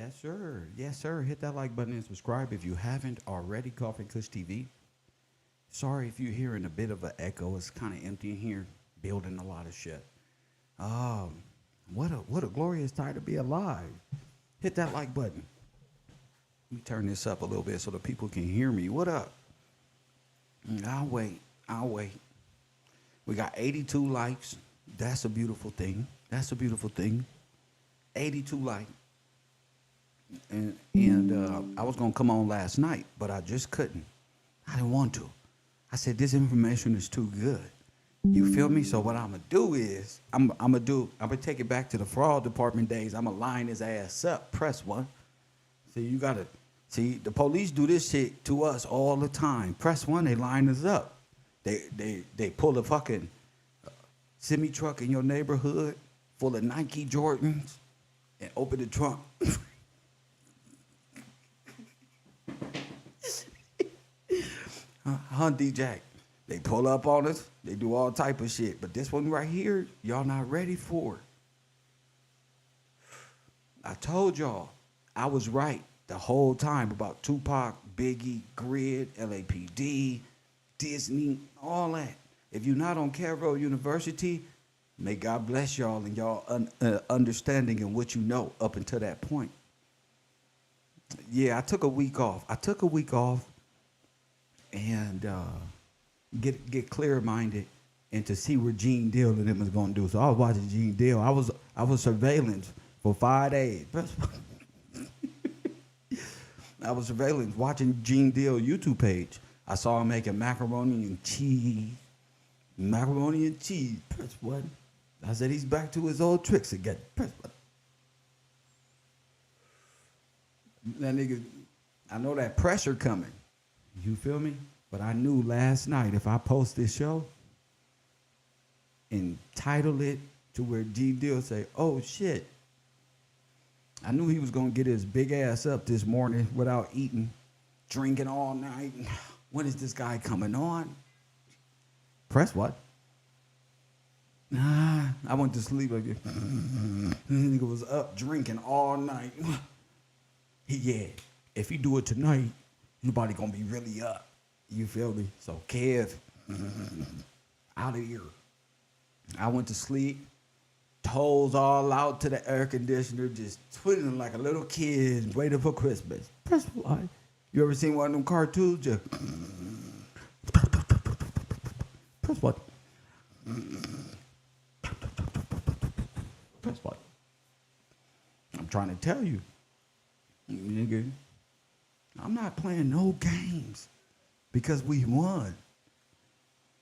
Yes, sir. Yes, sir. Hit that like button and subscribe if you haven't already. Coffee Kush TV. Sorry if you're hearing a bit of an echo. It's kind of empty in here, building a lot of shit. Um, what a glorious time to be alive. Hit that like button. Let me turn this up a little bit so the people can hear me. What up? I'll wait. I'll wait. We got 82 likes. That's a beautiful thing. That's a beautiful thing. 82 likes. And I was going to come on last night, but I just couldn't. I didn't want to. I said, this information is too good. You feel me? So what I'm going to do is, I'm going to take it back to the fraud department days. I'm going to line his ass up. Press one. See, you got to, see, the police do this shit to us all the time. Press one, they line us up. They pull a fucking semi-truck in your neighborhood full of Nike Jordans and open the trunk. Hundy Jack. They pull up on us. They do all type of shit. But this one right here, y'all not ready for it. I told y'all, I was right the whole time about Tupac, Biggie, Grid, LAPD, Disney, all that. If you're not on KevRow University, may God bless y'all and y'all understanding and what you know up until that point. Yeah, I took a week off. And get clear-minded and to see what Gene Deal and them was gonna do. So I was watching Gene Deal. I was surveillance for 5 days. I was surveillance watching Gene Deal YouTube page. I saw him making macaroni and cheese. Macaroni and cheese. Press one. I said he's back to his old tricks again. Press one. That nigga, I know that pressure coming. You feel me? But I knew last night if I post this show and title it to where G Deal say, oh shit. I knew he was going to get his big ass up this morning without eating, drinking all night. When is this guy coming on? Press what? Nah, I went to sleep like this. Nigga was up drinking all night. Yeah, if he do it tonight, nobody gonna be really up. You feel me? So Kev, out of here. I went to sleep, toes all out to the air conditioner, just twiddling like a little kid waiting for Christmas. Press what? You ever seen one of them cartoons? Just press what? Press what? I'm trying to tell you, nigga. I'm not playing no games because we won.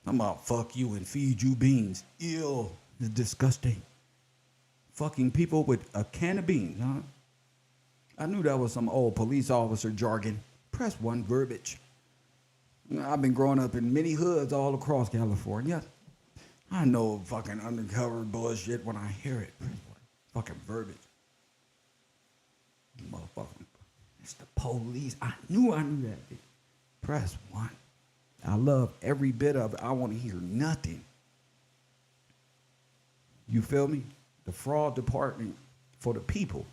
I'm about fuck you and feed you beans. Ew, it's disgusting. Fucking people with a can of beans, huh? I knew that was some old police officer jargon. Press one verbiage. I've been growing up in many hoods all across California. I know fucking undercover bullshit when I hear it. Press one. Fucking verbiage. Motherfucker. It's the police. I knew that. Press one. I love every bit of it. I want to hear nothing. You feel me? The fraud department for the people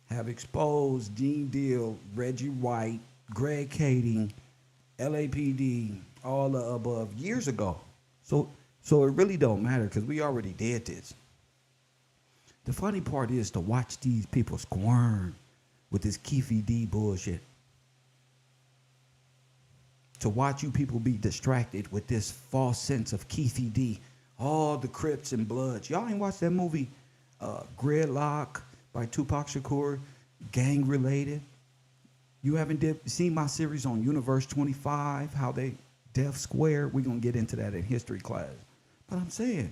have exposed Gene Deal, Reggie White, Greg Kadding, LAPD, all the above years ago. So it really don't matter because we already did this. The funny part is to watch these people squirm with this Keefe D bullshit. To watch you people be distracted with this false sense of Keefe D. All the Crips and Bloods. Y'all ain't watched that movie, Gridlocked by Tupac Shakur, gang related. You haven't seen my series on Universe 25, how they Death Square. We're going to get into that in history class. But I'm saying,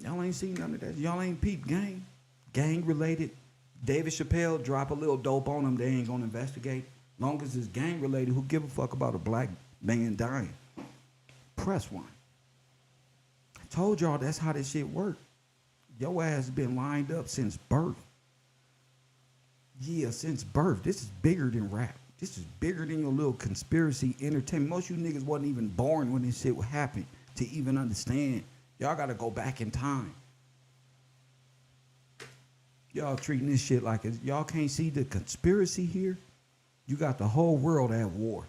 y'all ain't seen none of that. Y'all ain't peeped gang related. David Chappelle drop a little dope on them, they ain't gonna investigate. Long as it's gang related, who give a fuck about a black man dying? Press one. I told y'all that's how this shit work. Your ass has been lined up since birth. Yeah, since birth. This is bigger than rap. This is bigger than your little conspiracy entertainment. Most of you niggas wasn't even born when this shit happened to even understand. Y'all gotta go back in time. Y'all treating this shit like y'all can't see the conspiracy here. You got the whole world at war.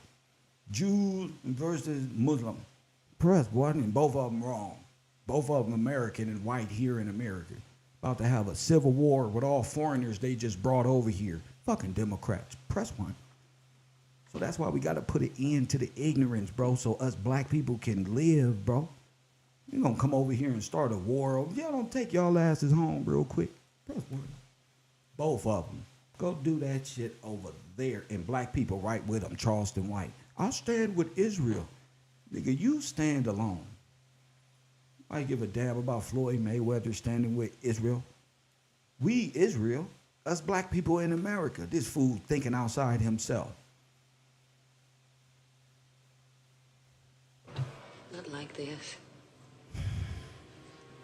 Jews versus Muslim. Press one, and both of them wrong. Both of them American and white here in America. About to have a civil war with all foreigners they just brought over here. Fucking Democrats. Press one. So that's why we got to put an end to the ignorance, bro, so us black people can live, bro. You gonna come over here and start a war. Y'all don't take y'all asses home real quick. Press one. Both of them. Go do that shit over there. And black people right with them, Charleston White. I'll stand with Israel. Nigga, you stand alone. I give a damn about Floyd Mayweather standing with Israel. We, Israel, us black people in America. This fool thinking outside himself. Not like this.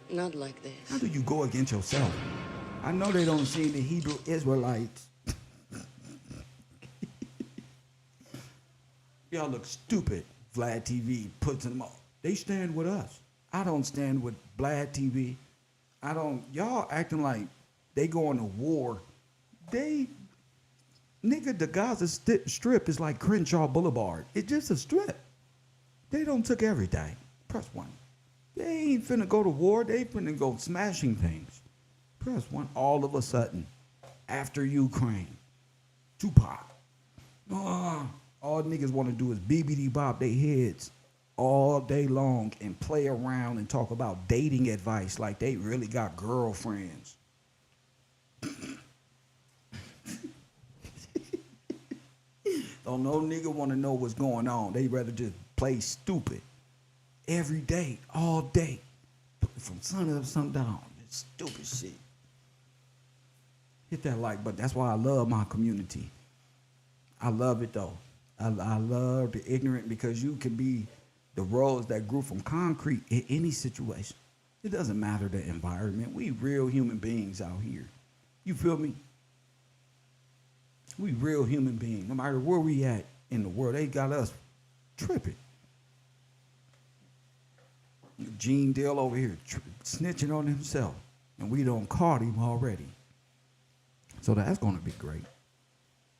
Not like this. How do you go against yourself? I know they don't see the Hebrew Israelites. Y'all look stupid. Vlad TV puts them all. They stand with us. I don't stand with Vlad TV. Y'all acting like they going to war. Nigga, the Gaza Strip is like Crenshaw Boulevard. It's just a strip. They don't took everything. Press one. They ain't finna go to war. They finna go smashing things. Press one. All of a sudden, after Ukraine, Tupac. All niggas want to do is BBD bop their heads all day long and play around and talk about dating advice like they really got girlfriends. Don't no nigga want to know what's going on. They rather just play stupid every day, all day, from sun up, sundown. It's stupid shit. Hit that like button. That's why I love my community. I love it though. I love the ignorant because you can be the rose that grew from concrete in any situation. It doesn't matter the environment. We real human beings out here. You feel me? We real human beings. No matter where we at in the world, they got us tripping. Gene Deal over here snitching on himself, and we done caught him already. So that's going to be great.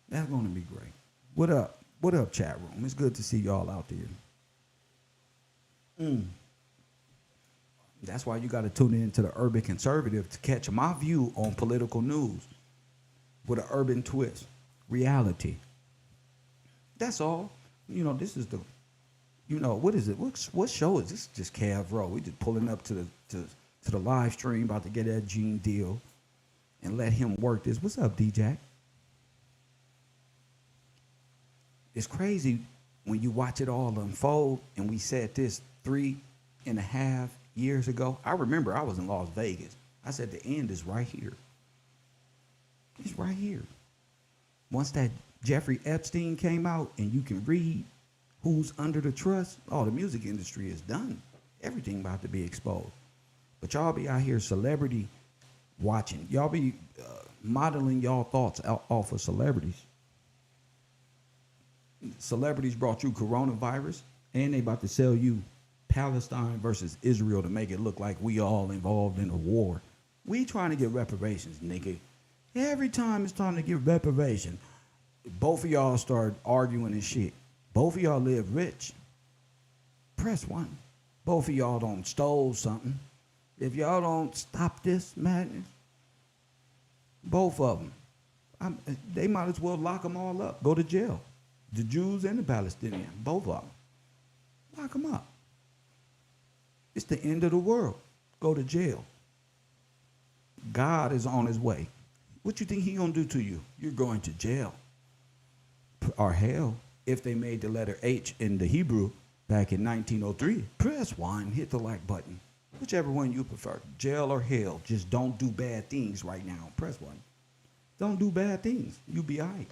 That's going to be great. What up? What up, chat room? It's good to see y'all out there. That's why you got to tune in to the Urban Conservative to catch my view on political news with an urban twist. Reality. That's all. You know, this is the, you know, what is it? What show is this? Just KevRow. We just pulling up to the live stream, about to get that Gene Deal and let him work this. What's up, D-Jack? It's crazy when you watch it all unfold, and we said this 3.5 years ago. I remember I was in Las Vegas. I said the end is right here. It's right here. Once that Jeffrey Epstein came out and you can read who's under the trust, the music industry is done. Everything about to be exposed. But y'all be out here celebrity watching. Y'all be modeling y'all thoughts off of celebrities. Celebrities brought you coronavirus, and they about to sell you Palestine versus Israel to make it look like we all involved in a war. We trying to get reparations, nigga. Every time it's time to give reparation, both of y'all start arguing and shit. Both of y'all live rich. Press one. Both of y'all don't stole something. If y'all don't stop this madness, both of them, they might as well lock them all up. Go to jail. The Jews and the Palestinians, both of them. Lock them up. It's the end of the world. Go to jail. God is on his way. What you think he gonna do to you? You're going to jail. Or hell, if they made the letter H in the Hebrew back in 1903, press one, hit the like button. Whichever one you prefer, jail or hell. Just don't do bad things right now. Press one. Don't do bad things. You be all right.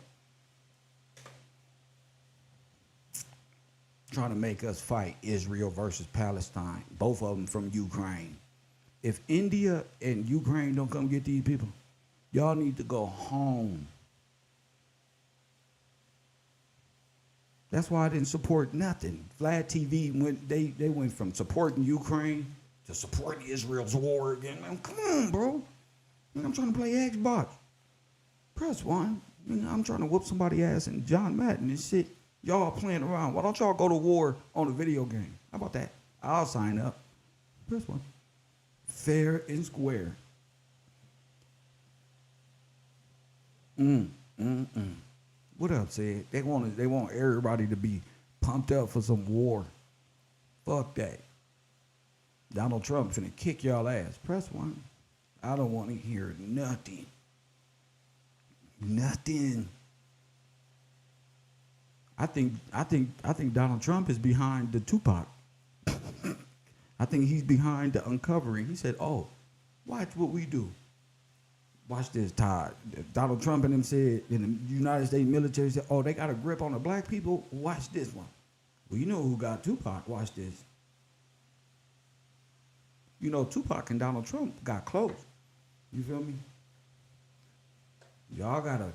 Trying to make us fight Israel versus Palestine. Both of them from Ukraine. If India and Ukraine don't come get these people, y'all need to go home. That's why I didn't support nothing. Vlad TV, they went from supporting Ukraine to supporting Israel's war again. Man, come on, bro. I'm trying to play Xbox. Press 1. I'm trying to whoop somebody's ass in John Madden and shit. Y'all playing around. Why don't y'all go to war on a video game? How about that? I'll sign up. Press 1. Fair and square. What up, Sid? They want everybody to be pumped up for some war. Fuck that. Donald Trump finna kick y'all ass. Press 1. I don't want to hear nothing. Nothing. I think Donald Trump is behind the Tupac. I think he's behind the uncovering. He said, "Oh, watch what we do. Watch this, Todd." Donald Trump and them said in the United States military said, "Oh, they got a grip on the black people. Watch this one." Well, you know who got Tupac? Watch this. You know, Tupac and Donald Trump got close. You feel me? Y'all gotta,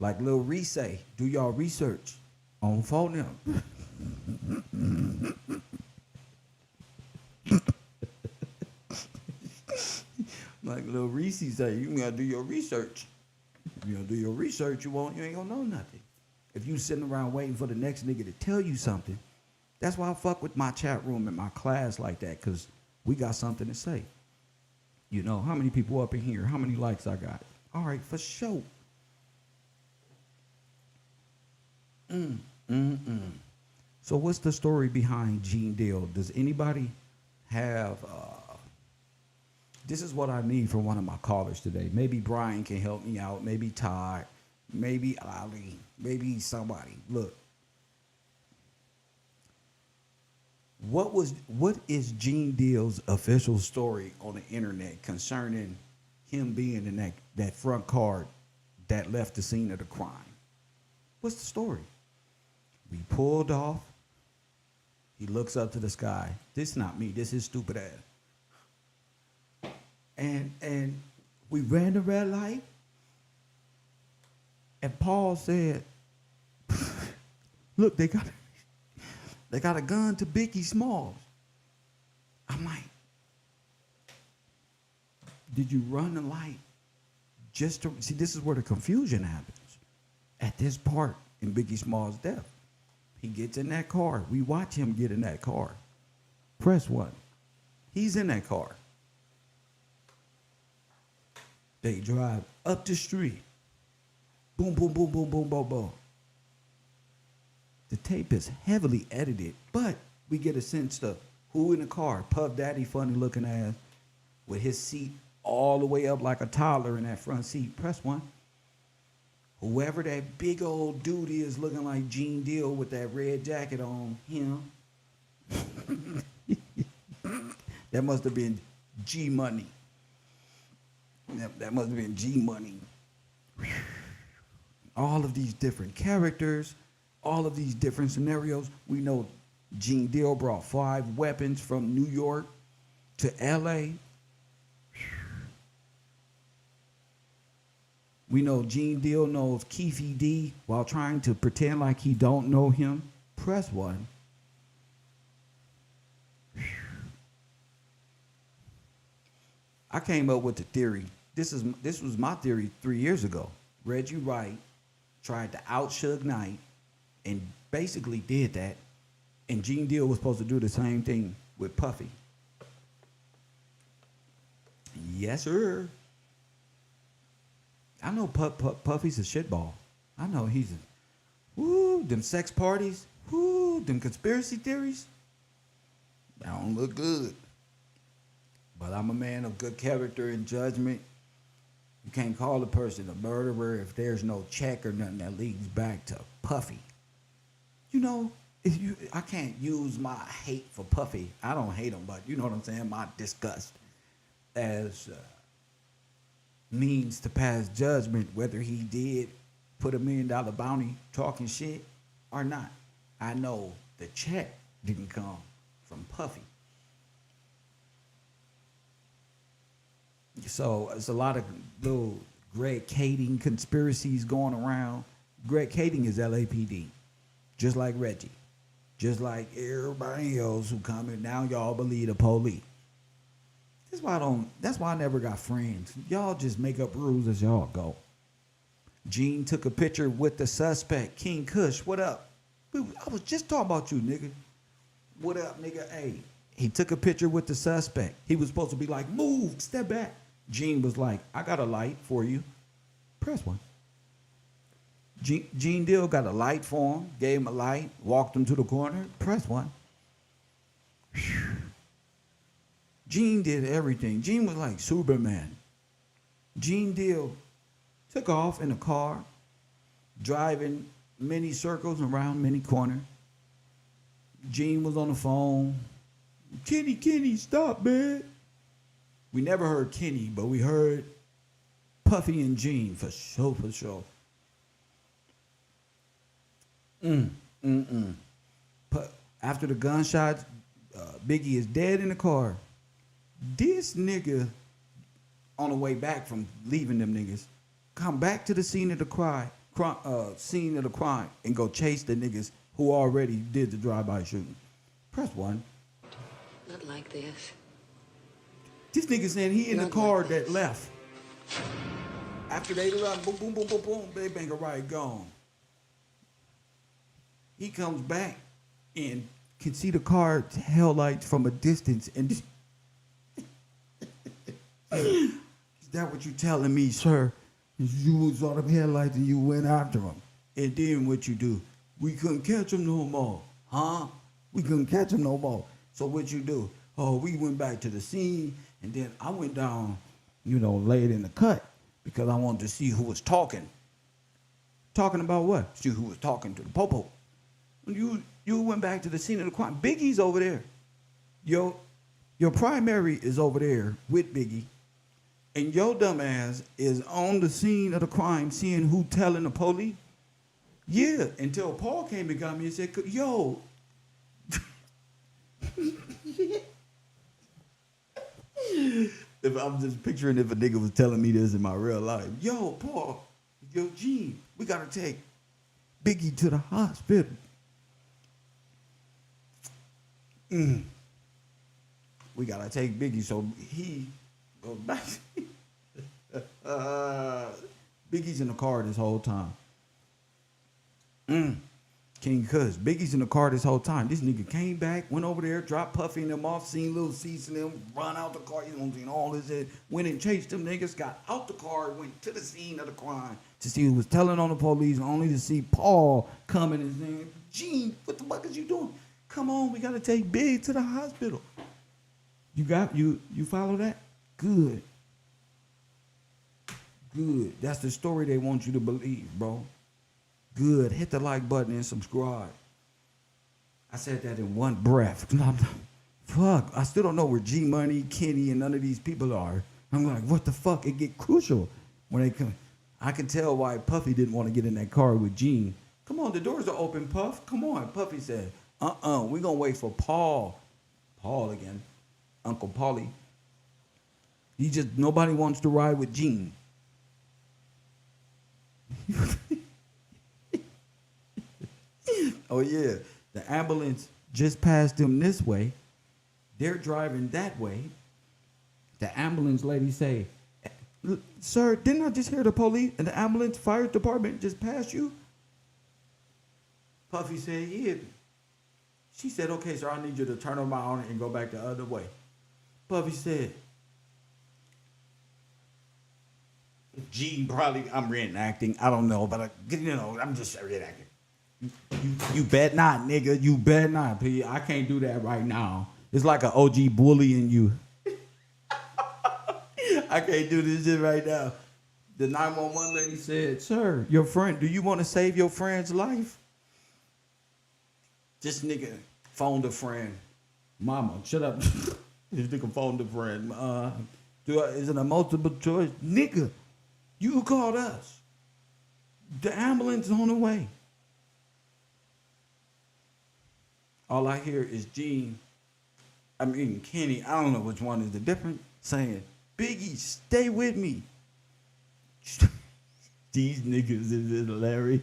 like Lil Reese say, do y'all research on phone them. Like Lil Reese say, you gotta do your research. If you don't do your research, you ain't gonna know nothing. If you sitting around waiting for the next nigga to tell you something, that's why I fuck with my chat room and my class like that, because we got something to say. You know, how many people up in here? How many likes I got? All right, for sure. So what's the story behind Gene Deal? Does anybody have, this is what I need from one of my callers today. Maybe Brian can help me out. Maybe Todd. Maybe Ali. Maybe somebody. Look. What is Gene Deal's official story on the internet concerning him being in that front car that left the scene of the crime? What's the story? We pulled off. He looks up to the sky. This is not me. This is stupid ass. And we ran the red light. And Paul said, "Look, they got a gun to Biggie Smalls." I'm like, did you run the light just to see? This is where the confusion happens. At this part in Biggie Smalls' death, he gets in that car. We watch him get in that car. Press 1. He's in that car. They drive up the street. Boom, boom, boom, boom, boom, boom, boom. The tape is heavily edited, but we get a sense of who in the car. Puff Daddy, funny looking ass, with his seat all the way up like a toddler in that front seat. Press 1. Whoever that big old dude is looking like Gene Deal with that red jacket on him. That must have been G Money. That must have been G Money. All of these different characters, all of these different scenarios. We know Gene Deal brought 5 weapons from New York to LA. We know Gene Deal knows Keefe D while trying to pretend like he don't know him. Press 1. I came up with the theory. This was my theory 3 years ago. Reggie Wright tried to out Suge Knight and basically did that. And Gene Deal was supposed to do the same thing with Puffy. Yes, sir. I know Puffy's a shitball. I know he's them sex parties, them conspiracy theories. That don't look good. But I'm a man of good character and judgment. You can't call a person a murderer if there's no check or nothing that leads back to Puffy. You know, I can't use my hate for Puffy. I don't hate him, but you know what I'm saying? My disgust as means to pass judgment whether he did put $1 million bounty talking shit or not. I know the check didn't come from Puffy. So it's a lot of little Greg Kadding conspiracies going around. Greg Kadding is LAPD, just like Reggie, just like everybody else who come in. Now y'all believe the police. That's why I never got friends. Y'all just make up rules as y'all go. Gene took a picture with the suspect, King Kush. What up? I was just talking about you, nigga. What up, nigga? Hey, he took a picture with the suspect. He was supposed to be like, move, step back. Gene was like, I got a light for you. Press one. Gene Deal got a light for him, gave him a light, walked him to the corner. Press one. Whew. Gene did everything. Gene was like Superman. Gene Deal took off in a car, driving many circles around many corners. Gene was on the phone. Kenny, stop, man. We never heard Kenny, but we heard Puffy and Gene for sure. After the gunshots, Biggie is dead in the car. This nigga, on the way back from leaving them niggas, come back to the scene of the crime, and go chase the niggas who already did the drive-by shooting. Press one. Not like this. This nigga saying he in the car Like that left. After they left, boom, boom, boom, boom, boom, they bang a right gone. He comes back and can see the car tail lights from a distance. And is that what you telling me, sir? You saw them headlights and you went after them. And then what you do? We couldn't catch them no more. Huh? We couldn't catch them no more. So what you do? Oh, we went back to the scene, and then I went down, laid in the cut because I wanted to see who was talking. Talking about what? See who was talking to the popo. You went back to the scene of the crime. Biggie's over there. Your primary is over there with Biggie. And your dumb ass is on the scene of the crime seeing who telling the police. Yeah, until Paul came and got me and said, yo. If I'm just picturing if a nigga was telling me this in my real life. Yo, Paul, yo, Gene, we got to take Biggie to the hospital. We got to take Biggie so he goes back. Biggie's in the car this whole time. King Kush. Biggie's in the car this whole time. This nigga came back, went over there, dropped Puffy and them off, seen Lil Cease and them, run out the car, seen all this shit, went and chased them niggas, got out the car, went to the scene of the crime to see who was telling on the police, only to see Paul coming and saying, Gene, what the fuck is you doing? Come on, we gotta take Big to the hospital. You follow that? Good. That's the story they want you to believe, bro. Good. Hit the like button and subscribe. I said that in one breath. Fuck. I still don't know where G Money, Kenny, and none of these people are. I'm like, what the fuck? It get crucial when they come. I can tell why Puffy didn't want to get in that car with Gene. Come on, the doors are open, Puff. Come on. Puffy said, we're gonna wait for Paul. Paul again. Uncle Paulie. Nobody wants to ride with Gene. Oh yeah, the ambulance just passed them this way. They're driving that way. The ambulance lady say, sir, didn't I just hear the police and the ambulance fire department just passed you? Puffy said, yeah. She said, okay, sir, I need you to turn around and go back the other way. Puffy said, Gene, probably, I'm reenacting. I don't know, but I'm just reenacting. You bet not, nigga. You bet not. I can't do that right now. It's like an OG bullying you. I can't do this shit right now. The 911 lady said, sir, your friend, do you want to save your friend's life? This nigga phoned a friend. Mama, shut up. This nigga phoned a friend. Is it a multiple choice? Nigga, you called us. The ambulance is on the way. All I hear is Kenny, I don't know which one is the difference, saying, Biggie, stay with me. These niggas is hilarious.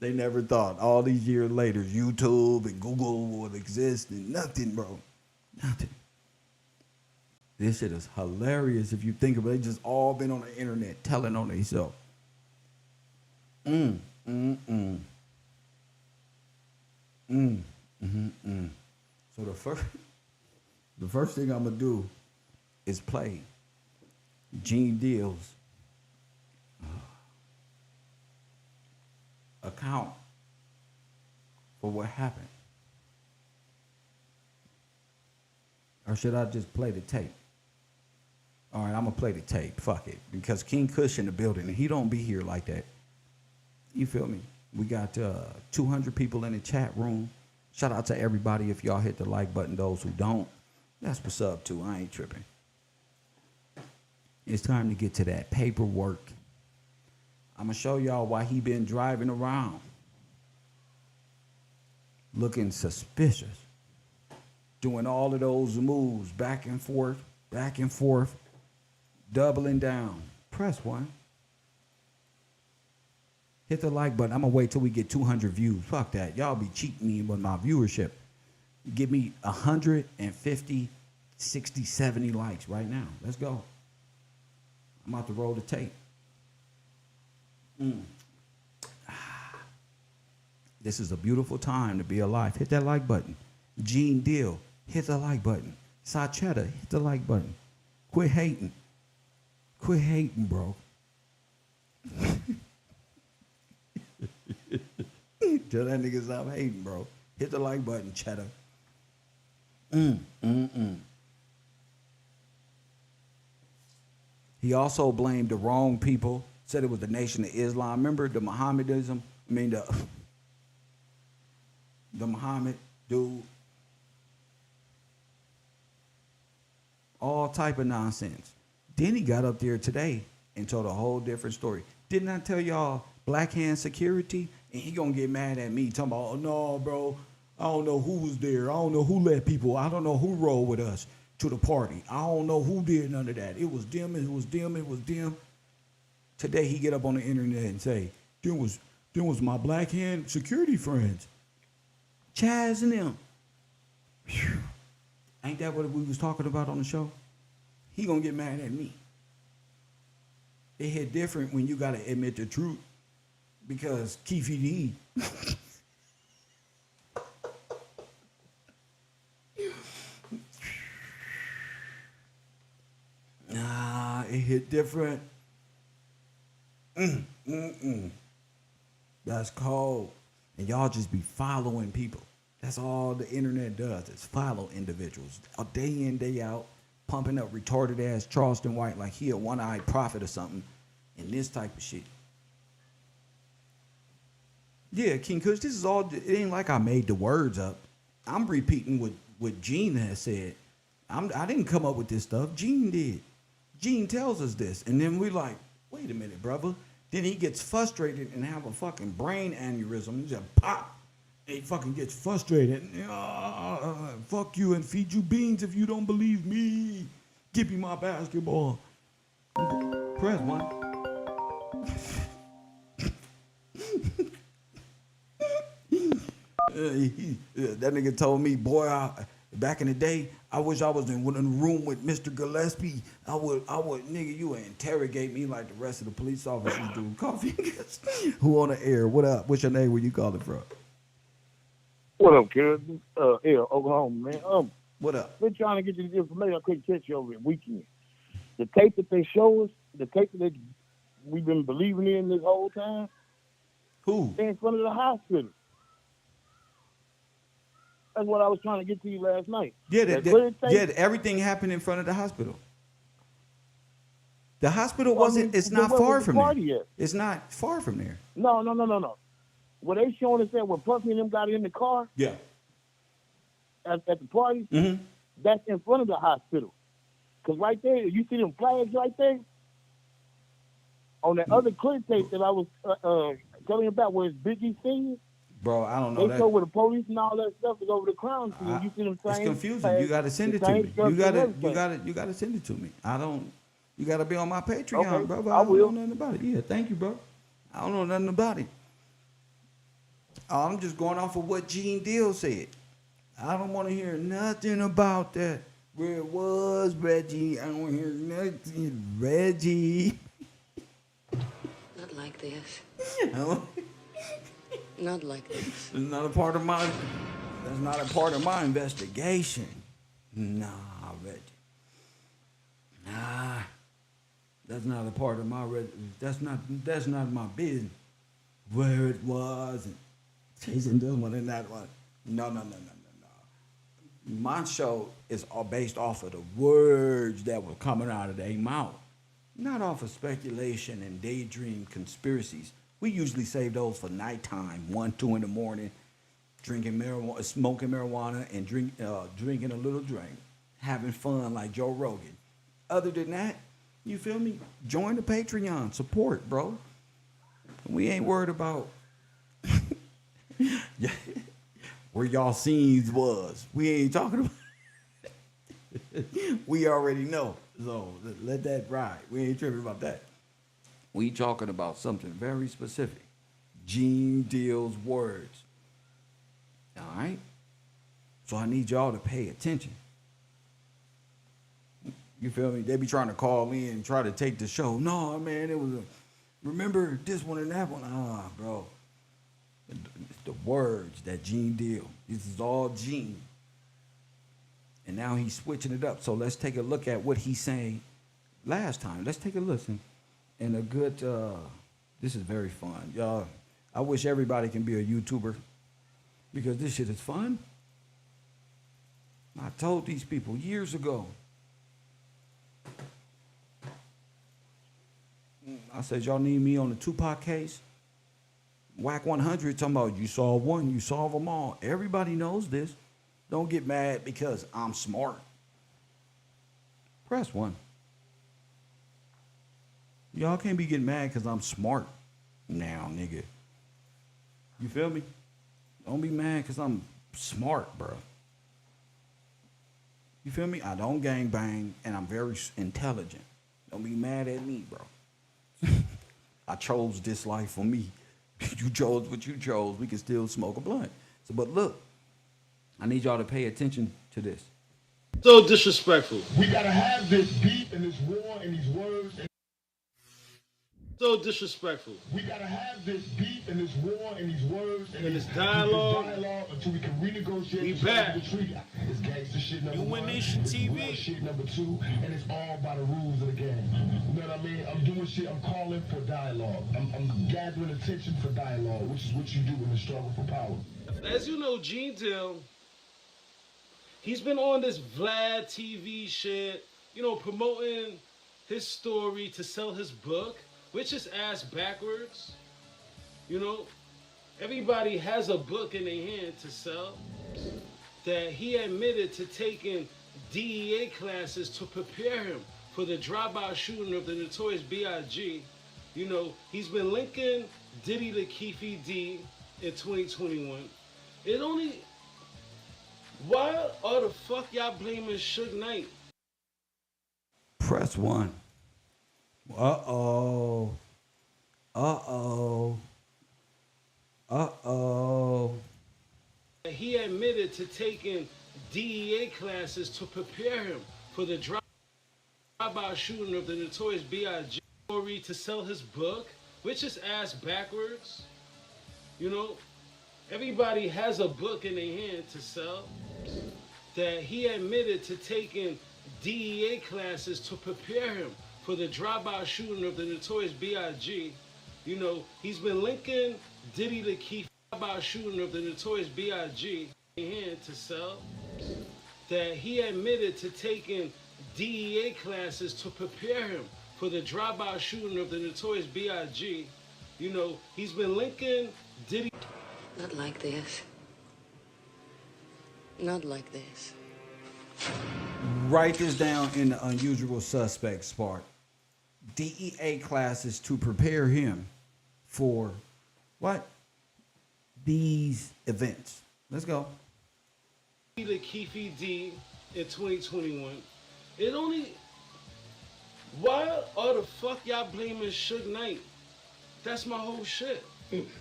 They never thought all these years later YouTube and Google would exist and nothing, bro. Nothing. This shit is hilarious if you think about it. They just all been on the internet telling on themselves. So the first thing I'm gonna do is play Gene Deal's account for what happened. Or should I just play the tape? All right, I'm gonna play the tape. Fuck it, because King Kush in the building, and he don't be here like that. You feel me? We got 200 people in the chat room. Shout out to everybody if y'all hit the like button. Those who don't, that's what's up too. I ain't tripping. It's time to get to that paperwork. I'm gonna show y'all why he been driving around looking suspicious, doing all of those moves back and forth, doubling down. Press 1. Hit the like button. I'm going to wait till we get 200 views. Fuck that. Y'all be cheating me with my viewership. Give me 150, 60, 70 likes right now. Let's go. I'm about to roll the tape. This is a beautiful time to be alive. Hit that like button. Gene Deal, hit the like button. Sachetta, hit the like button. Quit hating. Quit hating, bro. Tell that nigga stop hating, bro. Hit the like button, Cheddar. He also blamed the wrong people. Said it was the Nation of Islam. Remember the Mohammedanism? I mean, the Muhammad dude. All type of nonsense. Then he got up there today and told a whole different story. Didn't I tell y'all Black Hand Security? And he gonna get mad at me talking about, oh, no, bro, I don't know who was there. I don't know who let people. I don't know who rolled with us to the party. I don't know who did none of that. It was them. It was them. It was them. Today he get up on the internet and say, there was my Black Hand Security friends, Chaz and them. Whew. Ain't that what we was talking about on the show? He gonna get mad at me. It hit different when you gotta admit the truth, because Keefe D. Nah, it hit different. That's cold. And y'all just be following people. That's all the internet does, is follow individuals. Day in, day out, pumping up retarded ass Charleston White like he a one-eyed prophet or something, and this type of shit. Yeah, King Kush, this is all, it ain't like I made the words up. I'm repeating what Gene has said. I didn't come up with this stuff. Gene did. Gene tells us this. And then we like, wait a minute, brother. Then he gets frustrated and have a fucking brain aneurysm. He just pop. And he fucking gets frustrated. Fuck you and feed you beans if you don't believe me. Give me my basketball. Press 1. That nigga told me, boy, back in the day, I wish I was in the room with Mr. Gillespie. I would, nigga, you would interrogate me like the rest of the police officers do. Coffee. Who on the air? What up? What's your name? Where you calling from? What up, kid? Oklahoma, man. What up? Been trying to get you the information. I couldn't catch you over the weekend. The tape that they show us, the tape that we've been believing in this whole time. Who? They're in front of the hospital. That's what I was trying to get to you last night. Yeah, everything happened in front of the hospital. The hospital it's not far from there. It's not far from there. No. What they showing us that when Puffy and them got in the car, yeah, at the party, that's in front of the hospital. Because right there, you see them flags right there? On that other clip tape that I was telling you about where it's Biggie singing, bro, I don't know. They go with the police and all that stuff to go over the crime scene. You see them saying it's confusing. You got to send it to me. You got to send it to me. You got to be on my Patreon, okay, bro. I will. Don't know nothing about it. Yeah, thank you, bro. I don't know nothing about it. I'm just going off of what Gene Deal said. I don't want to hear nothing about that. Where it was, Reggie. I don't want to hear nothing, Reggie. Not like this. That's Not like this. not a part of my. That's not a part of my investigation. Nah, Reggie. Nah, that's not a part of my. That's not my business. Where it was and chasing this one and that one. No. My show is all based off of the words that were coming out of their mouth, not off of speculation and daydream conspiracies. We usually save those for nighttime, 1, 2 in the morning, drinking marijuana, smoking marijuana, and drinking a little drink, having fun like Joe Rogan. Other than that, you feel me? Join the Patreon, support, bro. We ain't worried about where y'all scenes was. We ain't talking about. We already know, so let that ride. We ain't tripping about that. We talking about something very specific. Gene Deal's words. All right? So I need y'all to pay attention. You feel me? They be trying to call in and try to take the show. No, man, it was remember this one and that one. Ah, bro. The words that Gene Deal. This is all Gene. And now he's switching it up. So let's take a look at what he's saying last time. Let's take a listen. And a good, this is very fun. Y'all, I wish everybody can be a YouTuber because this shit is fun. I told these people years ago. I said, y'all need me on the Tupac case? Whack 100 talking about you solve one, you solve them all. Everybody knows this. Don't get mad because I'm smart. Press 1. Y'all can't be getting mad because I'm smart now, nigga. You feel me? Don't be mad because I'm smart, bro. You feel me? I don't gang bang and I'm very intelligent. Don't be mad at me, bro. I chose this life for me. You chose what you chose. We can still smoke a blunt. So, but look, I need y'all to pay attention to this. So disrespectful. We gotta have this beef and this war and these words. So disrespectful. We gotta have this beef and this war and these words And this dialogue until we can renegotiate We the back. treaty. It's gangster shit number You one. Win Nation It's TV. real shit number 2, and it's all by the rules of the game. You know what I mean? I'm doing shit. I'm calling for dialogue. I'm gathering attention for dialogue, which is what you do in the struggle for power. As you know, Gene Deal, he's been on this Vlad TV shit, you know, promoting his story to sell his book, which is ass backwards. You know, everybody has a book in their hand to sell. That he admitted to taking DEA classes to prepare him for the drive-by shooting of the notorious B.I.G. You know, he's been linking Diddy to Keefe D in 2021. It only... Why are the fuck y'all blaming Suge Knight? Press 1. Uh-oh. He admitted to taking DEA classes to prepare him for the drive-by shooting of the notorious B.I.G. to sell his book, which is ass backwards. You know, everybody has a book in their hand to sell. That he admitted to taking DEA classes to prepare him for the drive-by shooting of the notorious B.I.G. You know, he's been linking Diddy to Keefe drive-by shooting of the notorious B.I.G. in hand to sell. That he admitted to taking DEA classes to prepare him for the drive-by shooting of the notorious B.I.G. You know, he's been linking Diddy. Not like this. Not like this. Write this down in the unusual suspects part. DEA classes to prepare him for what? These events. Let's go. The Keefe D in 2021. It only... Why are the fuck y'all blaming Suge Knight? That's my whole shit.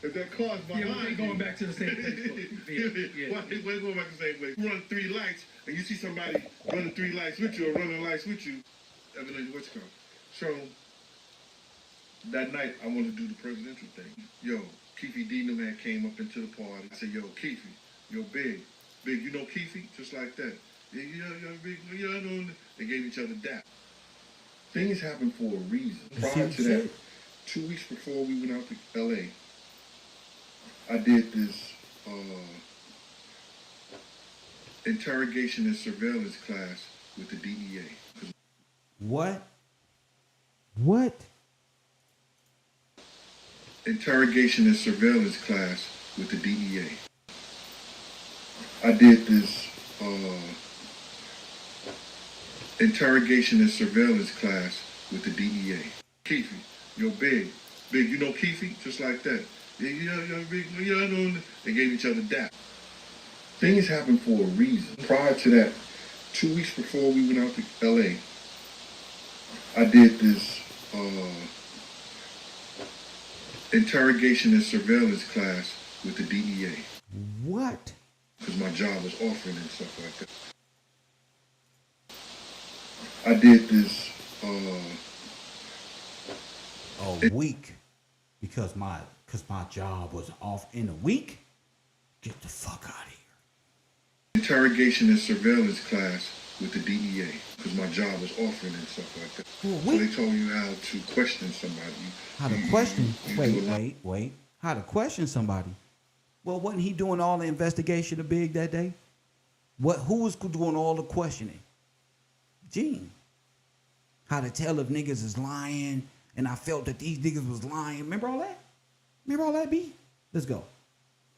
if that car's behind Yeah, we're going back to the same place. Yeah. We're going back to the same place. You run 3 lights, and you see somebody running 3 lights with you or running lights with you. Evidently, what's called. So that night, I wanted to do the presidential thing. Yo, Keefe D. man came up into the party. I said, yo, Keefe, yo, Big, you know Keefe? Just like that. Yeah, Big, yeah, I know. They gave each other dap. Things happen for a reason. Prior to that, 2 weeks before we went out to LA, I did this interrogation and surveillance class with the DEA. What? Interrogation and surveillance class with the DEA. I did this interrogation and surveillance class with the DEA. Keefe, yo, Big, you know Keefe? Just like that. Yeah, Big, yeah, I know. They gave each other dap. Things happen for a reason. Prior to that, 2 weeks before we went out to LA, I did this interrogation and surveillance class with the DEA. What? Because my job was offering and stuff like that. I did this a week because my job was off in a week. Get the fuck out of here. Interrogation and surveillance class with the DEA because my job was offering and stuff like that. So they told you how to question somebody. How to question? Wait. How to question somebody? Well, wasn't he doing all the investigation of Big that day? Who was doing all the questioning? Gene. How to tell if niggas is lying, and I felt that these niggas was lying. Remember all that, B? Let's go.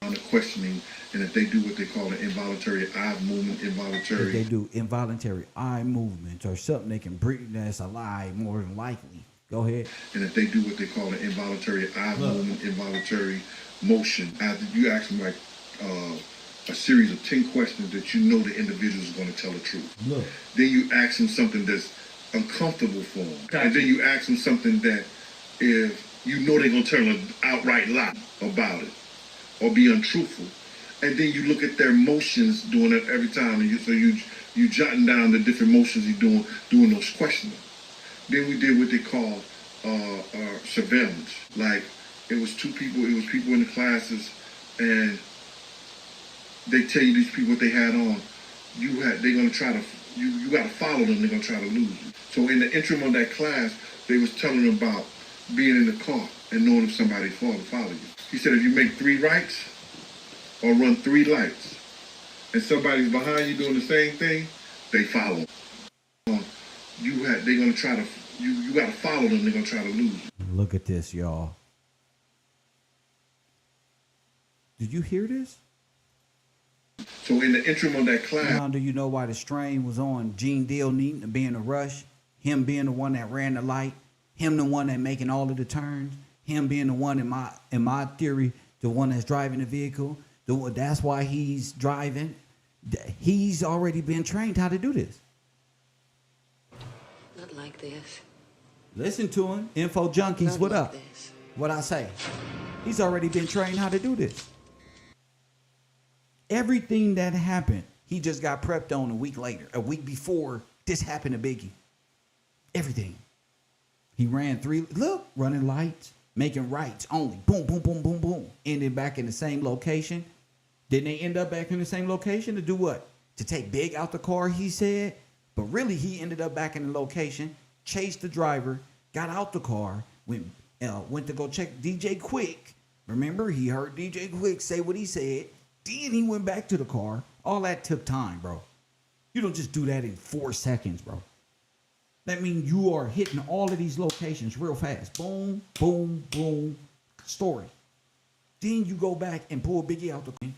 On the questioning, and if they do what they call an involuntary eye movement, If they do involuntary eye movements or something they can breathe that's a lie more than likely. Go ahead. And if they do what they call an involuntary eye movement, involuntary motion, after you ask them like a series of 10 questions that you know the individual is going to tell the truth. Look. Then you ask them something that's uncomfortable for them. Gotcha. And then you ask them something that if you know they're going to tell an outright lie about it or be untruthful. And then you look at their motions doing it every time. And you jotting down the different motions you're doing those questions. Then we did what they call surveillance. Like it was people in the classes and they tell you these people what they had on. They're gonna try to you gotta follow them, they're gonna try to lose you. So in the interim of that class, they was telling them about being in the car and knowing if somebody follow you. He said if you make 3 rights or run 3 lights and somebody's behind you doing the same thing, they follow. They're gonna try to you gotta follow them, they're gonna try to lose you. Look at this, y'all. Did you hear this? So in the interim of that class. Now, do you know why the strain was on Gene Deal needing to be in a rush? Him being the one that ran the light, him the one that making all of the turns, him being the one in my theory, the one that's driving the vehicle. That's why he's driving. He's already been trained how to do this. Not like this. Listen to him. Info junkies, Not what like up? this. What I say? He's already been trained how to do this. Everything that happened, he just got prepped on a week before this happened to Biggie. Everything. He ran 3, running lights, making rights only. Boom, boom, boom, boom, boom. Ended back in the same location. Didn't they end up back in the same location to do what? To take Big out the car, he said. But really, he ended up back in the location, chased the driver, got out the car, went to go check DJ Quick. Remember, he heard DJ Quick say what he said. Then he went back to the car. All that took time, bro. You don't just do that in 4 seconds, bro. That means you are hitting all of these locations real fast. Boom, boom, boom. Story. Then you go back and pull Biggie out the car.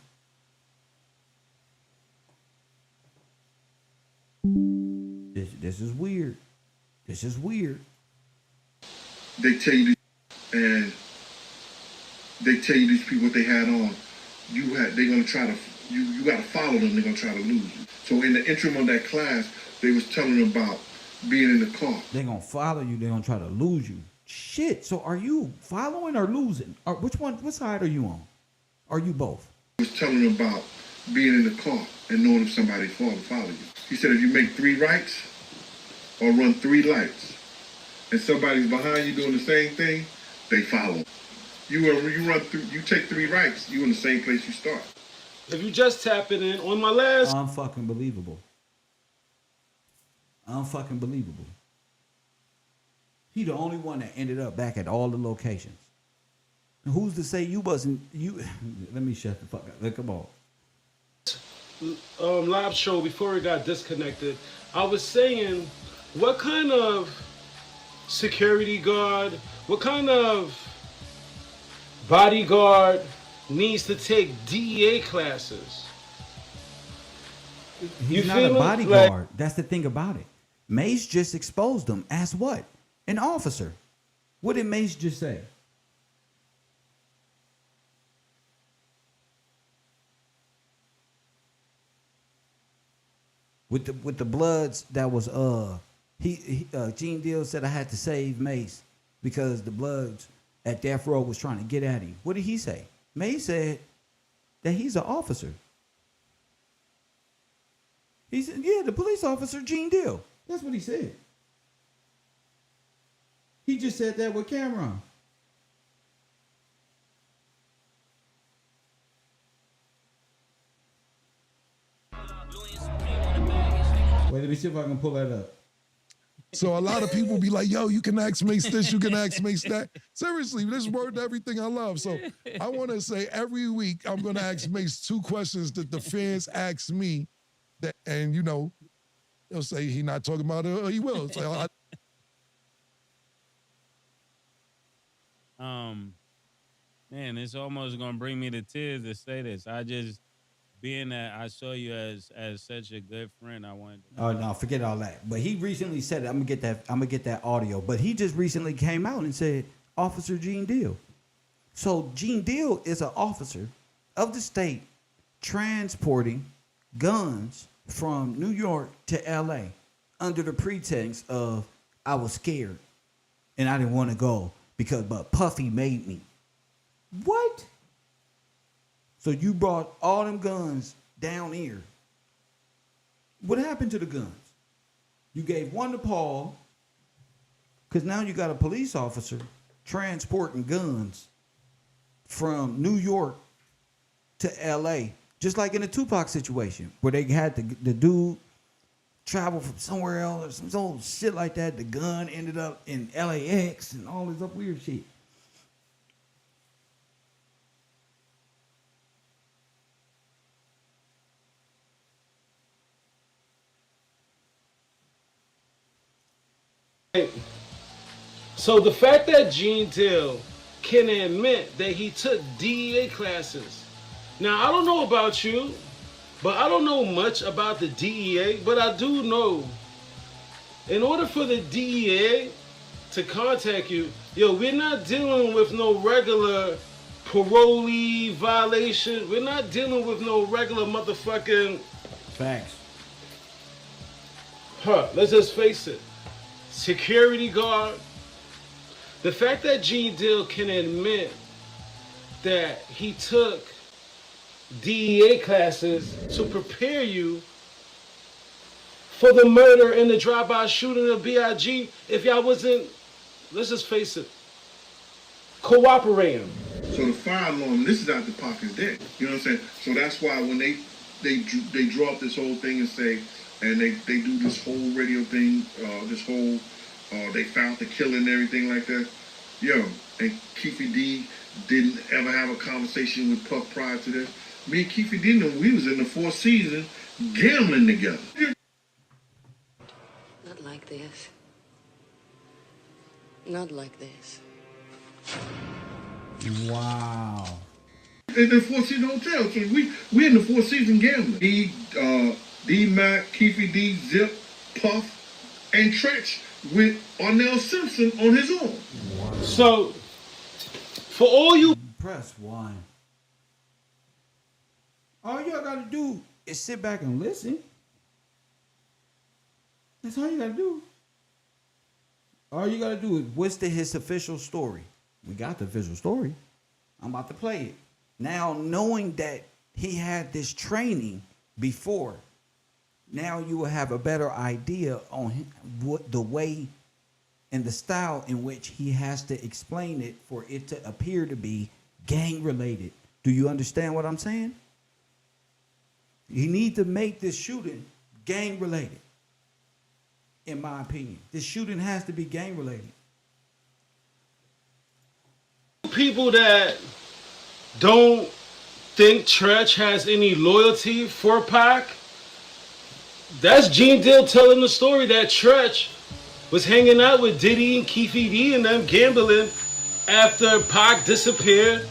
This is weird. This is weird. They tell you these people what they had on. They're gonna try to you gotta follow them, they're gonna try to lose you. So in the interim of that class, they was telling them about being in the car. They're gonna follow you, they're gonna try to lose you. Shit. So are you following or losing? Or which one? What side are you on? Are you both? He was telling him about being in the car and knowing if somebody's follow you. He said if you make 3 rights or run 3 lights and somebody's behind you doing the same thing, they follow. You take 3 rights, you in the same place you start. If you just tapping in on my last Unfucking believable. Unfucking believable. He the only one that ended up back at all the locations. And who's to say you wasn't you? Let me shut the fuck up. Look, come on. live show before it got disconnected, I was saying, what kind of security guard, what kind of bodyguard needs to take DEA classes? He's not feel a me? bodyguard. Like, that's the thing about it. Mace just exposed him as what? An officer. What did Mace just say? With the Bloods that was Gene Deal said I had to save Mace because the Bloods at Death Row was trying to get at him. What did he say? Mace said that he's an officer. He said, yeah, the police officer, Gene Deal. That's what he said. He just said that with Cameron. Wait, let me see if I can pull that up. So a lot of people be like, yo, you can ask Mace this, you can ask Mace that. Seriously, this word everything I love. So I want to say every week I'm going to ask Mace 2 questions that the fans ask me. That, and, you know, he'll say he not talking about it or he will. So man, it's almost going to bring me to tears to say this. I just, being that I saw you as such a good friend, I wanted to. Oh no, forget all that. But he recently said it. I'm gonna get that audio. But he just recently came out and said, Officer Gene Deal. So Gene Deal is an officer of the state transporting guns from New York to LA under the pretext of I was scared and I didn't want to go but Puffy made me. What? So you brought all them guns down here. What happened to the guns? You gave one to Paul, because now you got a police officer transporting guns from New York to LA, just like in the Tupac situation, where they had the dude travel from somewhere else, or some old shit like that. The gun ended up in LAX and all this up weird shit. So the fact that Gene Deal can admit that he took DEA classes. Now, I don't know about you, but I don't know much about the DEA, but I do know in order for the DEA to contact you, yo, we're not dealing with no regular parolee violation. We're not dealing with no regular motherfucking... Facts. Let's just face it. Security guard. The fact that Gene Deal can admit that he took DEA classes to prepare you for the murder and the drive-by shooting of BIG, if y'all wasn't, let's just face it, cooperating. So the fire alarm, this is after Pac is dead. You know what I'm saying? So that's why when they draw up this whole thing and say, and they do this whole radio thing, they found the killer and everything like that. Yo, and Keefe D didn't ever have a conversation with Puff prior to this. Me and Keefe D know we was in the 4th season gambling together. Not like this. Not like this. Wow. In the 4th season hotel, so we in the 4th season gambling. D-Mac, Keefe D, Zip, Puff, and Tretch with Arnell Simpson on his own. Wow. So, for all you... Press 1. All y'all gotta do is sit back and listen. That's all you gotta do. All you gotta do is what's his official story? We got the official story. I'm about to play it. Now, knowing that he had this training before, now you will have a better idea on what the way and the style in which he has to explain it for it to appear to be gang related. Do you understand what I'm saying? You need to make this shooting gang related. In my opinion, this shooting has to be gang related. People that don't think Tretch has any loyalty for Pac, that's Gene Dill telling the story that Tretch was hanging out with Diddy and Keefe D and them gambling after Pac disappeared,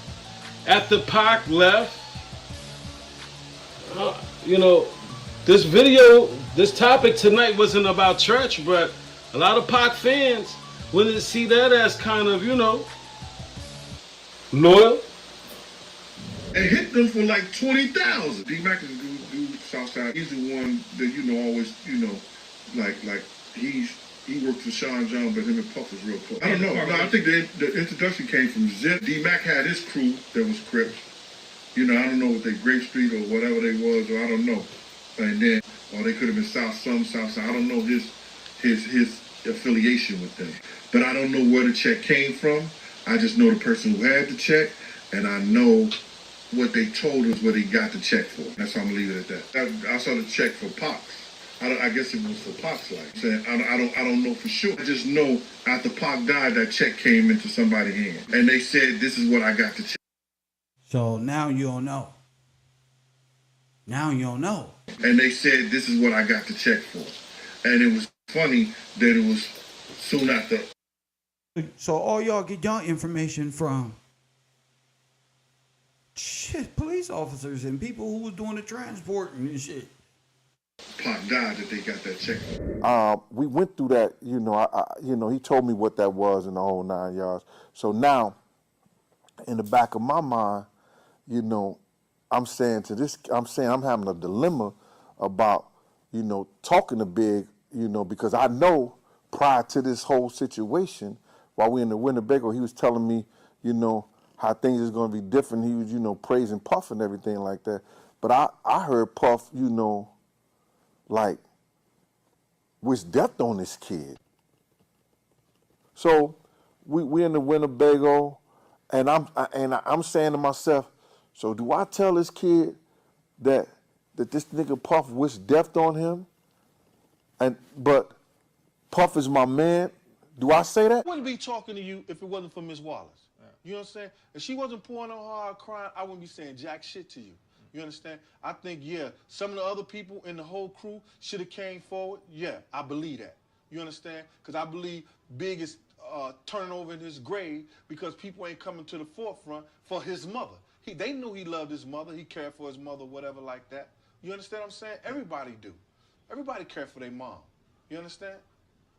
after Pac left. You know, this video, this topic tonight wasn't about Tretch, but a lot of Pac fans wanted to see that as kind of, you know, loyal. And hit them for like 20,000. D-Mac is a dude Southside. He's the one that, you know, always, you know, like he worked for Sean John, but him and Puff was real close. I don't know. No, I think the introduction came from Zip. D-Mac had his crew that was Crips. You know, I don't know what they Grape Street or whatever they was, or I don't know. And then, or they could have been Southside. I don't know his affiliation with them. But I don't know where the check came from. I just know the person who had the check, and I know what they told us what he got the check for. That's how I'm gonna leave it at that. I saw the check for Pox. I guess it was for Pac's life. I don't know for sure. I just know after Pac died, that check came into somebody's hand, and they said, "This is what I got the check." So now you don't know. Now you don't know. And they said, "This is what I got the check for," and it was funny that it was soon after. So all y'all get y'all information from police officers and people who was doing the transporting and shit. Pac died that they got that check. We went through that, you know, he told me what that was in the whole 9 yards. So now, in the back of my mind, you know, I'm having a dilemma about, you know, talking to Big, you know, because I know prior to this whole situation, while we in the Winnebago, he was telling me, you know, how things is going to be different. He was, you know, praising Puff and everything like that. But I heard Puff, you know, like, wish death on this kid. So we in the Winnebago, and I'm saying to myself, so do I tell this kid that this nigga Puff wish death on him? But Puff is my man. Do I say that? I wouldn't be talking to you if it wasn't for Miss Wallace. Yeah. You know what I'm saying? If she wasn't pouring on hard crying, I wouldn't be saying jack shit to you. You understand? I think, yeah, some of the other people in the whole crew should have came forward. Yeah, I believe that. You understand? Because I believe Big is turning over in his grave because people ain't coming to the forefront for his mother. They knew he loved his mother. He cared for his mother, whatever like that. You understand what I'm saying? Everybody do. Everybody care for their mom. You understand?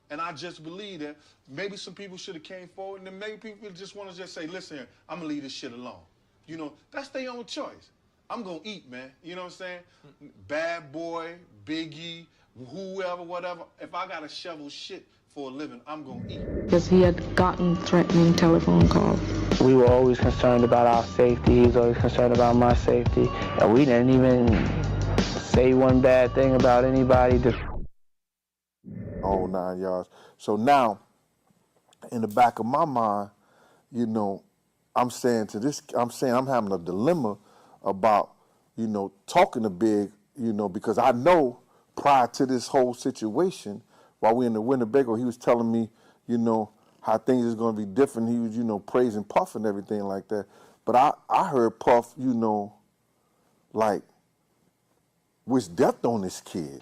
And I just believe that maybe some people should have came forward, and then maybe people just want to just say, listen, I'm going to leave this shit alone. You know, that's their own choice. I'm going to eat, man. You know what I'm saying? Bad Boy, Biggie, whoever, whatever. If I got to shovel shit for a living, I'm going to eat. Because he had gotten threatening telephone calls. We were always concerned about our safety. He was always concerned about my safety. And we didn't even say one bad thing about anybody. Whole 9 yards. So now, in the back of my mind, you know, I'm having a dilemma about, you know, talking to Big, you know, because I know prior to this whole situation, while we in the Winnebago, he was telling me, you know, how things is going to be different. He was, you know, praising Puff and everything like that. But I heard Puff, you know, like, wish death on this kid.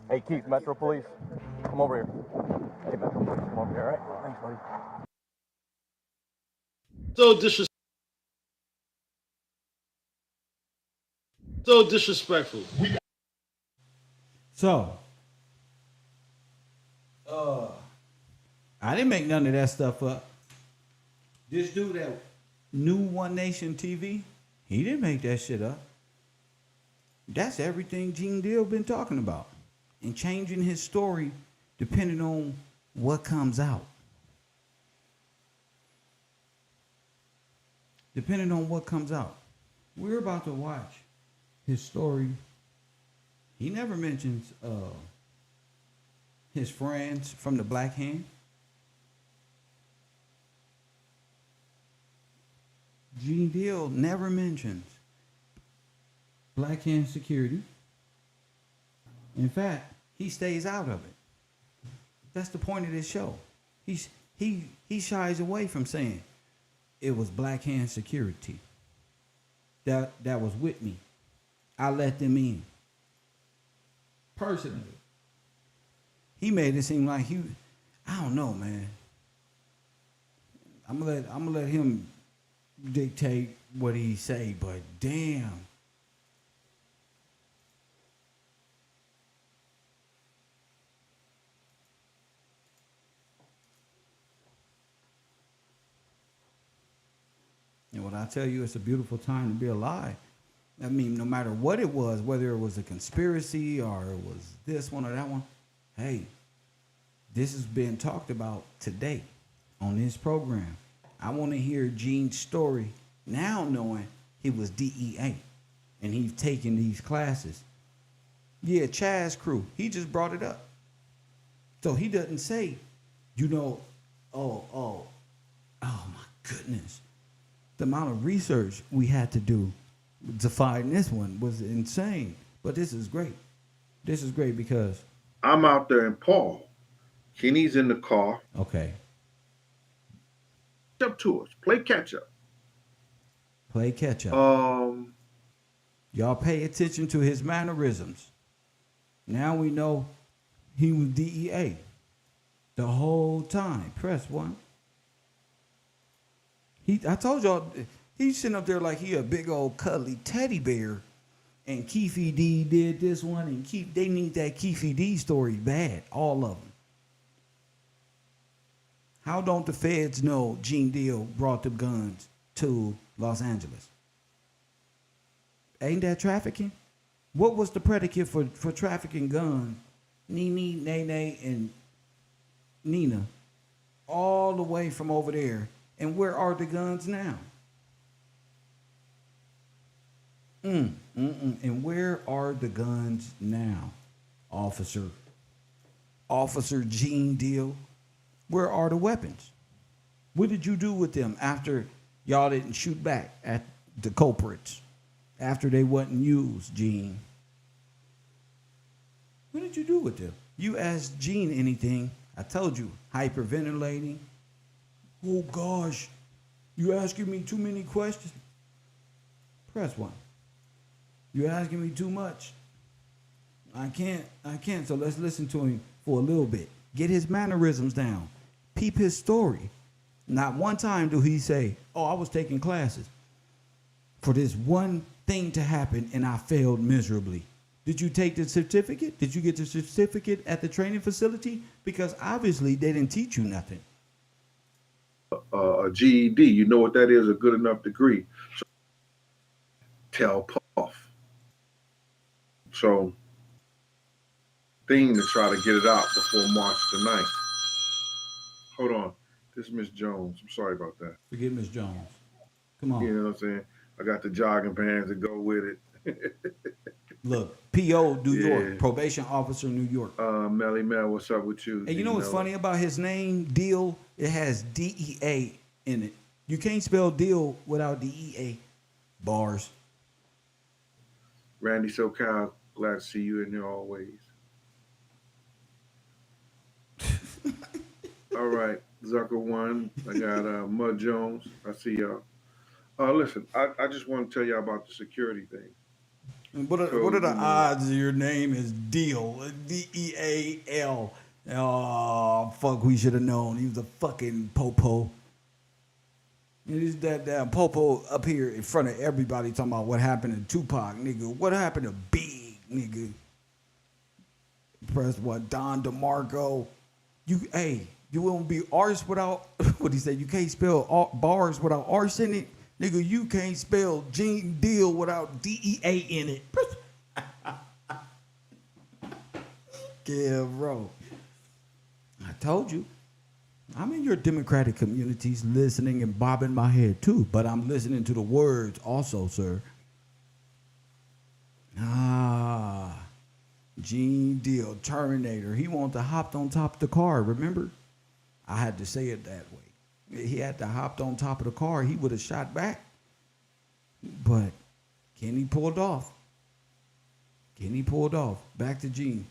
Hey, Keefe, Metro Police, come over here. Hey, Metro Police, come over here, all right? Thanks, buddy. So disrespectful. So, I didn't make none of that stuff up. This dude that knew One Nation TV, He didn't make that shit up. That's everything Gene Deal been talking about. And changing his story depending on what comes out. Depending on what comes out. We're about to watch his story. He never mentions his friends from the Black Hand. Gene Deal never mentions Black Hand security. In fact, he stays out of it. That's the point of this show. He shies away from saying it was Black Hand security that was with me. I let them in. Personally. He made it seem like I don't know, man. I'm gonna let him dictate what he say, but damn. And when I tell you it's a beautiful time to be alive, I mean, no matter what it was, whether it was a conspiracy or it was this one or that one, hey, this is being talked about today on this program. I want to hear Gene's story now, knowing he was DEA and he's taking these classes. Yeah, Chaz crew, he just brought it up. So he doesn't say, oh my goodness. The amount of research we had to do to find this one was insane. But this is great. This is great because I'm out there in Paul. Kenny's in the car. Okay. Up to us. Play catch up. Play catch up. Y'all pay attention to his mannerisms. Now we know he was DEA the whole time. Press 1. I told y'all, he's sitting up there like he a big old cuddly teddy bear. And Keefe D did this one, and they need that Keefe D story bad, all of them. How don't the feds know Gene Deal brought the guns to Los Angeles? Ain't that trafficking? What was the predicate for trafficking guns? Nene, Nene, and Nina, all the way from over there. And where are the guns now? And where are the guns now, Officer Gene Deal? Where are the weapons? What did you do with them after y'all didn't shoot back at the culprits? After they wasn't used, Gene? What did you do with them? You asked Gene anything, I told you, hyperventilating. Oh gosh, you asking me too many questions? Press 1. You asking me too much? I can't, so let's listen to him for a little bit. Get his mannerisms down. Peep his story. Not one time do he say, oh, I was taking classes for this one thing to happen and I failed miserably. Did you take the certificate? Did you get the certificate at the training facility? Because obviously they didn't teach you nothing. A GED, you know what that is, a good enough degree. So tell Puff. So thing to try to get it out before March the 9th. Hold on. This is Miss Jones. I'm sorry about that. Forget Miss Jones. Come on. You know what I'm saying? I got the jogging pants to go with it. Look, P.O. New York, probation officer New York. Melly Mel, what's up with you? And you know what's funny about his name, Deal? It has DEA in it. You can't spell Deal without DEA. Bars. Randy SoCal, glad to see you in here always. All right, Zucker 1. I got Mud Jones. I see y'all. Listen, I just want to tell y'all about the security thing. What are the odds of your name is Deal? D-E-A-L. Oh, fuck, we should have known. He was a fucking popo. It is that damn popo up here in front of everybody talking about what happened to Tupac, nigga. What happened to Big, nigga? Press what? Don DeMarco. You won't be arse without, what he said, you can't spell bars without arse in it. Nigga, you can't spell Gene Deal without DEA in it. KevRow. I told you. I'm in your Democratic communities listening and bobbing my head too, but I'm listening to the words also, sir. Gene Deal, Terminator. He wanted to hop on top of the car, remember? I had to say it that way. He had to hop on top of the car. He would have shot back. But Kenny pulled off. Kenny pulled off. Back to Gene.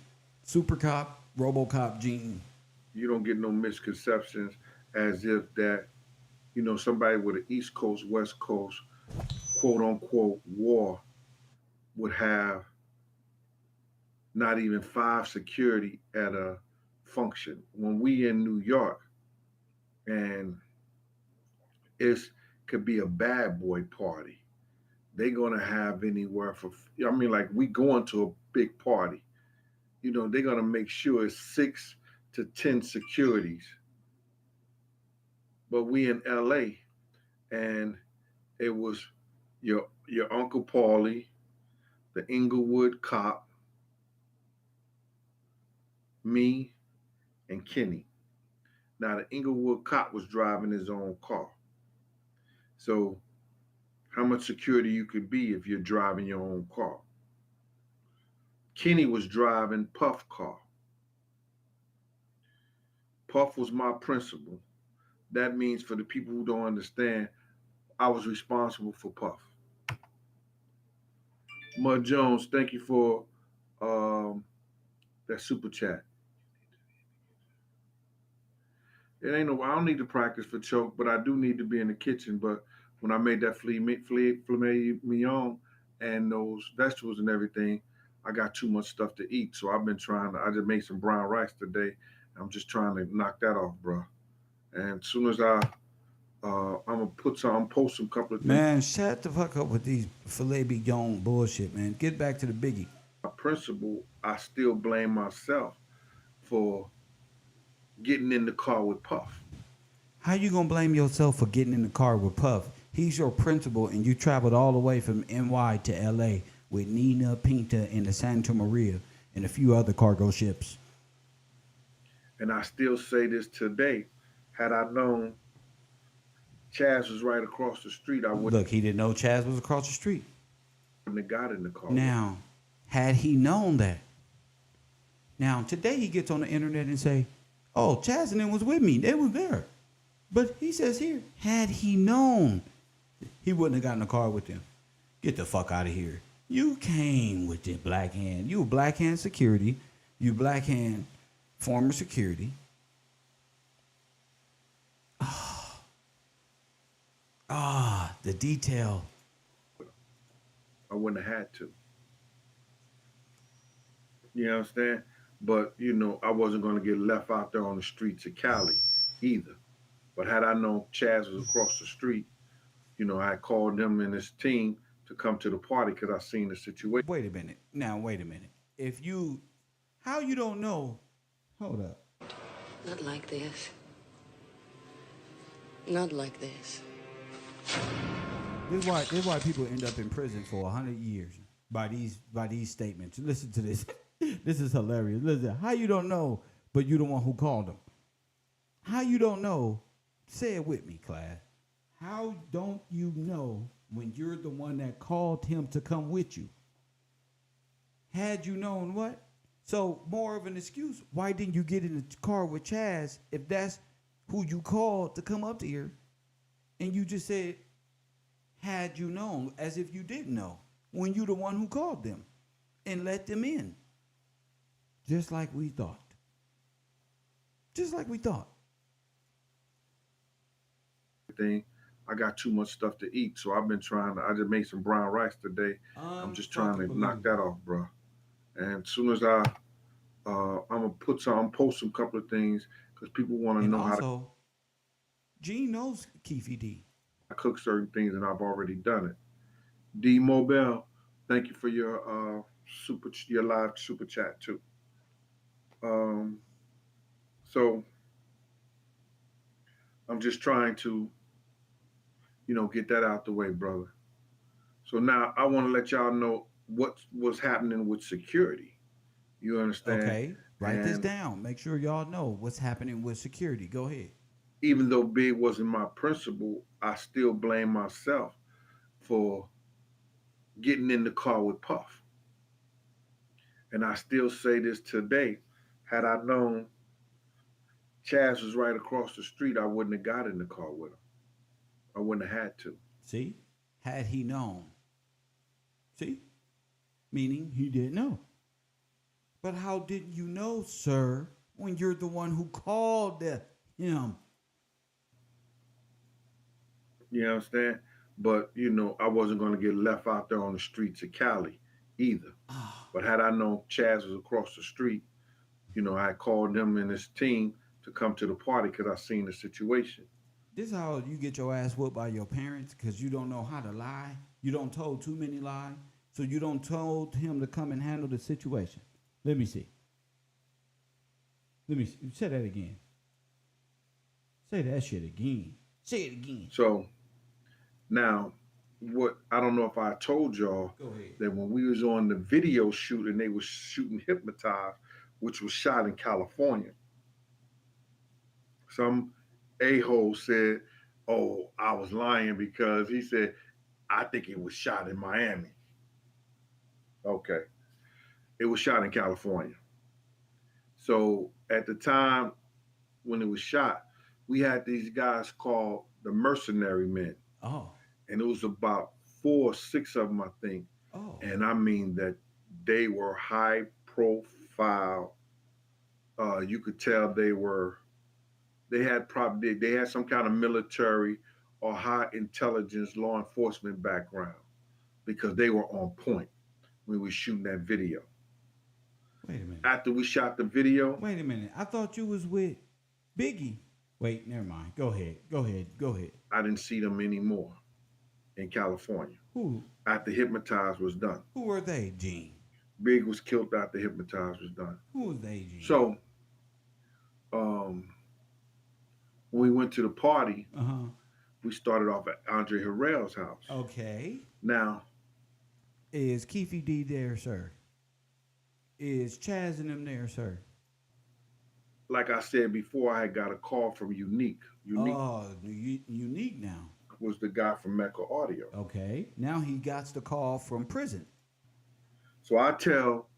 Super Cop, RoboCop Gene. You don't get no misconceptions as if that, somebody with an East Coast, West Coast, quote unquote, war would have not even 5 security at a function. When we in New York, and it could be a bad boy party, they're gonna have anywhere for, like we going to a big party, they're gonna make sure it's 6 to 10 securities. But we in LA, and it was your Uncle Paulie, the Inglewood cop, me, and Kenny. Now the Inglewood cop was driving his own car. So how much security you could be if you're driving your own car? Kenny was driving Puff's car. Puff was my principal. That means, for the people who don't understand, I was responsible for Puff. Mud Jones, thank you for that super chat. I don't need to practice for choke, but I do need to be in the kitchen. But when I made that filet mignon and those vegetables and everything, I got too much stuff to eat. So I just made some brown rice today. I'm just trying to knock that off, bro. And as soon as I'm gonna post some couple of things. Man, shut the fuck up with these filet mignon bullshit, man. Get back to the biggie. My principal, I still blame myself for getting in the car with Puff. How you gonna blame yourself for getting in the car with Puff? He's your principal, and you traveled all the way from NY to LA with Nina, Pinta, and the Santa Maria, and a few other cargo ships. And I still say this today. Had I known Chaz was right across the street, I wouldn't. Look, he didn't know Chaz was across the street. Wouldn't have got in the car. Now, had he known that, now today he gets on the internet and say, "Oh, Chaz and them was with me. They was there." But he says here, had he known, he wouldn't have gotten in the car with them. Get the fuck out of here. You came with the black hand. You black hand security. You black hand former security. The detail. I wouldn't have had to. You understand? But, I wasn't going to get left out there on the streets of Cali either. But had I known Chaz was across the street, I called him and his team to come to the party because I seen the situation. Wait a minute. Now, wait a minute. How you don't know? Hold up. Not like this. Not like this. This is why people end up in prison for 100 years by these statements. Listen to this. This is hilarious. Listen, how you don't know, but you the one who called them? How you don't know? Say it with me, class. How don't you know when you're the one that called him to come with you? Had you known what? So more of an excuse. Why didn't you get in the car with Chaz if that's who you called to come up here? And you just said, had you known, as if you didn't know, when you the one who called them and let them in. Just like we thought. Just like we thought. I got too much stuff to eat, so I just made some brown rice today. I'm just trying to knock that off, bro. And as soon as I'm gonna post some couple of things because people want to know how to. Gene knows Keefe D. I cook certain things and I've already done it. D Mobile, thank you for your live super chat too. So I'm just trying to get that out the way, brother. So now I want to let y'all know what was happening with security. You understand? Okay, write this And down. Make sure y'all know what's happening with security. Go ahead. even though Big wasn't my principal, I still blame myself for getting in the car with Puff. And I still say this today. Had I known Chaz was right across the street, I wouldn't have got in the car with him. I wouldn't have had to. See, had he known. See, meaning he didn't know. But how didn't you know, sir, when you're the one who called him? You understand? But, I wasn't going to get left out there on the streets of Cali either. But had I known Chaz was across the street, I called him and his team to come to the party because I seen the situation. This is how you get your ass whooped by your parents because you don't know how to lie. You don't told too many lies. So you don't told him to come and handle the situation. Let me see. Say that again. Say that shit again. Say it again. So now, I don't know if I told y'all that when we was on the video shoot and they was shooting Hypnotized, which was shot in California, some a-hole said, oh, I was lying because he said, I think it was shot in Miami. Okay. It was shot in California. So at the time when it was shot, we had these guys called the mercenary men. Oh. And it was about 4 or 6 of them, I think. Oh. And I mean that they were high profile. You could tell they had some kind of military or high intelligence law enforcement background because they were on point when we were shooting that video. Wait a minute. After we shot the video. Wait a minute. I thought you was with Biggie. Wait, never mind. Go ahead. I didn't see them anymore in California. Who? After Hypnotized was done. Who were they, Gene? Big was killed after Hypnotized was done. Who was they, Gene? So, when we went to the party, we started off at Andre Harrell's house. Okay. Now, is Keefe D there, sir? Is Chaz and them there, sir? Like I said before, I had got a call from Unique. Unique now. Was the guy from Mecca Audio. Okay. Now he got the call from prison. So I tell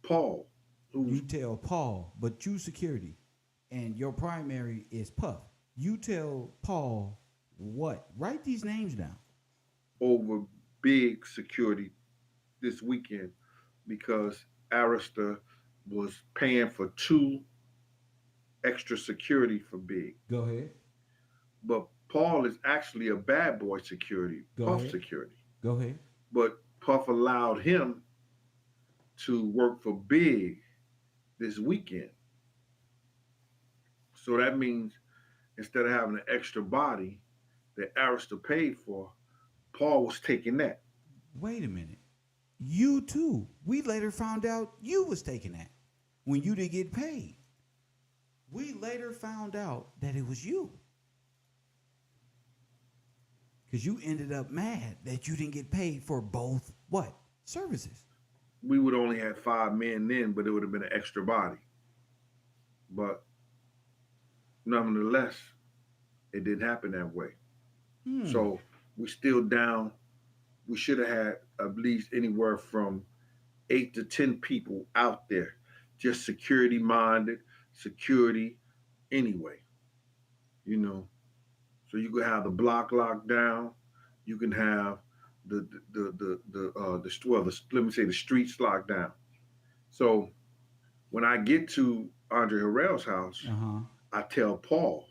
Paul. You tell Paul, but you security. And your primary is Puff. You tell Paul what? Write these names down. Over Big security this weekend because Arista was paying for 2 extra security for Big. Go ahead. But Paul is actually a bad boy security, Puff security. Go ahead. But Puff allowed him to work for Big this weekend. So that means instead of having an extra body that Arista paid for, Paul was taking that. Wait a minute. You too. We later found out you was taking that when you didn't get paid. We later found out that it was you. Because you ended up mad that you didn't get paid for both what? Services. We would only had 5 men then, but it would have been an extra body. But nonetheless, it didn't happen that way. So we still down. We should have had at least anywhere from 8 to 10 people out there, just security minded, security anyway. So you could have the block locked down. You can have the streets locked down. So when I get to Andre Harrell's house, I tell Paul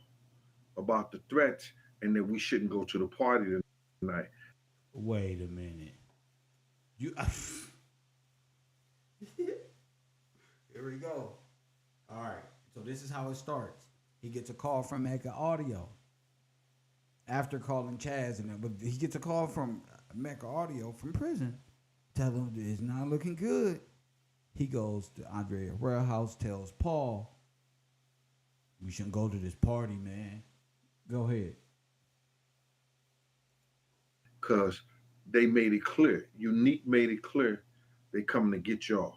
about the threats and that we shouldn't go to the party tonight. Wait a minute. Here we go. All right. So this is how it starts. He gets a call from Mecca Audio. After calling Chaz and but he gets a call from Mecca Audio from prison. Tell him it's not looking good. He goes to Andre Harrell's house, tells Paul, we shouldn't go to this party, man. Go ahead. because they made it clear. Unique made it clear they coming to get y'all.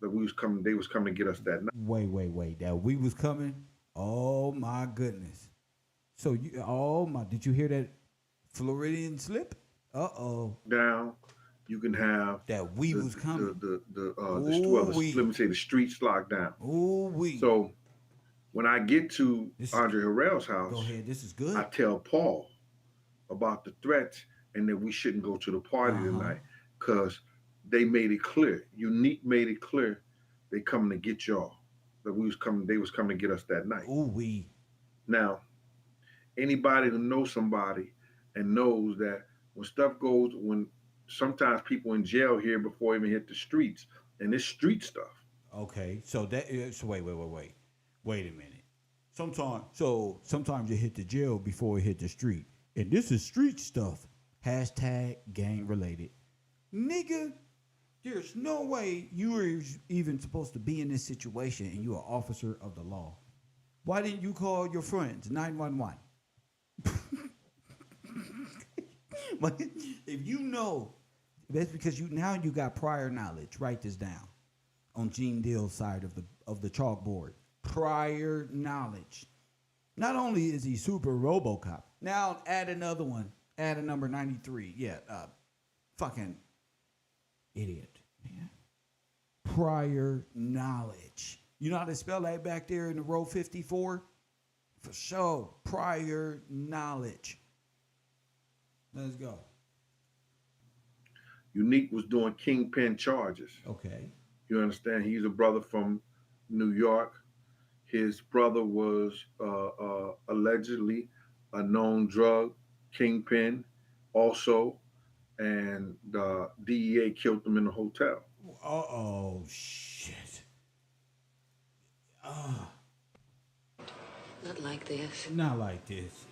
That we was coming. They was coming to get us that night. Wait. That we was coming. Oh my goodness. So you, oh my, did you hear that Floridian slip? Down, you can have that we was coming. Let me say the streets locked down. So when I get to Andre Harrell's house, go ahead. This is good. I tell Paul about the threats and that we shouldn't go to the party tonight because they made it clear. Unique made it clear they coming to get y'all. That we was coming. They was coming to get us that night. Now, anybody who knows somebody and knows that when stuff goes, when sometimes people in jail here before even hit the streets, and it's street stuff. Okay, so that so wait a minute. Sometimes you hit the jail before you hit the street, and this is street stuff. Hashtag gang related, nigga. There's no way you were even supposed to be in this situation, and you're an officer of the law. Why didn't you call your friends 911? But if you know, that's because you got prior knowledge. Write this down on Gene Deal's side of the chalkboard. Prior knowledge. Not only is he super RoboCop. Now add another one. Add a number 93. Yeah, fucking idiot. Man. Prior knowledge. You know how to spell that back there in the row 54? For sure. Prior knowledge. Let's go. Unique was doing kingpin charges. Okay. You understand? He's a brother from New York. His brother was allegedly a known drug kingpin also, and the DEA killed him in the hotel. Oh, shit. Not like this. Not like this.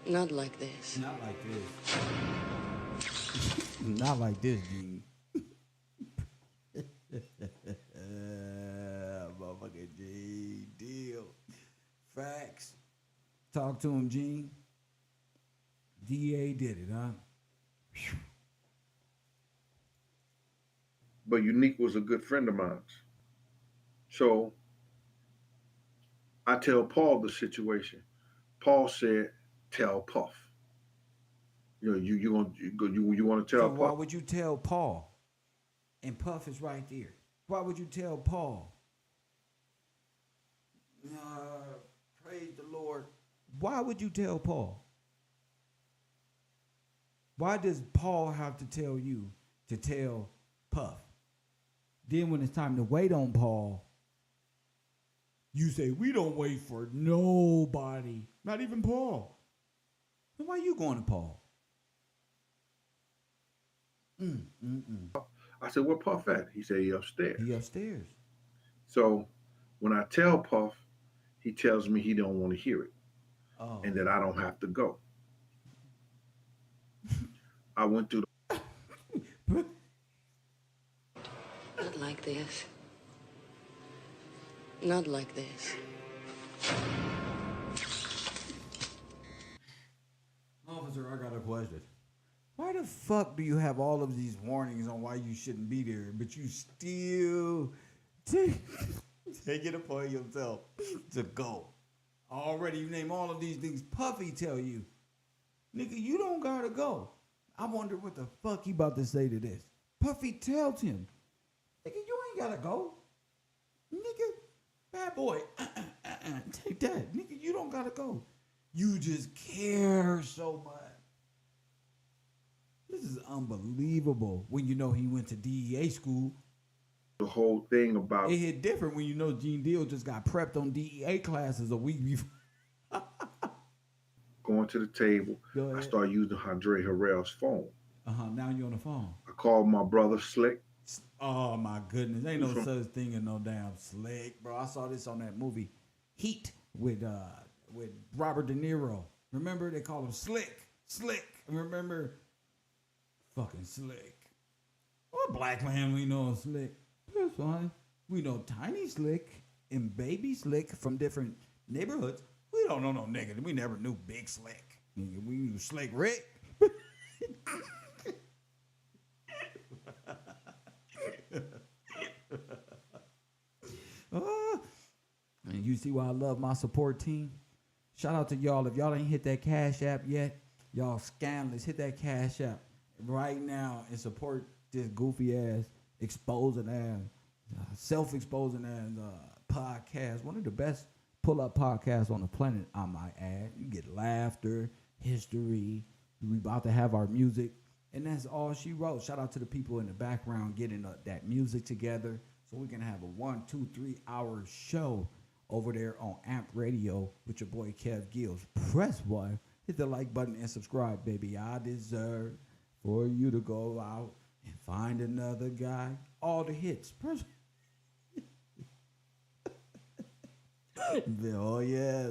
Not like this. Not like this. Not like this, Gene. Motherfucking Gene Deal. Facts. Talk to him, Gene. DA did it, huh? Whew. But Unique was a good friend of mine. So I tell Paul the situation. Paul said, tell Puff. You know, you want to tell Puff? Why would you tell Paul? And Puff is right there. Why would you tell Paul? Praise the Lord. Why would you tell Paul? Why does Paul have to tell you to tell Puff? Then when it's time to wait on Paul, you say, we don't wait for nobody, not even Paul. Then why are you going to Paul? I said, where Puff at? He said, he upstairs. He upstairs. So when I tell Puff, he tells me he don't want to hear it. Oh. And that I don't have to go. I went through the... Not like this. Not like this. Officer, I got a question. Why the fuck do you have all of these warnings on why you shouldn't be there, but you still take it upon yourself to go? Already you name all of these things Puffy tell you. Nigga, you don't gotta go. I wonder what the fuck he about to say to this. Puffy tells him, nigga, you ain't gotta go. Nigga, bad boy, take that. Nigga, you don't gotta go. You just care so much. This is unbelievable when you know he went to DEA school. The whole thing about... It hit different when you know Gene Deal just got prepped on DEA classes a week before. Going to the table, I started using Andre Harrell's phone. Now you're on the phone. I called my brother Slick. Oh my goodness, ain't no such thing as no damn Slick, bro. I saw this on that movie Heat with Robert De Niro. Remember they call him Slick. Remember, fucking Slick. What black man we know him Slick? That's fine. We know Tiny Slick and Baby Slick from different neighborhoods. We don't know no nigga. We never knew Big Slick. We knew Slick Rick. you see why I love my support team? Shout out to y'all. If y'all ain't hit that Cash App yet, y'all scandalous. Hit that Cash App right now and support this goofy ass, exposing ass, self-exposing ass podcast. One of the best pull-up podcasts on the planet, I might add. You get laughter, history. We about to have our music. And that's all she wrote. Shout out to the people in the background getting that music together so we can have a 1, 2, 3 hour show over there on AMP Radio with your boy Kev Gills. Press 1, hit the like button and subscribe, baby. I deserve for you to go out and find another guy. All the hits. Press. Oh, yeah.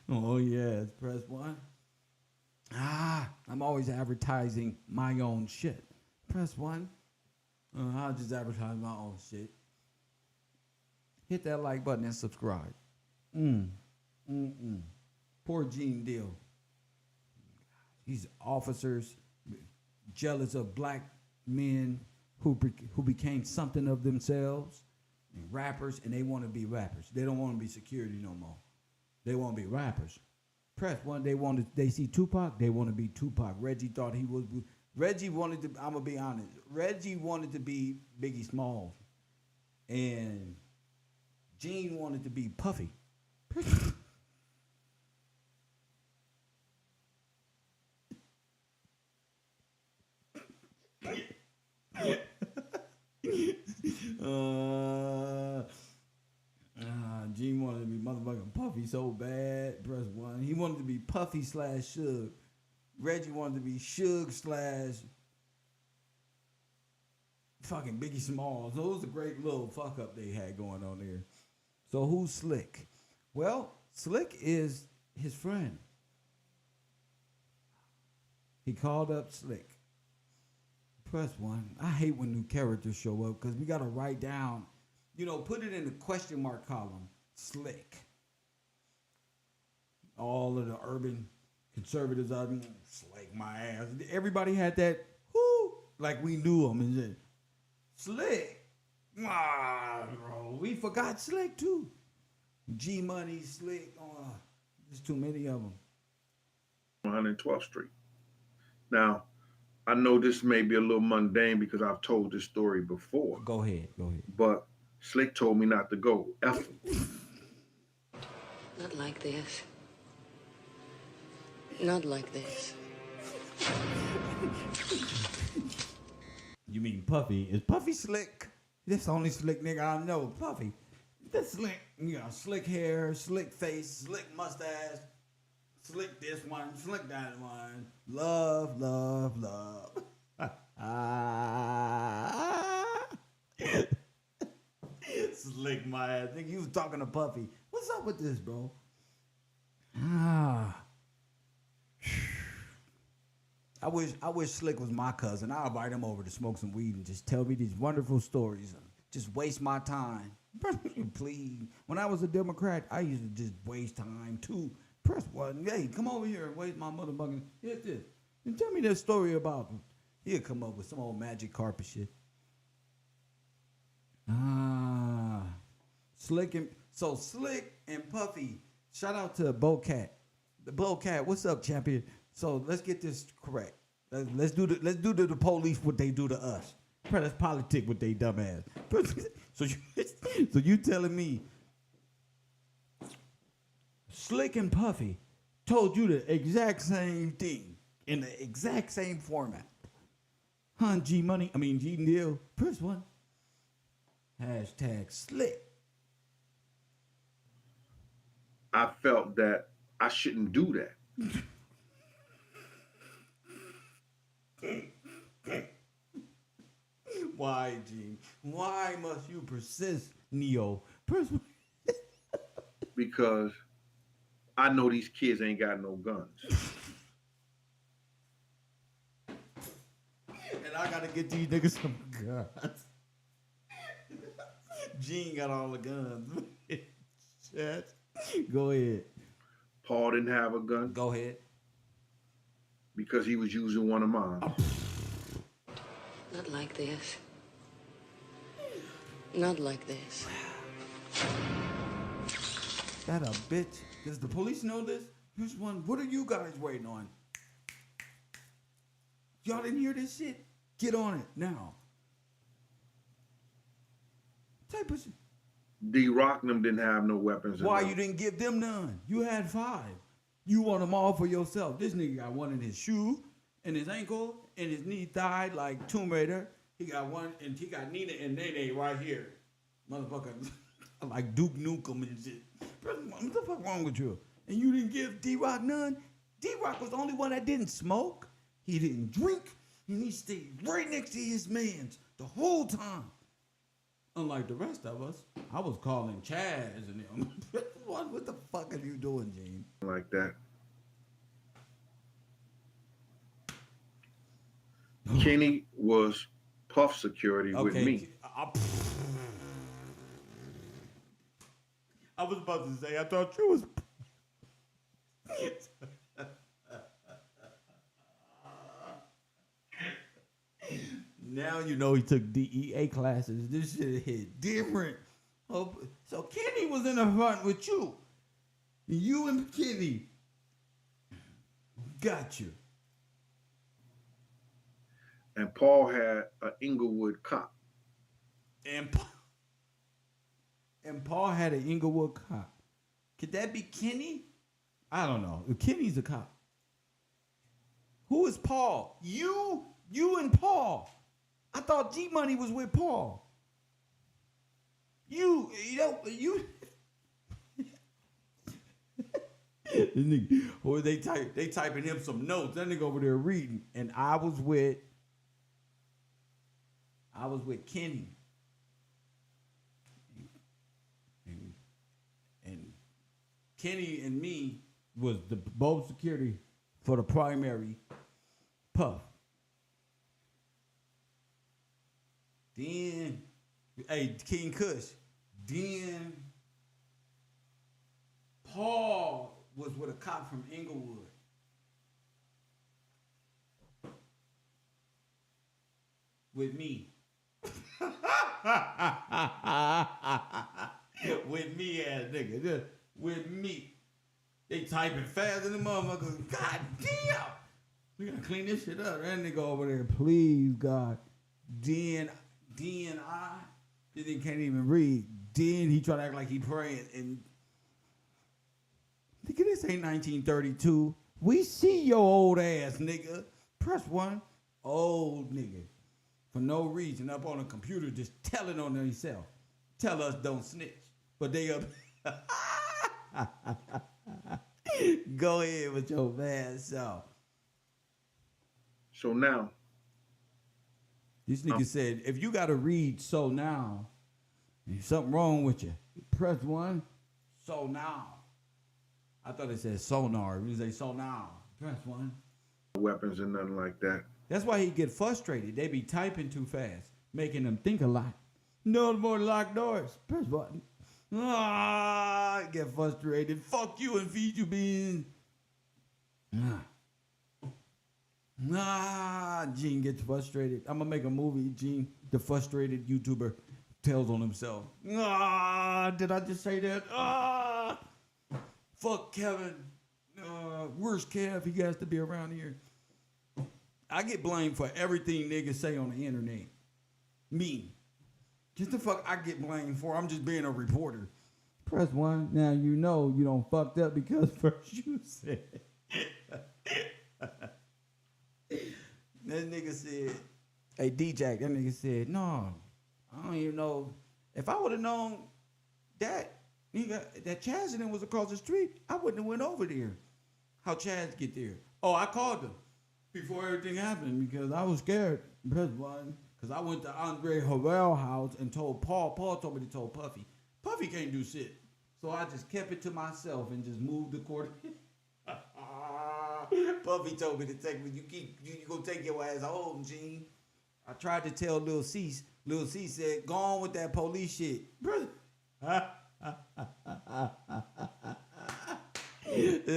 Oh, yes. Press 1. I'm always advertising my own shit. Press 1. I'll just advertise my own shit. Hit that like button and subscribe. Poor Gene Deal. These officers jealous of black men who became something of themselves, and rappers, and they want to be rappers. They don't want to be security no more. They want to be rappers. Press 1, they see Tupac, they want to be Tupac. Reggie thought he was, Reggie wanted to, I'm going to be honest, Reggie wanted to be Biggie Smalls. And Gene wanted to be Puffy. Gene wanted to be motherfucking Puffy so bad. Press 1. He wanted to be Puffy / Suge. Reggie wanted to be Suge / fucking Biggie Smalls. So it was a great little fuck up they had going on there. So who's Slick? Well, Slick is his friend. He called up Slick. Press 1. I hate when new characters show up because we got to write down, put it in the question mark column. Slick. All of the urban conservatives out there, Slick my ass. Everybody had that, whoo, like we knew him. And then, Slick. Bro, we forgot Slick too. G Money, Slick. There's too many of them. 112th Street. Now, I know this may be a little mundane because I've told this story before. Go ahead. But Slick told me not to go. F him. Not like this. Not like this. You mean Puffy? Is Puffy Slick? That's the only Slick nigga I know. Puffy. That's Slick. Slick hair, slick face, slick mustache, slick this one, slick that one. Love, love, love. Slick my ass. I think he was talking to Puffy. What's up with this, bro? I wish Slick was my cousin. I'll invite him over to smoke some weed and just tell me these wonderful stories. Just waste my time. Please. When I was a Democrat, I used to just waste time too. Press 1. Hey, come over here and waste my motherfucking. Hit this. And tell me this story about him. He'll come up with some old magic carpet shit. Slick and Puffy. Shout out to Bocat. The Bocat, what's up, champion? So let's get this correct. Let's do the police what they do to us. Let's politic with they dumb ass. So you telling me Slick and Puffy told you the exact same thing in the exact same format? G Deal. Press 1. Hashtag Slick. I felt that I shouldn't do that. Why, Gene? Why must you persist, Neo? Because I know these kids ain't got no guns. And I gotta get these niggas some guns. Gene got all the guns. Chat. Go ahead. Paul didn't have a gun. Go ahead. Because he was using one of mine. Not like this. Not like this. That a bitch. Does the police know this? Which one? What are you guys waiting on? Y'all didn't hear this shit? Get on it now. Type of shit. D-Rock and them didn't have no weapons. Why you didn't give them none? You had 5. You want them all for yourself. This nigga got one in his shoe, in his ankle, and his knee thigh like Tomb Raider. He got one, and he got Nina and Nene right here. Motherfucker, like Duke Nukem and shit. What the fuck wrong with you? And you didn't give D-Rock none? D-Rock was the only one that didn't smoke. He didn't drink, and he stayed right next to his mans the whole time. Unlike the rest of us, I was calling Chaz and them. What the fuck are you doing, Gene? Like that. Kenny was Puff security with me. I was about to say, I thought you was. Now you know he took DEA classes. This shit hit different. Oh, so Kenny was in the front with you. You and Kenny. Got you. And Paul had an Inglewood cop. And Paul had an Inglewood cop. Could that be Kenny? I don't know. Kenny's a cop. Who is Paul? You and Paul. I thought G-Money was with Paul. You. Or they typing him some notes. That nigga over there reading. And I was with Kenny. And Kenny and me was the both security for the primary Puff. Then, hey, King Kush. Then Paul was with a cop from Inglewood. With me. With me, ass nigga. With me. They typing fast in the motherfucker. God damn. We gotta clean this shit up. That nigga over there, please, God. Then I. This nigga can't even read. Then he try to act like he praying. And nigga, this ain't 1932. We see your old ass, nigga. Press 1. Old nigga. For no reason, up on a computer, just telling on themselves. Tell us don't snitch. But they up. Go ahead with your bad self. So now. This nigga said, if you got to read so now, there's something wrong with you. Press 1, so now. I thought it said sonar. It say so now. Press 1. Weapons and nothing like that. That's why he get frustrated. They be typing too fast, making them think a lot. No more locked doors. Press button. Ah, get frustrated. Fuck you and feed you beans. Gene gets frustrated. I'm gonna make a movie, Gene, the frustrated YouTuber tells on himself. Did I just say that? Fuck Kevin. Where's Kev? He has to be around here. I get blamed for everything niggas say on the internet. Me. Just the fuck I get blamed for. I'm just being a reporter. Press 1. Now you know you don't fucked up because first you said. That nigga said, hey, D-Jack, that nigga said, no, I don't even know. If I would have known that Chaz and him was across the street, I wouldn't have went over there. How Chaz get there? Oh, I called him before everything happened because I was scared. Press 1. Because I went to Andre Harrell's house and told Paul. Paul told me to tell Puffy. Puffy can't do shit. So I just kept it to myself and just moved the court. Puffy told me to take me. You gonna take your ass home, Gene. I tried to tell Lil C. Lil C said, go on with that police shit. Brother.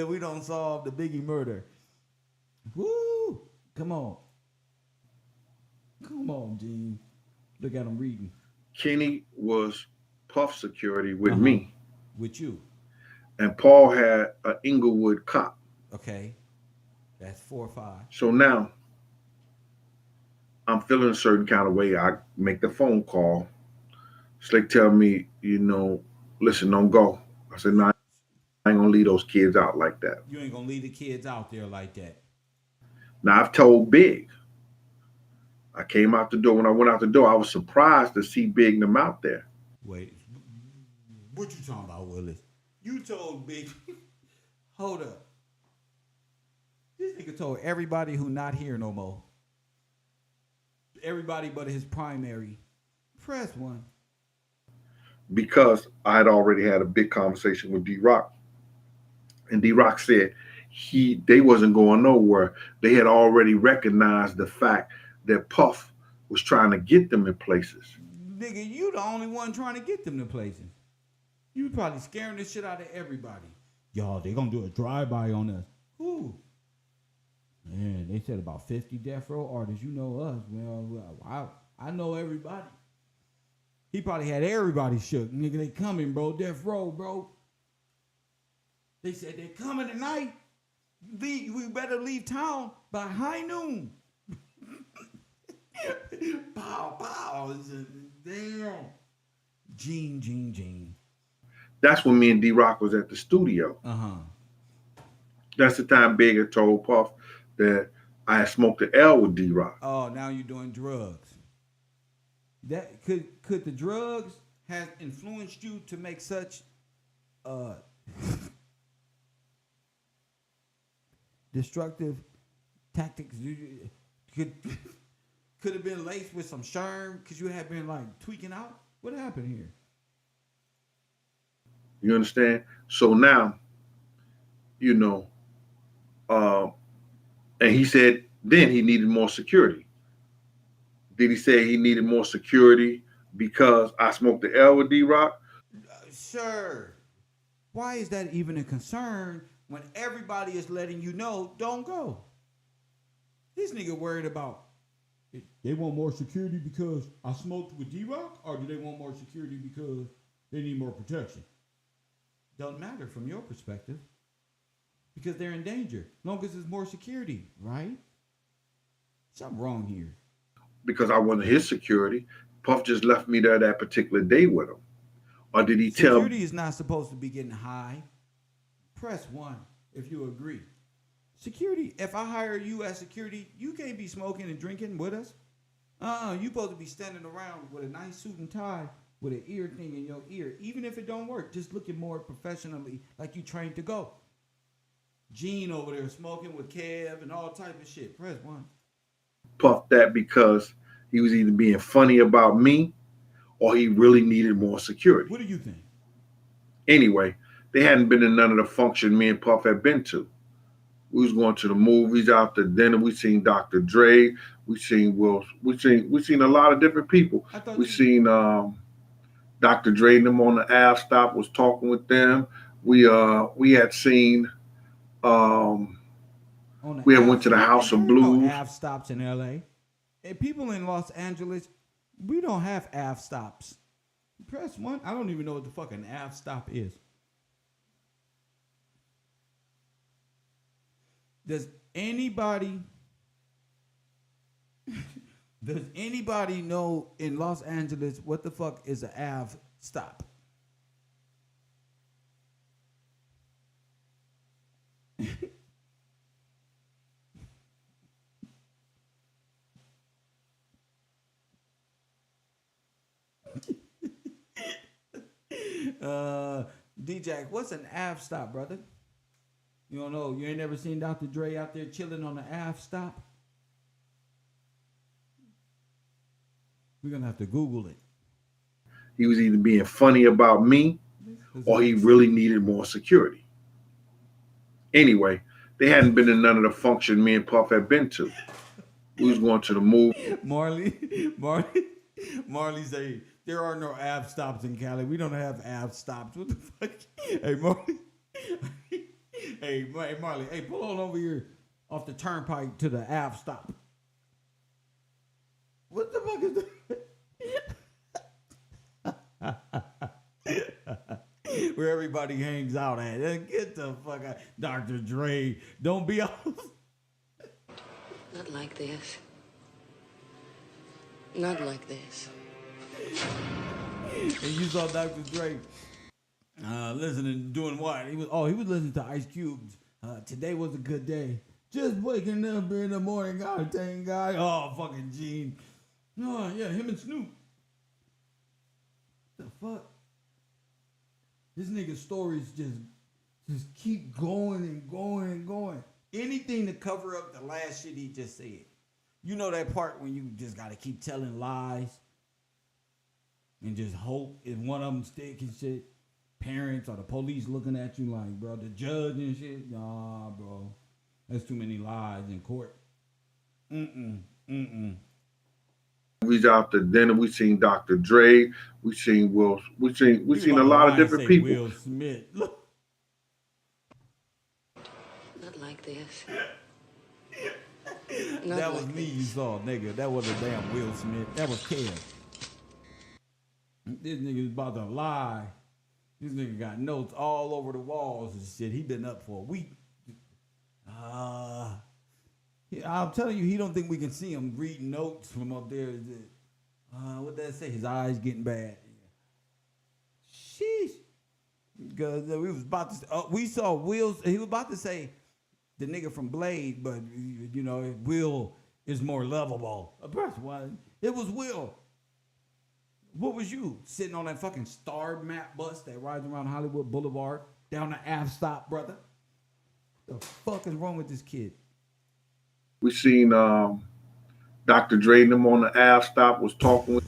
We don't solve the Biggie murder. Woo! Come on. Come on, Gene. Look at him reading. Kenny was Puff security with me. With you. and Paul had an Inglewood cop. Okay. That's 4 or 5. So now I'm feeling a certain kind of way. I make the phone call. Slick tell me, listen, don't go. I said, no, I ain't gonna leave those kids out like that. You ain't gonna leave the kids out there like that. Now I've told Big. I came out the door. When I went out the door, I was surprised to see Big and them out there. Wait, what you talking about, Willis? You told Big. Hold up. This nigga told everybody who not here no more. Everybody but his primary. Press 1. Because I had already had a big conversation with D-Rock. And D-Rock said they wasn't going nowhere. They had already recognized the fact that Puff was trying to get them in places. Nigga, you the only one trying to get them to places. You probably scaring the shit out of everybody. Y'all, they gonna do a drive-by on us. Who? Man, they said about 50 death row artists. You know us. Well, I know everybody. He probably had everybody shook. Nigga, they coming, bro. Death row, bro. They said they coming tonight. We better leave town by high noon. Pow, pow. Damn. Gene. That's when me and D-Rock was at the studio. Uh-huh. That's the time Big had told Puff that I had smoked the L with D-Rock. Oh, now you're doing drugs. That could the drugs have influenced you to make such destructive tactics? Could have been laced with some sherm because you had been like tweaking out. What happened here? You understand? So now, and he said then he needed more security. Did he say he needed more security because I smoked the L with D-Rock? Sir, why is that even a concern when everybody is letting you know don't go? This nigga worried about, they want more security because I smoked with D-Rock, or do they want more security because they need more protection? Doesn't matter from your perspective because they're in danger. Long as there's more security, right? Something wrong here. Because I wasn't his security. Puff just left me there that particular day with him. Or did he tell me? Security is not supposed to be getting high. Press 1 if you agree. Security, if I hire you as security, you can't be smoking and drinking with us. You supposed to be standing around with a nice suit and tie with an ear thing in your ear. Even if it don't work, just looking more professionally like you trained to go. Gene over there smoking with Kev and all type of shit. Press 1. Puff that because he was either being funny about me or he really needed more security. What do you think? Anyway, they hadn't been in none of the function me and Puff had been to. We was going to the movies, out to dinner. We seen Dr. Dre. We seen Will. We seen a lot of different people. We seen Dr. Dre and them on the Ave stop, was talking with them. We had seen we had went to the House of Blues. No Ave stops in LA. And people in Los Angeles, we don't have Ave stops. Press 1. I don't even know what the fucking Ave stop is. Does anybody know in Los Angeles what the fuck is an Ave stop? D-Jack, what's an Ave stop, brother? You don't know? You ain't never seen Dr. Dre out there chilling on the Ave stop? We're going to have to Google it. He was either being funny about me or he really needed more security. Anyway, they hadn't been in none of the function me and Puff had been to. We was going to the movie. Marley say, there are no Ave stops in Cali. We don't have Ave stops. What the fuck? Hey, Marley. Hey, Marley. Hey, pull on over here off the turnpike to the Ave stop. What the fuck is that? where everybody hangs out at. Get the fuck out. Dr. Dre, don't be out. Not like this. Not like this. And you saw Dr. Dre listening, doing what? He was listening to Ice Cube's Today Was a Good Day. Just waking up in the morning, God, thank God. Oh, fucking Gene. Oh, yeah, him and Snoop. The fuck? This nigga's stories just keep going and going and going. Anything to cover up the last shit he just said. You know that part when you just gotta keep telling lies and just hope if one of them stick and shit. Parents or the police looking at you like, bro, the judge and shit. Nah, bro. That's too many lies in court. We out to dinner. We seen Dr. Dre. We seen Will. We seen a lot of different people. Will Smith. Look. Not like this. That was me you saw, nigga. That wasn't damn Will Smith. That was Kev. This nigga's about to lie. This nigga got notes all over the walls and shit. He been up for a week. I'm telling you, he don't think we can see him reading notes from up there. What that say? His eyes getting bad. Sheesh. Because we was about to. We saw Will. He was about to say the nigga from Blade, but you know, Will is more lovable. It was Will. What was you sitting on that fucking star map bus that rides around Hollywood Boulevard down the Ave stop, brother? The fuck is wrong with this kid? We seen Dr. Dre and them on the Ave stop was talking with.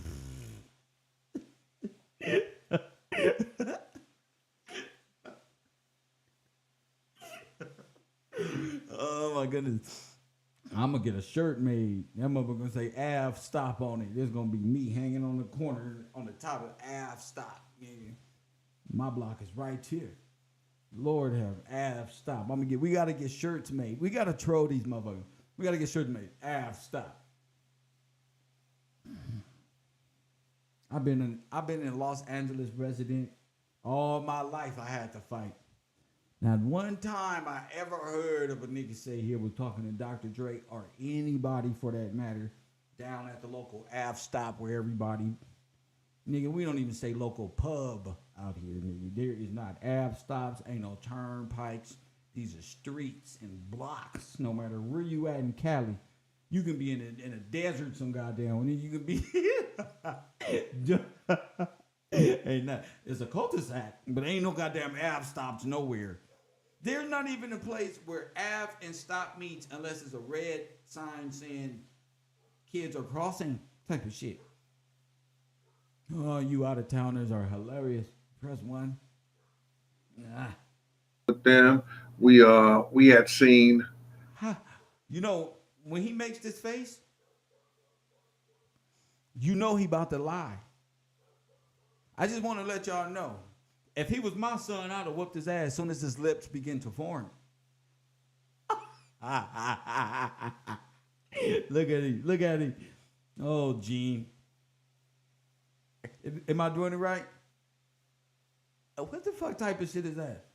Oh my goodness. I'm gonna get a shirt made. That motherfucker gonna say Ave stop on it. There's gonna be me hanging on the corner on the top of Ave stop. My block is right here. Lord have Ave stop. We gotta get shirts made. We gotta troll these motherfuckers. We gotta get shirts made. Ave stop. I've been in Los Angeles resident all my life. I had to fight. Not one time I ever heard of a nigga say he was talking to Dr. Dre or anybody for that matter down at the local Ave stop where everybody, nigga, we don't even say local pub out here, nigga. There is not Ave stops, ain't no turnpikes. These are streets and blocks. No matter where you at in Cali, you can be in a desert some goddamn one. You can be ain't not. It's a cul-de-sac, but ain't no goddamn Ave stops nowhere. There's not even a place where Ave and stop meets unless it's a red sign saying kids are crossing type of shit. Oh, you out of towners are hilarious. Press 1. Nah. With them, we had seen. You know, when he makes this face, you know he about to lie. I just want to let y'all know. If he was my son, I'd have whooped his ass as soon as his lips begin to form. Look at him. Look at him. Oh, Gene. Am I doing it right? What the fuck type of shit is that?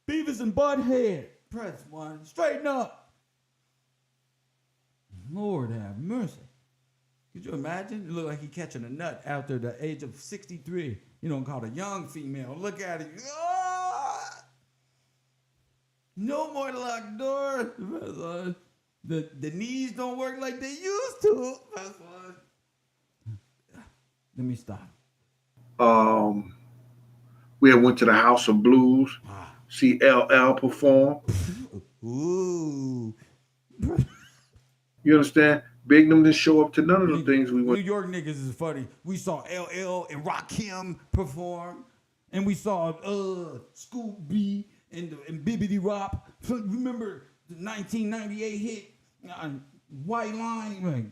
Beavis and Butthead. Press 1. Straighten up. Lord have mercy. Could you imagine? It looked like he catching a nut after the age of 63. You know, called a young female. Look at it. Ah! No more locked doors. The knees don't work like they used to. Let me stop. We had went to the House of Blues. See LL perform. Ooh. You understand? Big them didn't show up to none of the things we went. New York niggas is funny. We saw LL and Rakim perform, and we saw Scoop B and Bibbidi Rop. Remember the 1998 hit White Line? Like,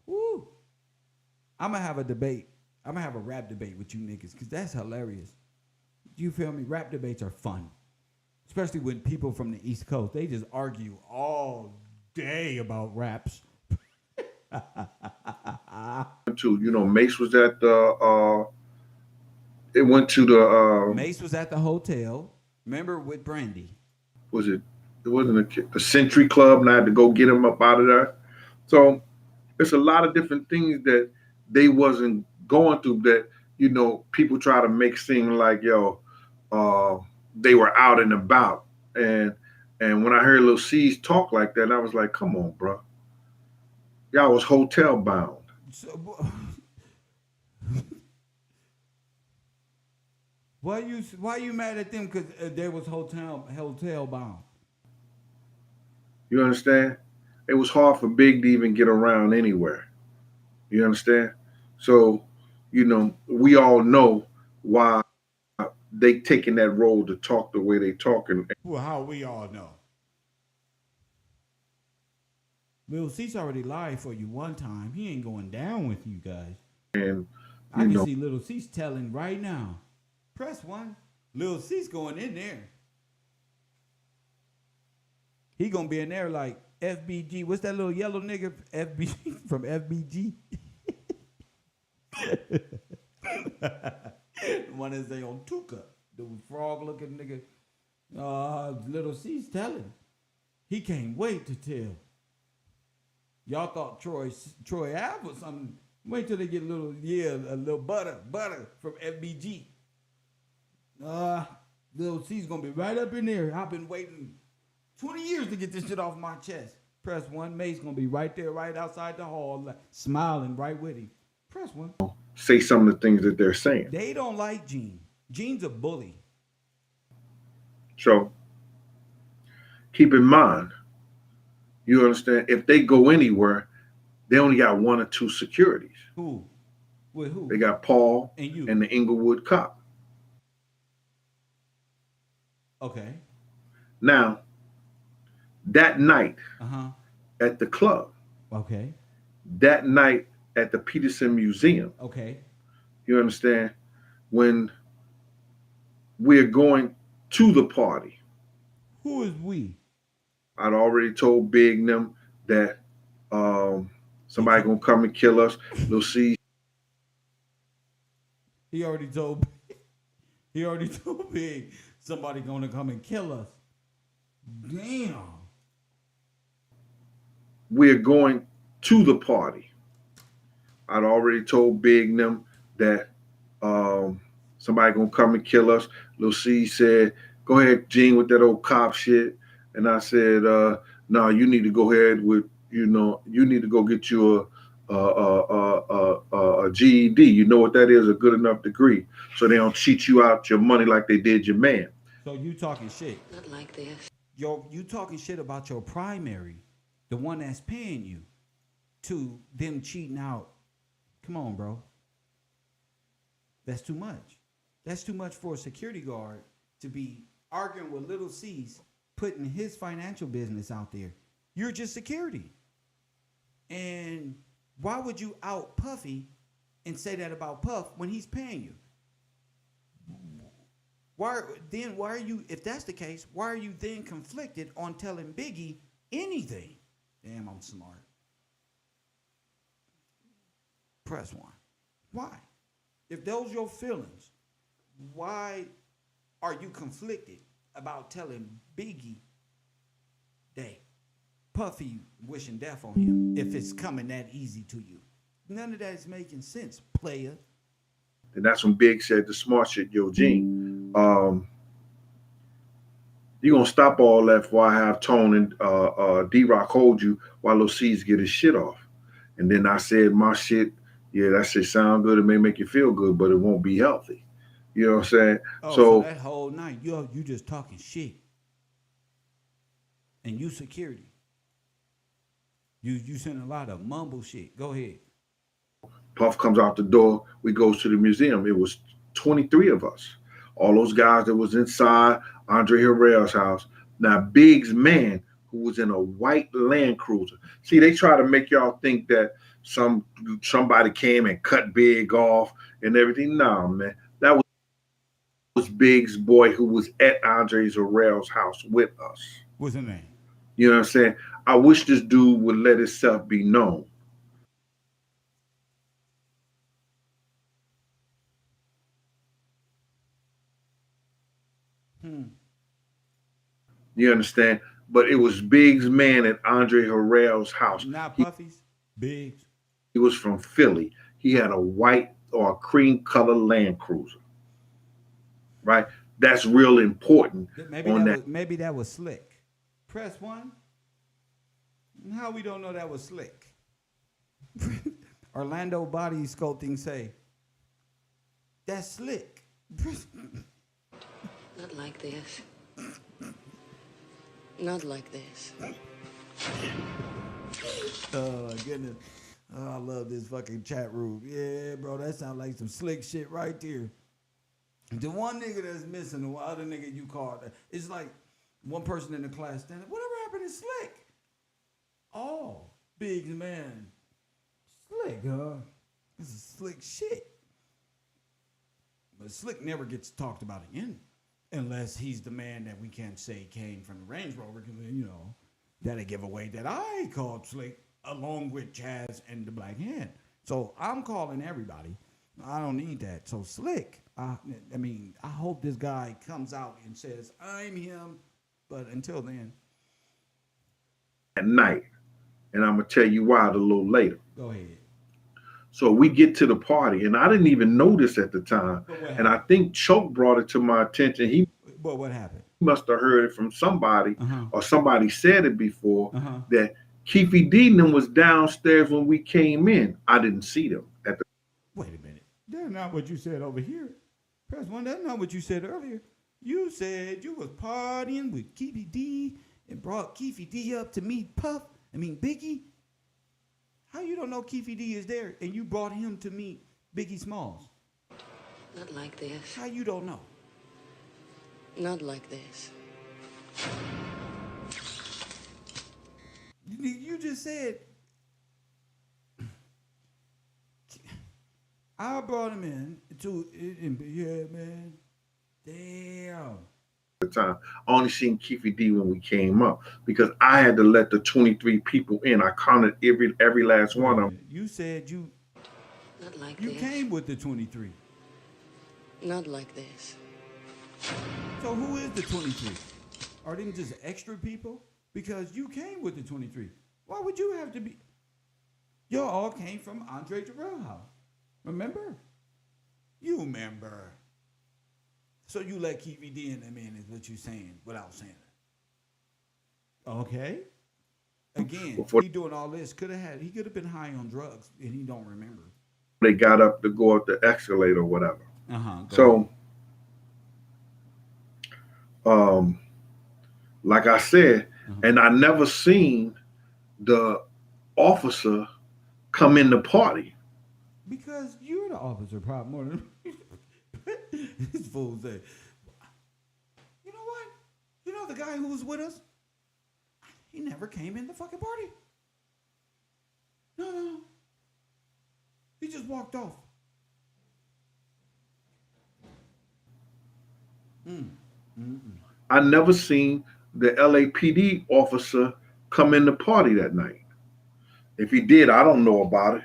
woo! I'm gonna have a debate. I'm gonna have a rap debate with you niggas because that's hilarious. You feel me? Rap debates are fun, especially when people from the East Coast they just argue all day about raps. Too, you know, Mace was at it went to the Mace was at the hotel. Remember with Brandy. Was it? It wasn't a Century Club, and I had to go get him up out of there. So it's a lot of different things that they wasn't going through that, you know, people try to make seem like, yo, they were out and about. And when I heard Lil C's talk like that, I was like, come on, bro. Y'all was hotel bound. So, why you mad at them? Because they was hotel bound. You understand? It was hard for Big to even get around anywhere. You understand? So, you know, we all know why they taking that role to talk the way they talking. Well, how we all know. Lil C's already lied for you one time. He ain't going down with you guys. And I can see Lil C's telling right now. Press 1. Lil C's going in there. He gonna be in there like FBG. What's that little yellow nigga? FBG from FBG. One is they on Tuca, the frog looking nigga. Lil C's telling. He can't wait to tell. Y'all thought Troy Ave was something. Wait till they get a little butter from FBG. Lil C's gonna be right up in there. I've been waiting 20 years to get this shit off my chest. Press 1. Mace gonna be right there, right outside the hall, like, smiling right with him. Press 1. Say some of the things that they're saying. They don't like Gene. Gene's a bully. So keep in mind, you understand, if they go anywhere, they only got 1 or 2 securities. Who? With who? They got Paul and you and the Inglewood cop. Okay. Now, that night at the club. Okay. That night at the Peterson Museum. Okay. You understand? When we're going to the party. Who is we? I'd already told Big and them that somebody gonna come and kill us. Lil C. He already told Big somebody gonna come and kill us. Damn. We're going to the party. I'd already told Big and them that somebody gonna come and kill us. Lil C said, go ahead, Gene, with that old cop shit. And I said, no, you need to go ahead with, you need to go get you a GED. You know what that is, a good enough degree. So they don't cheat you out your money like they did your man. So you talking shit. Not like this. You talking shit about your primary, the one that's paying you, to them cheating out. Come on, bro. That's too much. That's too much for a security guard to be arguing with Lil C's, putting his financial business out there. You're just security. And why would you out Puffy and say that about Puff when he's paying you? Why are you, if that's the case, why are you then conflicted on telling Biggie anything? Damn, I'm smart. Press 1. Why? If those your feelings, why are you conflicted about telling Biggie that Puffy wishing death on him if it's coming that easy to you? None of that is making sense, player. And that's when Big said the smart shit, yo, Gene. You gonna stop all that before I have Tone and D-Rock hold you while Lil C's get his shit off. And then I said my shit, yeah, that shit sound good. It may make you feel good, but it won't be healthy. You know what I'm saying? Oh, so that whole night, you just talking shit. And you security. You send a lot of mumble shit. Go ahead. Puff comes out the door. We goes to the museum. It was 23 of us. All those guys that was inside Andre Harrell's house. Now, Big's man, who was in a white Land Cruiser. See, they try to make y'all think that somebody came and cut Big off and everything. No, man. That was Big's boy who was at Andre Harrell's house with us. What's his name? You know what I'm saying? I wish this dude would let himself be known. You understand? But it was Big's man at Andre Harrell's house. Not Puffy's. Biggs. He was from Philly. He had a white or a cream color Land Cruiser. Right? That's real important. Maybe that was slick. Press 1. How we don't know that was slick? Orlando Body Sculpting say that's slick. Not like this. Not like this. Oh my goodness. Oh, I love this fucking chat room. Yeah, bro, that sounds like some slick shit right there. The one nigga that's missing, the other nigga you called, it's like one person in the class standing, whatever happened to Slick? Oh, Big's man. Slick, huh? This is slick shit. But Slick never gets talked about again. Unless he's the man that we can't say came from the Range Rover, because, you know, that'll give away that I called Slick along with Chaz and the Black Hand. So I'm calling everybody. I don't need that. So Slick, I mean, I hope this guy comes out and says, I'm him. But until then. At night. And I'm going to tell you why a little later. Go ahead. So we get to the party, and I didn't even notice at the time. And I think Choke brought it to my attention. But what happened? He must have heard it from somebody, or somebody said it before, that Keefe D and them was downstairs when we came in. I didn't see them at the. Wait a minute. That's not what you said over here. Press 1, that's not what you said earlier. You said you was partying with Keefe D and brought Keefe D up to meet Biggie. How you don't know Keefe D is there and you brought him to meet Biggie Smalls? Not like this. How you don't know? Not like this. You just said I brought him in to yeah, man. Damn. The time I only seen Keefe D when we came up because I had to let the 23 people in. I counted every last one of them. You said you not like you this. came with the 23. Not like this. So who is the 23? Are them just extra people? Because you came with the 23. Why would you have to be? Y'all all came from Andre Jarrell house. Remember? You remember. So you let Keefe D in them in is what you're saying without saying it. Okay. Again, he doing all this. He could have been high on drugs and he don't remember. They got up to go up the escalator or whatever. So like I said, and I never seen the officer come in the party. Because you're the officer, probably more than this fool said. You know what? You know the guy who was with us? He never came in the fucking party. No. He just walked off. I never seen the LAPD officer come in the party that night. If he did, I don't know about it.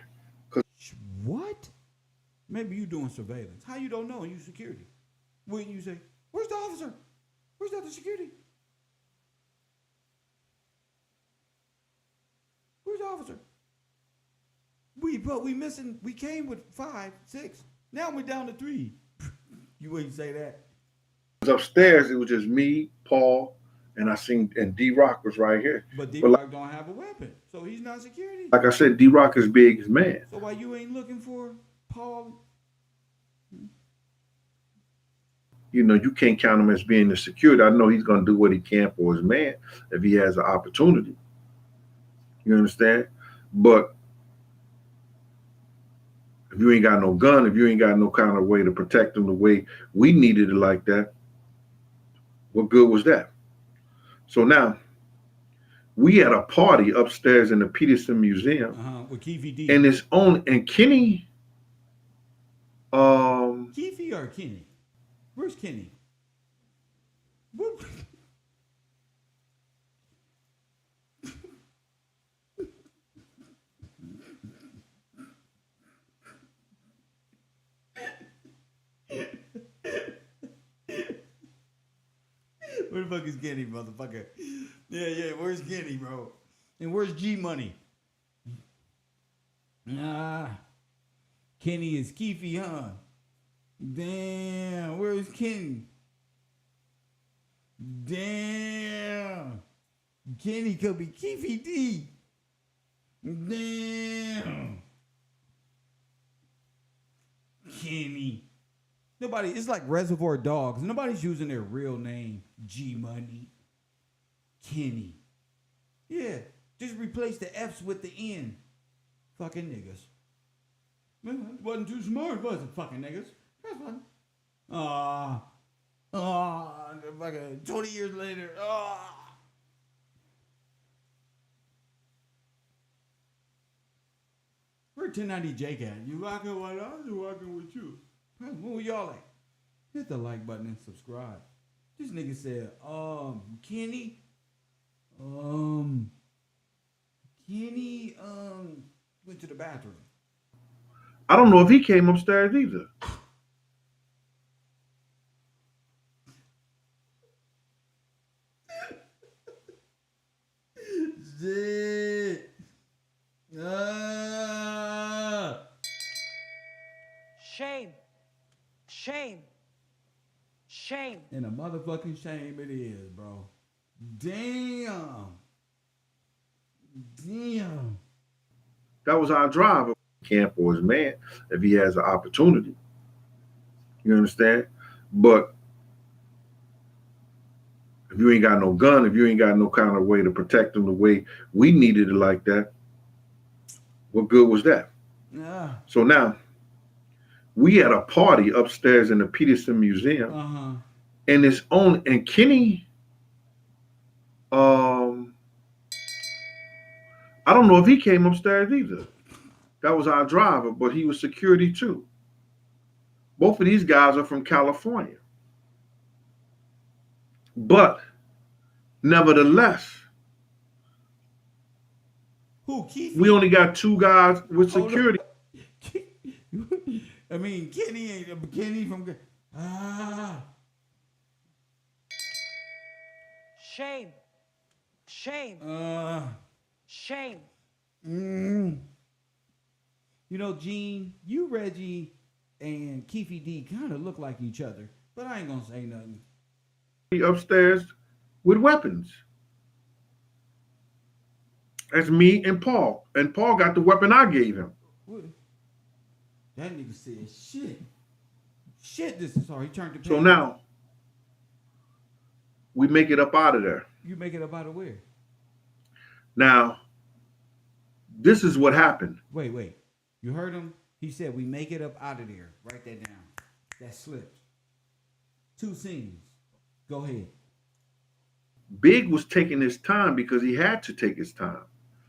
What? Maybe you doing surveillance. How you don't know? You security. Wouldn't you say, where's the officer? Where's the other security? Where's the officer? We missing, we came with 5, 6. Now we're down to 3. You wouldn't say that. Upstairs, it was just me, Paul, and and D-Rock was right here. But D-Rock don't have a weapon, so he's not security. Like I said, D-Rock is Big's man. So why you ain't looking for Paul? You know, you can't count him as being the security. I know he's going to do what he can for his man if he has an opportunity. You understand? But if you ain't got no gun, if you ain't got no kind of way to protect him the way we needed it like that, what good was that? So now, we had a party upstairs in the Peterson Museum. With Keefe D. And Kenny. Keefe or Kenny? Where's Kenny? Whoop. Where the fuck is Kenny, motherfucker? Yeah, where's Kenny, bro? And where's G Money? Nah. Kenny is Keefe, huh? Damn, where's Kenny? Damn. Kenny could be Keefe D. Damn. Kenny. Nobody, it's like Reservoir Dogs. Nobody's using their real name. G Money. Kenny. Yeah, just replace the F's with the N. Fucking niggas. Man, it wasn't too smart, was it? Fucking niggas. That's fun. Fucking 20 years later. Where 1090 Jake at? You rocking with us or rocking with you? Who y'all at? Hit the like button and subscribe. This nigga said, Kenny, Kenny, went to the bathroom. I don't know if he came upstairs either. Shit. Shame. Shame. Shame. And a motherfucking shame it is, bro. Damn. That was our driver. Camp for his man if he has an opportunity. You understand? But if you ain't got no gun, if you ain't got no kind of way to protect him the way we needed it like that, what good was that? Yeah. So now we had a party upstairs in the Peterson Museum, and it's on. And Kenny, I don't know if he came upstairs either. That was our driver, but he was security too. Both of these guys are from California. But nevertheless, who, Keefe? We only got 2 guys with security. I mean, Kenny ain't Kenny from. Shame. Shame. Shame. You know, Gene, you, Reggie, and Keefe D kind of look like each other, but I ain't gonna say nothing. Upstairs with weapons. That's me and Paul. And Paul got the weapon I gave him. What? That nigga said, shit, this is hard. He turned the page. So now, we make it up out of there. You make it up out of where? Now, this is what happened. Wait. You heard him? He said, we make it up out of there. Write that down. That slipped. 2 scenes. Go ahead. Big was taking his time because he had to take his time.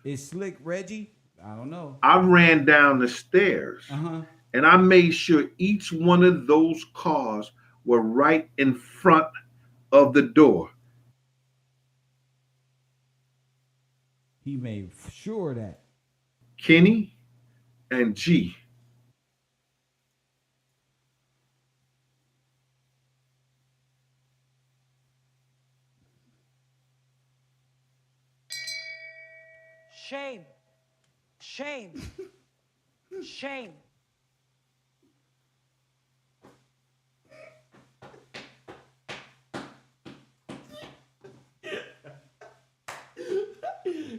Is Slick Reggie? I don't know. I ran down the stairs and I made sure each one of those cars were right in front of the door. He made sure that. Kenny and G. Shame. Shame. Shame.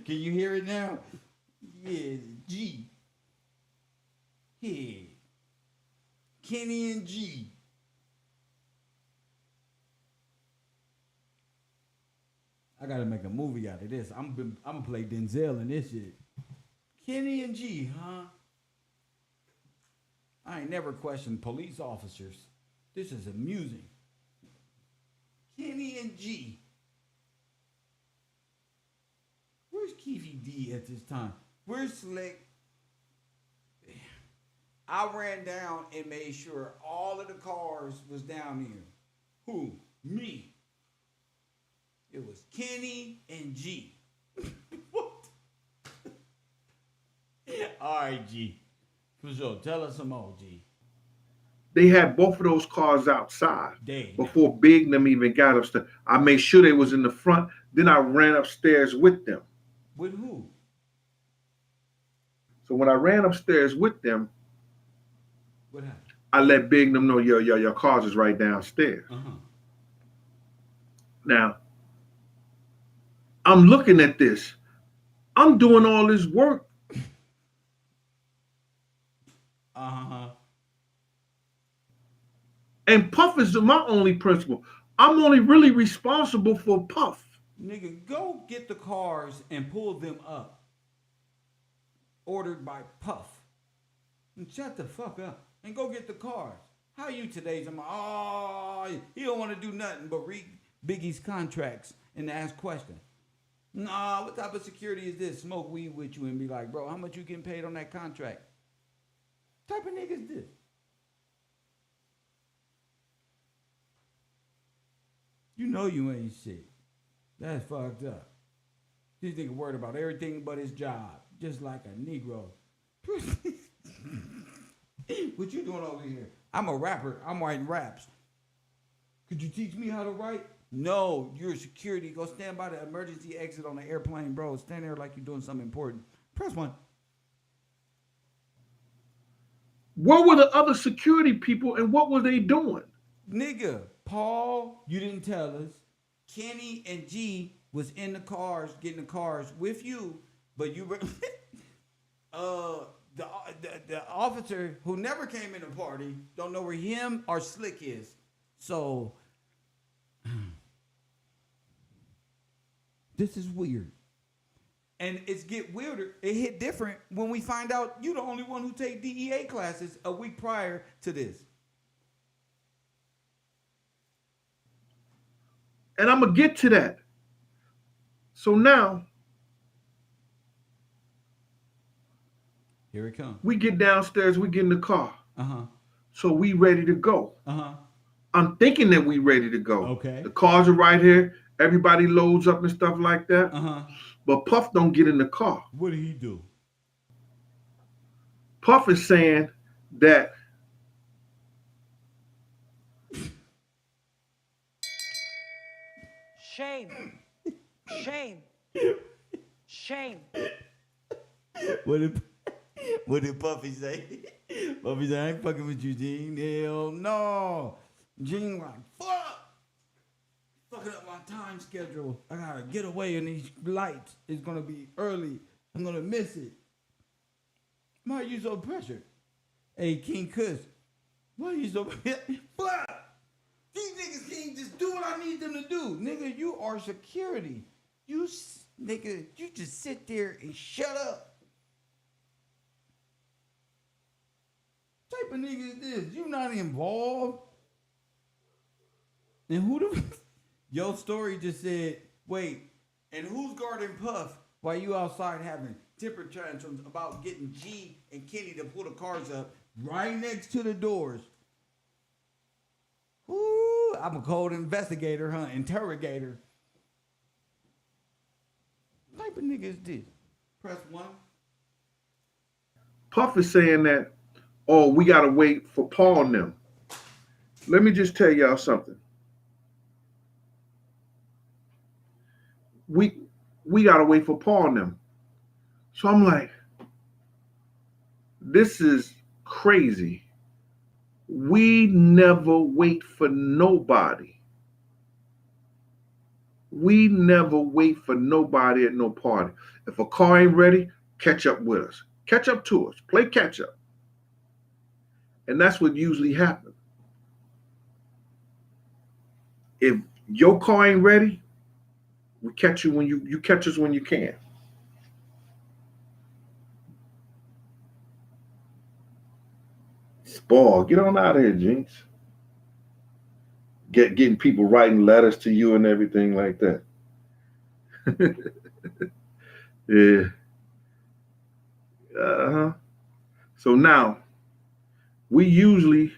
Can you hear it now? Yeah, G. Yeah. Kenny and G. I gotta make a movie out of this. I'm gonna play Denzel in this shit. Kenny and G, huh? I ain't never questioned police officers. This is amusing. Kenny and G. Where's Keefe D at this time? Where's Slick? I ran down and made sure all of the cars was down here. Who? Me. It was Kenny and G. What? All right, G. For sure. Tell us some more, G. They had both of those cars outside Dead. before Big and them even got upstairs. I made sure they was in the front. Then I ran upstairs with them. With who? So when I ran upstairs with them, What happened? I let Big and them know, your cars is right downstairs. Now, I'm looking at this. I'm doing all this work. And Puff is my only principal. I'm only really responsible for Puff. Nigga, go get the cars and pull them up. Ordered by Puff. And shut the fuck up. And go get the cars. How you today? He don't want to do nothing but read Biggie's contracts and ask questions. Nah, what type of security is this? Smoke weed with you and be like, bro, how much you getting paid on that contract? What type of nigga is this? You know you ain't shit. That's fucked up. This nigga worried about everything but his job. Just like a Negro. What you doing over here? I'm a rapper. I'm writing raps. Could you teach me how to write? No, you're security. Go stand by the emergency exit on the airplane, bro. Stand there like you're doing something important. Press 1. Where were the other security people and what were they doing? Nigga, Paul, you didn't tell us. Kenny and G was in the cars, getting the cars with you, but you were the officer who never came in the party don't know where him or Slick is. So this is weird. And it's get weirder. It hit different when we find out you the only one who take DEA classes a week prior to this. And I'm going to get to that. So now, here it comes. We get downstairs, we get in the car. So we ready to go. I'm thinking that we ready to go. Okay. The cars are right here. Everybody loads up and stuff like that. But Puff don't get in the car. What did he do? Puff is saying that Shame. Shame. Shame. What did Puffy say? Puffy said, I ain't fucking with you, Gene. Hell no. Gene like, fuck. Fucking up my time schedule. I gotta get away in these lights. It's gonna be early. I'm gonna miss it. Why are you so pressured? Hey, King Kush, why are you so fuck? These niggas can't just do what I need them to do. Nigga, you are security. Nigga, you just sit there and shut up. What type of nigga is this? You not involved? And who the... Your story just said, wait, and who's guarding Puff while you outside having temper tantrums about getting G and Kenny to pull the cars up right next to the doors? Ooh, I'm a cold investigator, huh? Interrogator. What type of nigga is this? Press 1. Puff is saying that, oh, we got to wait for Paul and them. Let me just tell y'all something. We got to wait for Paul and them. So I'm like, this is crazy. We never wait for nobody. We never wait for nobody at no party. If a car ain't ready, catch up with us. Catch up to us. Play catch up. And that's what usually happens. If your car ain't ready, we catch you when you catch us when you can. Spoil, get on out of here, Jinx. Getting people writing letters to you and everything like that. Yeah. So now, we usually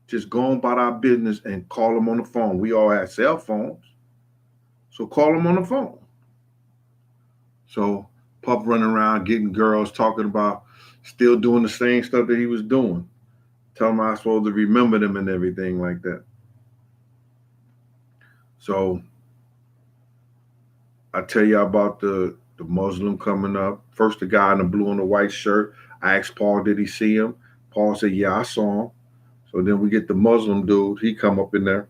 just go about our business and call them on the phone. We all have cell phones. So call them on the phone. So Puff running around getting girls talking about still doing the same stuff that he was doing. Tell them I'm supposed to remember them and everything like that. So I tell you about the Muslim coming up. First, the guy in the blue and the white shirt. I asked Paul, did he see him? Paul said, yeah, I saw him. So then we get the Muslim dude. He come up in there.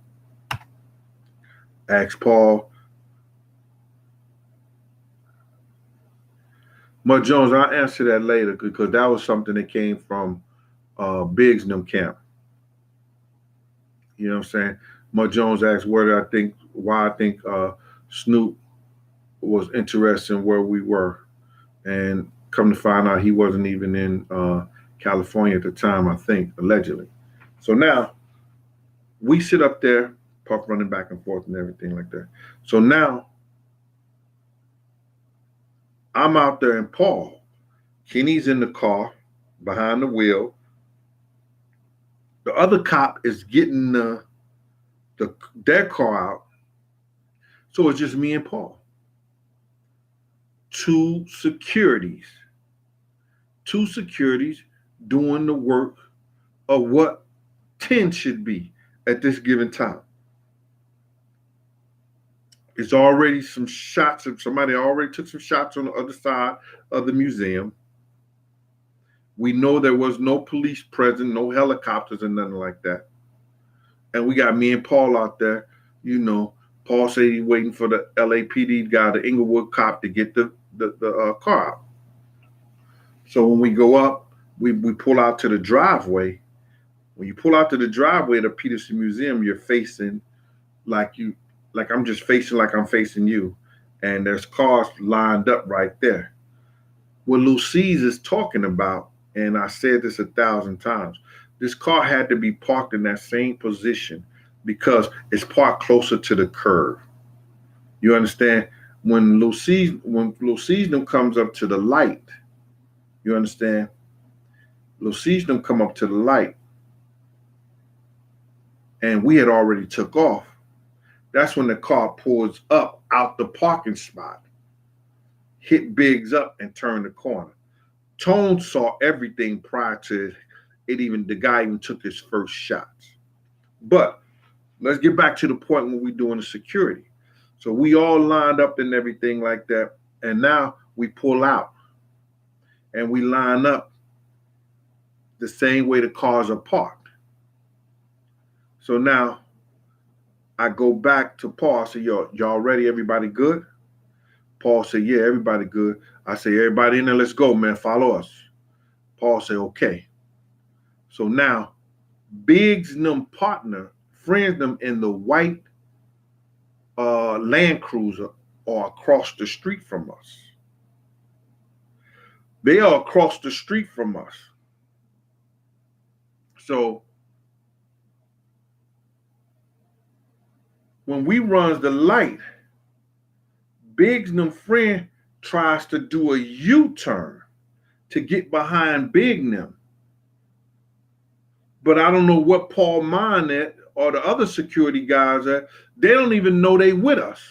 Ask Paul. Mud Jones, I'll answer that later because that was something that came from Biggs and them camp. You know what I'm saying? Mud Jones asked why I think Snoop was interested in where we were. And come to find out he wasn't even in California at the time, I think, allegedly. So now we sit up there, Puff running back and forth and everything like that. So now I'm out there and Paul, Kenny's in the car behind the wheel. The other cop is getting their car out. So it's just me and Paul. Two securities doing the work of what 10 should be at this given time. It's already some shots of somebody already took some shots on the other side of the museum. We know there was no police present, no helicopters and nothing like that. And we got me and Paul out there. You know, Paul said he's waiting for the LAPD guy, the Inglewood cop, to get the car out. So when we go up, we pull out to the driveway. When you pull out to the driveway of the Peterson Museum, you're facing like I'm just facing like I'm facing you. And there's cars lined up right there. What Lucy's is talking about, and I said this 1,000 times, this car had to be parked in that same position because it's parked closer to the curb. You understand? When Lucy's comes up to the light, you understand? Lucy's come up to the light, and we had already took off. That's when the car pulls up out the parking spot, hit Biggs up, and turned the corner. Tone saw everything prior to the guy even took his first shots. But let's get back to the point when we're doing the security. So we all lined up and everything like that. And now we pull out and we line up the same way the cars are parked. So now I go back to Paul. I say, y'all ready? Everybody good? Paul said, yeah, everybody good. I say, everybody in there, let's go, man. Follow us. Paul said, okay. So now Biggs and them friends them in the white Land Cruiser are across the street from us. They are across the street from us. So when we runs the light, Biggs and them friend tries to do a U-turn to get behind Big and them. But I don't know what Paul mind at or the other security guys at. They don't even know they with us.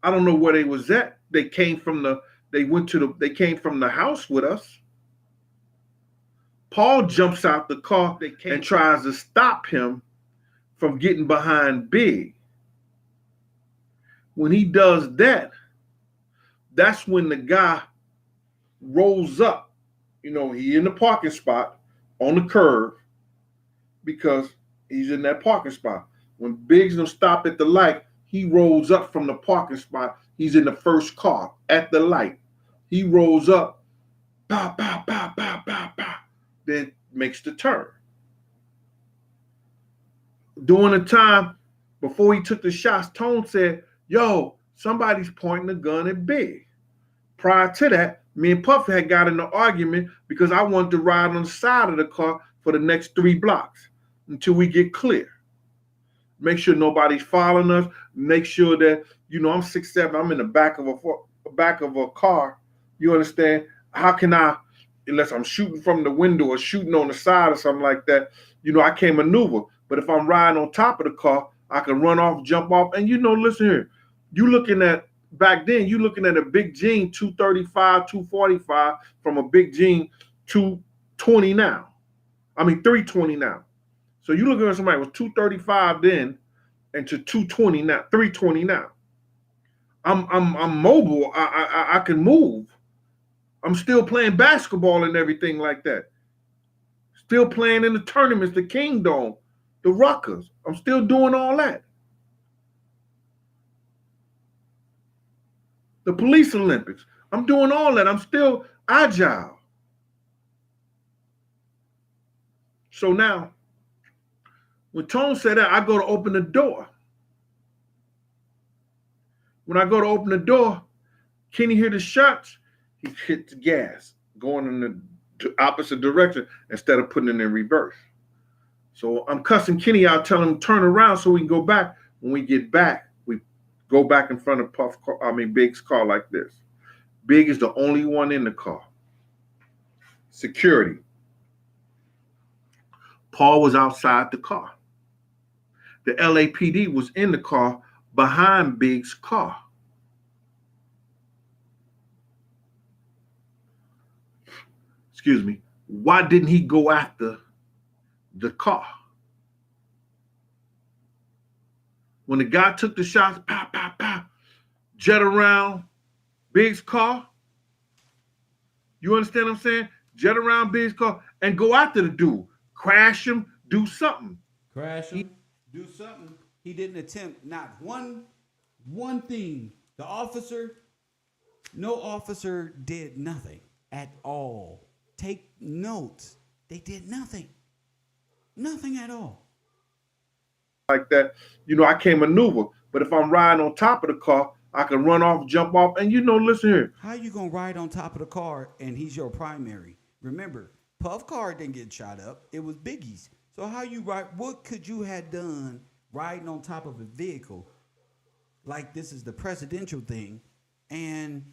I don't know where they was at. They came from the house with us. Paul jumps out the car and tries to stop him from getting behind Big. When he does that, that's when the guy rolls up. You know, he in the parking spot on the curb because he's in that parking spot. When Biggs don't stop at the light, he rolls up from the parking spot. He's in the first car at the light. He rolls up, pow, pow, pow, pow, pow, pow, then makes the turn. During the time before he took the shots, Tone said, yo, somebody's pointing a gun at Big. Prior to that, me and Puff had got in an argument because I wanted to ride on the side of the car for the next 3 blocks until we get clear. Make sure nobody's following us. Make sure that, you know, I'm 6'7", I'm in the back of a car. You understand? How can I, unless I'm shooting from the window or shooting on the side or something like that, you know, I can't maneuver. But if I'm riding on top of the car, I can run off, jump off. And, you know, listen here, back then, you looking at a Big Jean 235, 245 from a Big Jean 620 now. I mean 320 now. So you look at somebody was 235 then and to 220 now, 320 now. I'm mobile. I can move. I'm still playing basketball and everything like that. Still playing in the tournaments, the Kingdom, the Ruckers. I'm still doing all that. The Police Olympics. I'm doing all that. I'm still agile. So now, when Tone said that, I go to open the door. When I go to open the door, Kenny hear the shots. He hit the gas, going in the opposite direction instead of putting it in reverse. So I'm cussing Kenny out, telling him turn around so we can go back. When we get back, we go back in front of Big's car like this. Big is the only one in the car. Security. Paul was outside the car. The LAPD was in the car behind Big's car. Excuse me. Why didn't he go after the car? When the guy took the shots, pow, pow, pow, jet around Big's car. You understand what I'm saying? Jet around Big's car and go after the dude. Crash him, do something. Crash him, do something. He didn't attempt not one thing. The officer, no officer did nothing at all. Take notes. They did nothing. Nothing at all. Like that, I can't maneuver. But if I'm riding on top of the car, I can run off, jump off, and listen here. How you gonna ride on top of the car and he's your primary? Remember, Puff car didn't get shot up. It was Biggie's. So how you ride? What could you have done riding on top of a vehicle like this is the presidential thing, and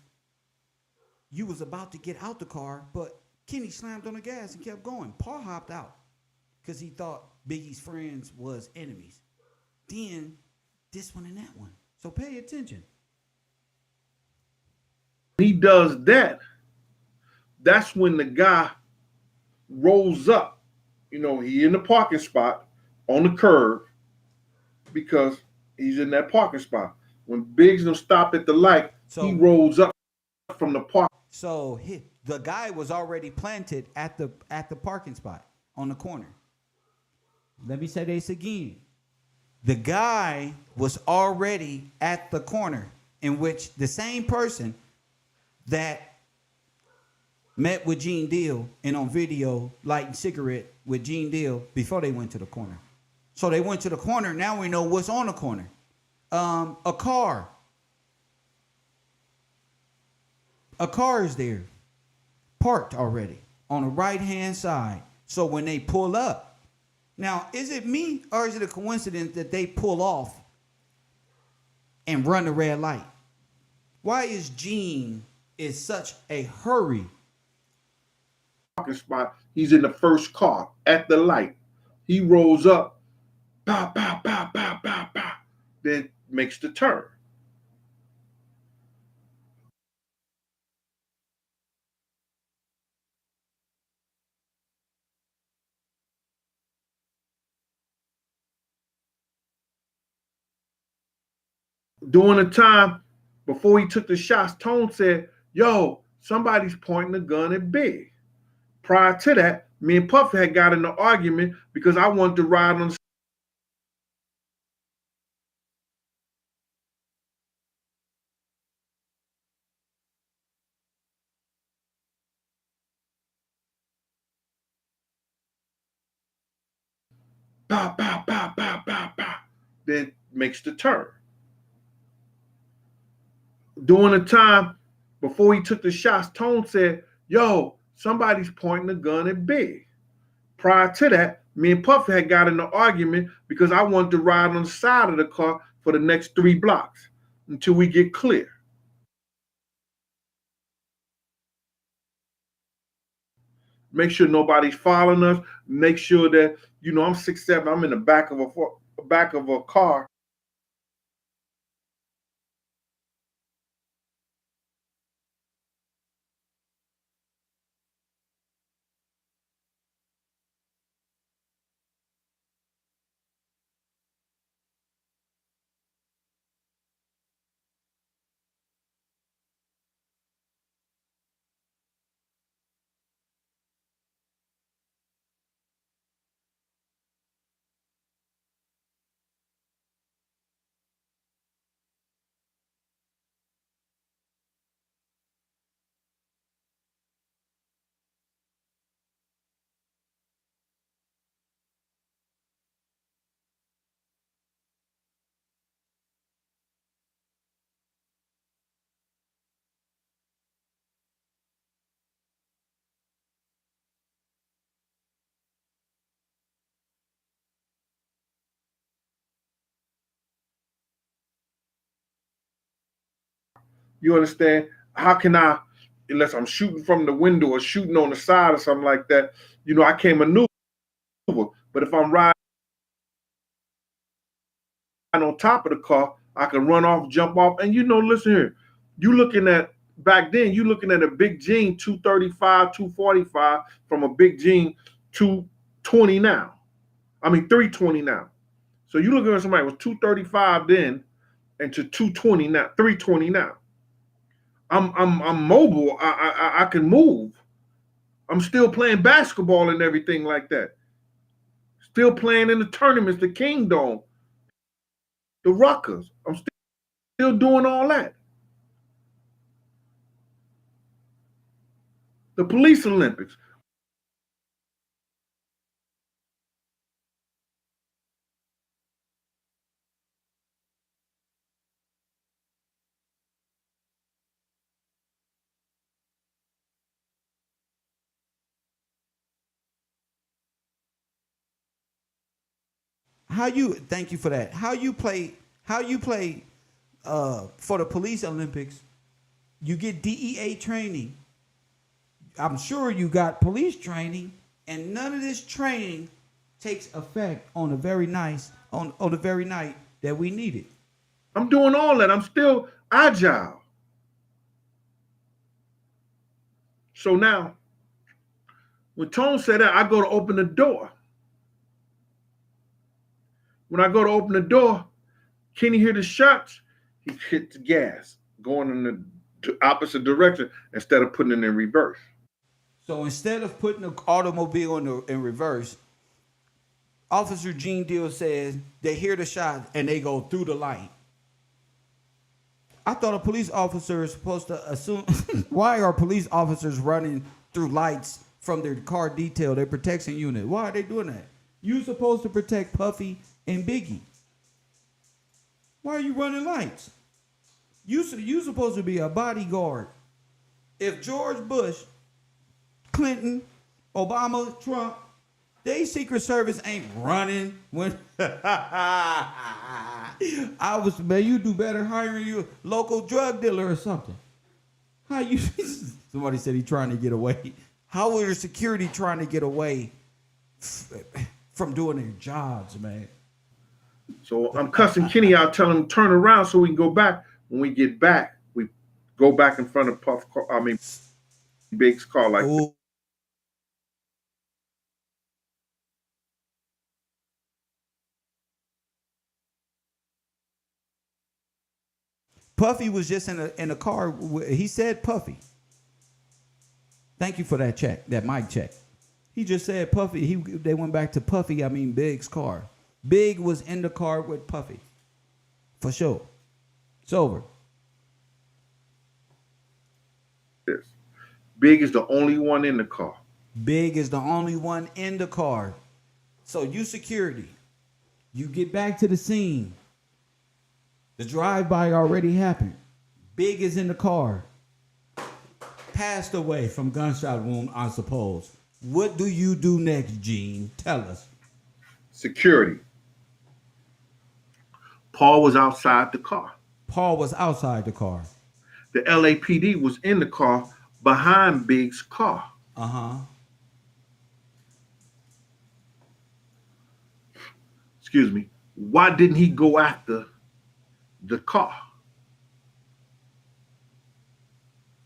you was about to get out the car, but Kenny slammed on the gas and kept going. Paul hopped out because he thought Biggie's friends was enemies. Then this one and that one. So pay attention. He does that. That's when the guy rolls up. He in the parking spot on the curb because he's in that parking spot. When Biggs don't stop at the light, he rolls up from the park. So the guy was already planted at the parking spot on the corner. Let me say this again. The guy was already at the corner in which the same person that met with Gene Deal and on video lighting cigarette with Gene Deal before they went to the corner. So they went to the corner. Now we know what's on the corner. A car. A car is there, parked already on the right-hand side. So when they pull up, now, is it me or is it a coincidence that they pull off and run the red light? Why is Gene in such a hurry? Parking spot. He's in the first car at the light. He rolls up, pow, pow, pow, pow, pow, pow, then makes the turn. During the time before he took the shots, Tone said, yo, somebody's pointing a gun at Big. Prior to that, me and Puff had got in an argument because I wanted to ride on the pow, pow, pow, pow, pow, pow, then makes the turn. During the time before he took the shots, Tone said, yo, somebody's pointing a gun at Big. Prior to that, me and Puff had got in an argument because I wanted to ride on the side of the car for the next 3 blocks until we get clear. Make sure nobody's following us. Make sure that, I'm 6'7", I'm in the back of a car. You understand? How can I, unless I'm shooting from the window or shooting on the side or something like that, I can't maneuver. But if I'm riding on top of the car, I can run off, jump off. And listen here, back then, you looking at a big Jean 235, 245 from a big Jean 220 now. I mean 320 now. So you looking at somebody with 235 then and to 220 now, 320 now. I'm mobile. I can move. I'm still playing basketball and everything like that. Still playing in the tournaments, the Kingdom, the Ruckers. I'm still doing all that. The Police Olympics. Thank you for that. How you play for the Police Olympics, you get DEA training. I'm sure you got police training, and none of this training takes effect on the very on the very night that we need it. I'm doing all that. I'm still agile. So now, when Tone said that, I go to open the door. When I go to open the door, can he hear the shots? He hit the gas, going in the opposite direction instead of putting it in reverse. So instead of putting the automobile in reverse, Officer Gene Deal says they hear the shot and they go through the light. I thought a police officer is supposed to assume. Why are police officers running through lights from their car detail, their protection unit? Why are they doing that? You supposed to protect Puffy and Biggie. Why are you running lights? You supposed to be a bodyguard. If George Bush, Clinton, Obama, Trump, they Secret Service ain't running when man, you do better hiring you a local drug dealer or something. How you somebody said he trying to get away. How are security trying to get away from doing their jobs, man? So I'm cussing Kenny out, telling him turn around so we can go back. When we get back, we go back in front of Big's car like Ooh. Puffy was just in a car. He said Puffy. Thank you for that check, that mic check. He just said Puffy. They went back to Puffy, Big's car. Big was in the car with Puffy. For sure. It's over. Yes. Big is the only one in the car. Big is the only one in the car. So you security. You get back to the scene. The drive-by already happened. Big is in the car. Passed away from gunshot wound, I suppose. What do you do next, Gene? Tell us. Security. Paul was outside the car. Paul was outside the car. The LAPD was in the car behind Big's car. Uh-huh. Excuse me. Why didn't he go after the car?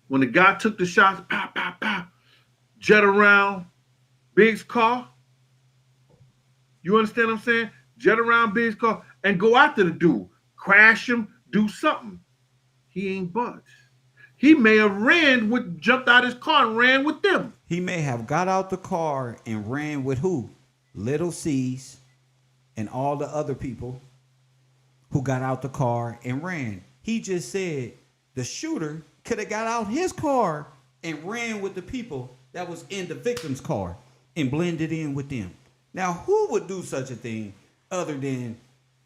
When the guy took the shots, pow, pow, pow, jet around Big's car. You understand what I'm saying? Jet around Big's car and go after the dude. Crash him, do something. He ain't budged. He may have jumped out his car and ran with them. He may have got out the car and ran with who? Little C's and all the other people who got out the car and ran. He just said the shooter could have got out his car and ran with the people that was in the victim's car and blended in with them. Now, who would do such a thing other than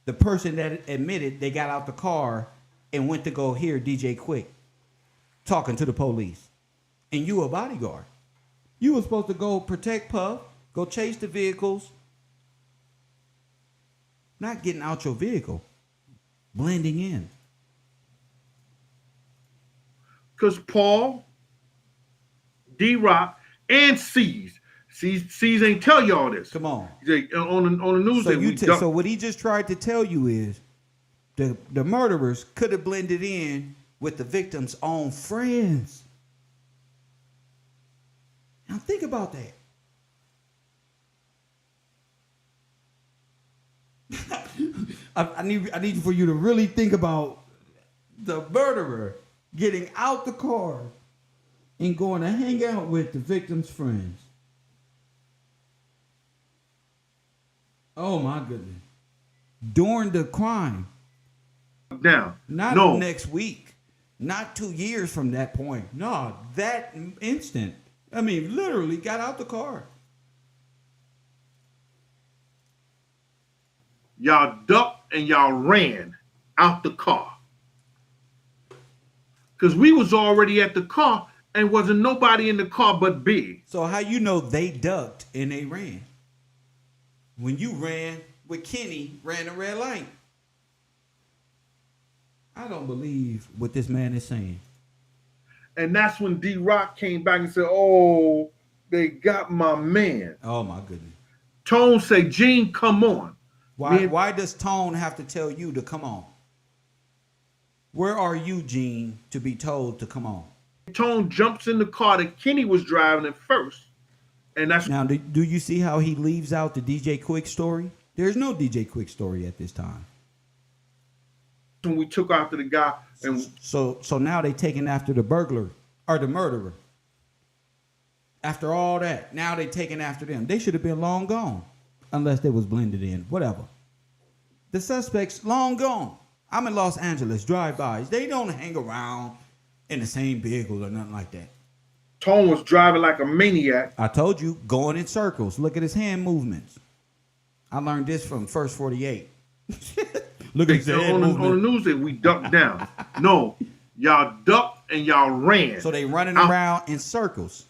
the person that admitted they got out the car and went to go hear DJ Quick talking to the police? And you a bodyguard. You were supposed to go protect Puff, go chase the vehicles, not getting out your vehicle, blending in. Because Paul, D-Rock, and C's ain't tell y'all this. Come on. On the news. So what he just tried to tell you is the murderers could have blended in with the victim's own friends. Now think about that. I need for you to really think about the murderer getting out the car and going to hang out with the victim's friends. Oh my goodness. During the crime. Now, not next week. Not 2 years from that point. No, that instant. I mean, literally got out the car. Y'all ducked and y'all ran out the car. Because we was already at the car and wasn't nobody in the car but Big. So how you know they ducked and they ran? When you ran with Kenny, ran a red light. I don't believe what this man is saying. And that's when D-Rock came back and said, oh, they got my man. Oh, my goodness. Tone said, Gene, come on. Why does Tone have to tell you to come on? Where are you, Gene, to be told to come on? Tone jumps in the car that Kenny was driving at first. And that's now, do you see how he leaves out the DJ Quick story? There's no DJ Quick story at this time. When we took after the guy. And so now they taking after the burglar or the murderer. After all that, now they taking after them. They should have been long gone unless they was blended in, whatever. The suspects long gone. I'm in Los Angeles, drive-bys. They don't hang around in the same vehicle or nothing like that. Tone was driving like a maniac. I told you, going in circles. Look at his hand movements. I learned this from First 48. Look at his hand movement. On the news that we ducked down. No, y'all ducked and y'all ran. So they running around in circles.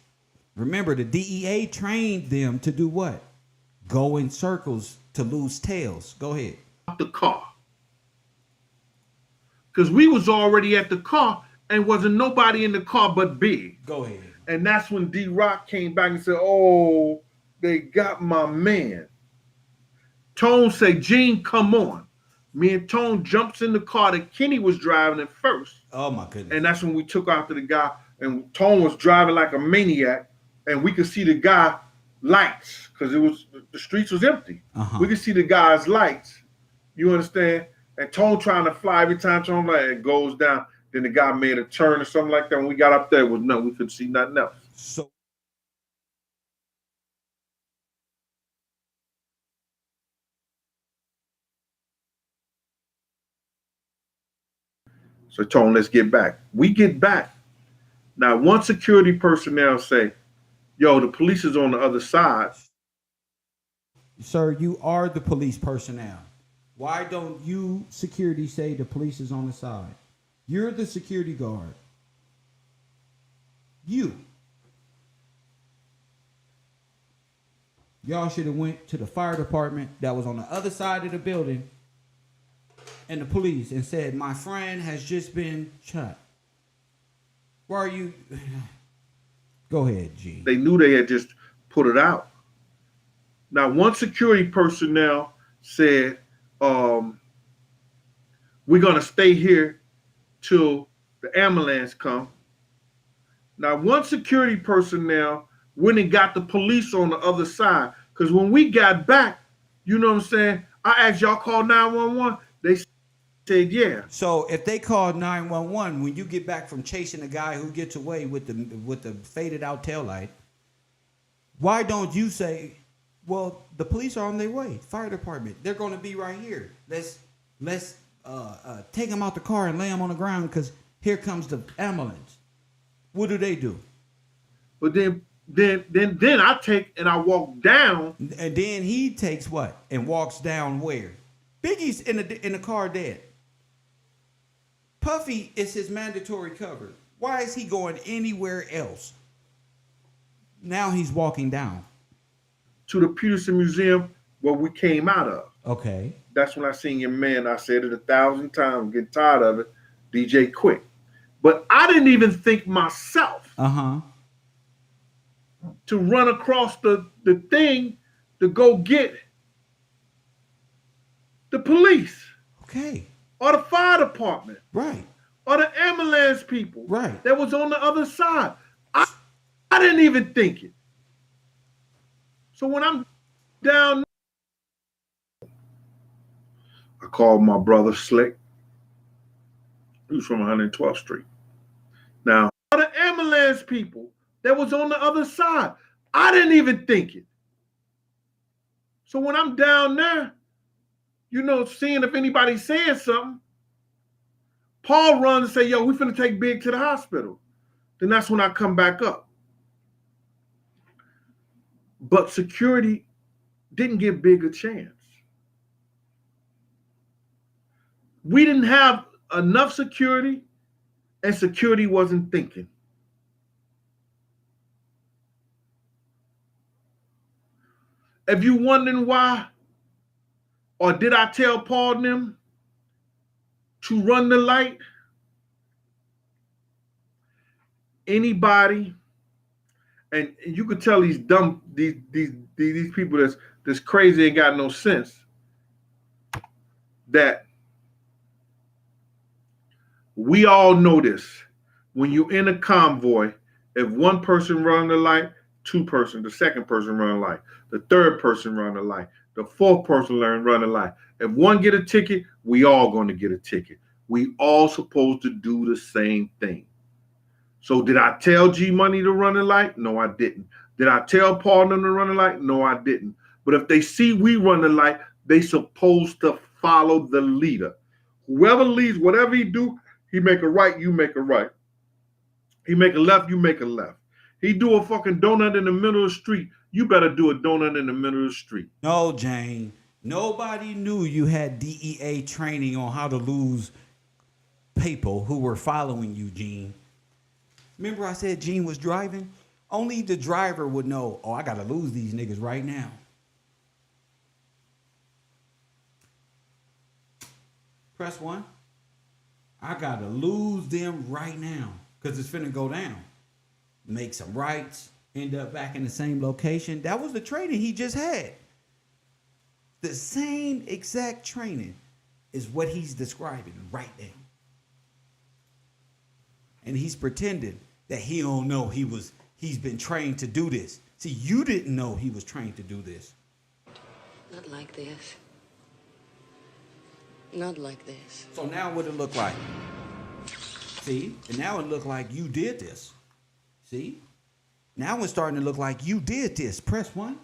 Remember, the DEA trained them to do what? Go in circles to lose tails. Go ahead. The car. Because we was already at the car and wasn't nobody in the car but Big. Go ahead. And that's when D-Rock came back and said, oh, they got my man. Tone said, Gene, come on. Me and Tone jumps in the car that Kenny was driving at first. Oh, my goodness. And that's when we took after the guy. And Tone was driving like a maniac. And we could see the guy lights because the streets was empty. We could see the guy's lights. You understand? And Tone trying to fly every time Tone like it goes down. Then the guy made a turn or something like that. When we got up there, it was nothing. We couldn't see nothing else. So Tone, let's get back. We get back. Now, one security personnel say, yo, the police is on the other side. Sir, you are the police personnel. Why don't you, security, say the police is on the side? You're the security guard. Y'all should have went to the fire department that was on the other side of the building and the police and said, my friend has just been shot. Why are you? Go ahead, G. They knew they had just put it out. Now, one security personnel said, we're going to stay here till the ambulance come. Now, one security personnel went and got the police on the other side. Because when we got back, you know what I'm saying? I asked y'all call 911. They said, yeah. So if they called 911, when you get back from chasing a guy who gets away with the faded out taillight, why don't you say, well, the police are on their way. Fire department, they're going to be right here. Let's take them out the car and lay them on the ground because here comes the ambulance. What do? But then I take and I walk down. And then he takes what? And walks down where? Biggie's in the car dead. Puffy is his mandatory cover. Why is he going anywhere else? Now he's walking down. To the Peterson Museum where we came out of. Okay. That's when I seen your man. I said it 1,000 times. I'm getting tired of it. DJ Quick. But I didn't even think myself Uh-huh. to run across the thing to go get the police. Okay. Or the fire department. Right. Or the ambulance people. Right. That was on the other side. I didn't even think it. So when I'm down, I called my brother Slick. He was from 112th Street. Now, the ambulance people that was on the other side, I didn't even think it. So when I'm down there, you know, seeing if anybody's saying something, Paul runs and say, yo, we finna take Big to the hospital. Then that's when I come back up. But security didn't give Big a chance. We didn't have enough security, and security wasn't thinking. If you wondering why, or did I tell Paul and them to run the light? Anybody, and you could tell these dumb, these people that's crazy and got no sense, that we all know this. When you're in a convoy, if one person run the light, the second person run the light, the third person run the light, the fourth person run the light. If one get a ticket, we all going to get a ticket. We all supposed to do the same thing. So did I tell G Money to run the light? No, I didn't. Did I tell Paul them to run the light? No, I didn't. But if they see we run the light, they supposed to follow the leader. Whoever leads, whatever he do, he make a right, you make a right. He make a left, you make a left. He do a fucking donut in the middle of the street, you better do a donut in the middle of the street. No, Jane. Nobody knew you had DEA training on how to lose people who were following you, Gene. Remember I said Gene was driving? Only the driver would know, oh, I got to lose these niggas right now. Press 1. I got to lose them right now because it's finna go down. Make some rights, end up back in the same location. That was the training he just had. The same exact training is what he's describing right now. And he's pretending that he don't know he's been trained to do this. See, you didn't know he was trained to do this. Not like this. Not like this. So now what it look like? See? And now it look like you did this. See? Now it's starting to look like you did this. Press 1.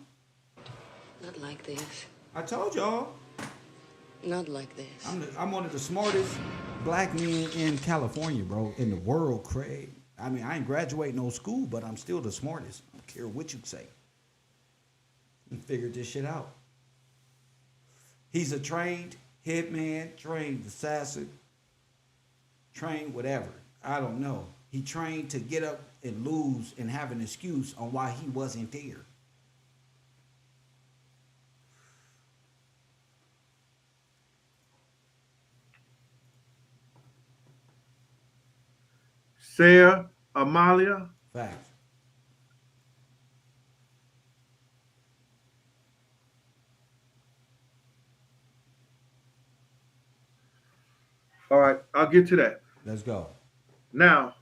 Not like this. I told y'all. Not like this. I'm one of the smartest black men in California, bro. In the world, Craig. I mean, I ain't graduating no school, but I'm still the smartest. I don't care what you say. I figured this shit out. He's a trained hitman, trained assassin, trained whatever. I don't know. He trained to get up and lose and have an excuse on why he wasn't there. Sarah, Amalia. Facts. All right, I'll get to that. Let's go. Now,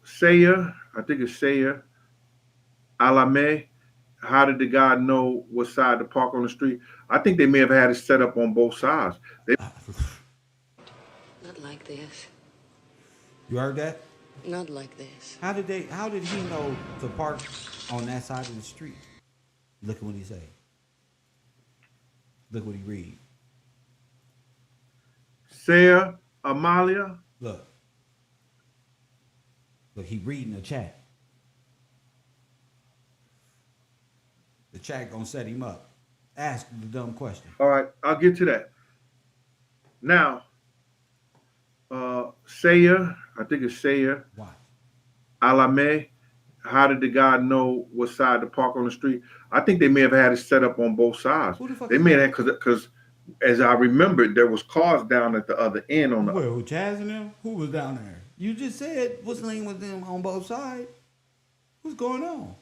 Saya, I think it's Saya, Alame, how did the guy know what side to park on the street? I think they may have had it set up on both sides. Not like this. You heard that? Not like this. How did he know to park on that side of the street? Look at what he say. Look what he read. Sarah, Amalia. Look, he reading the chat. The chat gonna set him up. Ask the dumb question. All right, I'll get to that. Now, Saya, I think it's Saya. Why? Alame, how did the guy know what side to park on the street? I think they may have had it set up on both sides. Who the fuck they may have, because as I remembered, there was cars down at the other end on the Well, Chaz and them, who was down there? You just said what's the name with them on both sides. What's going on?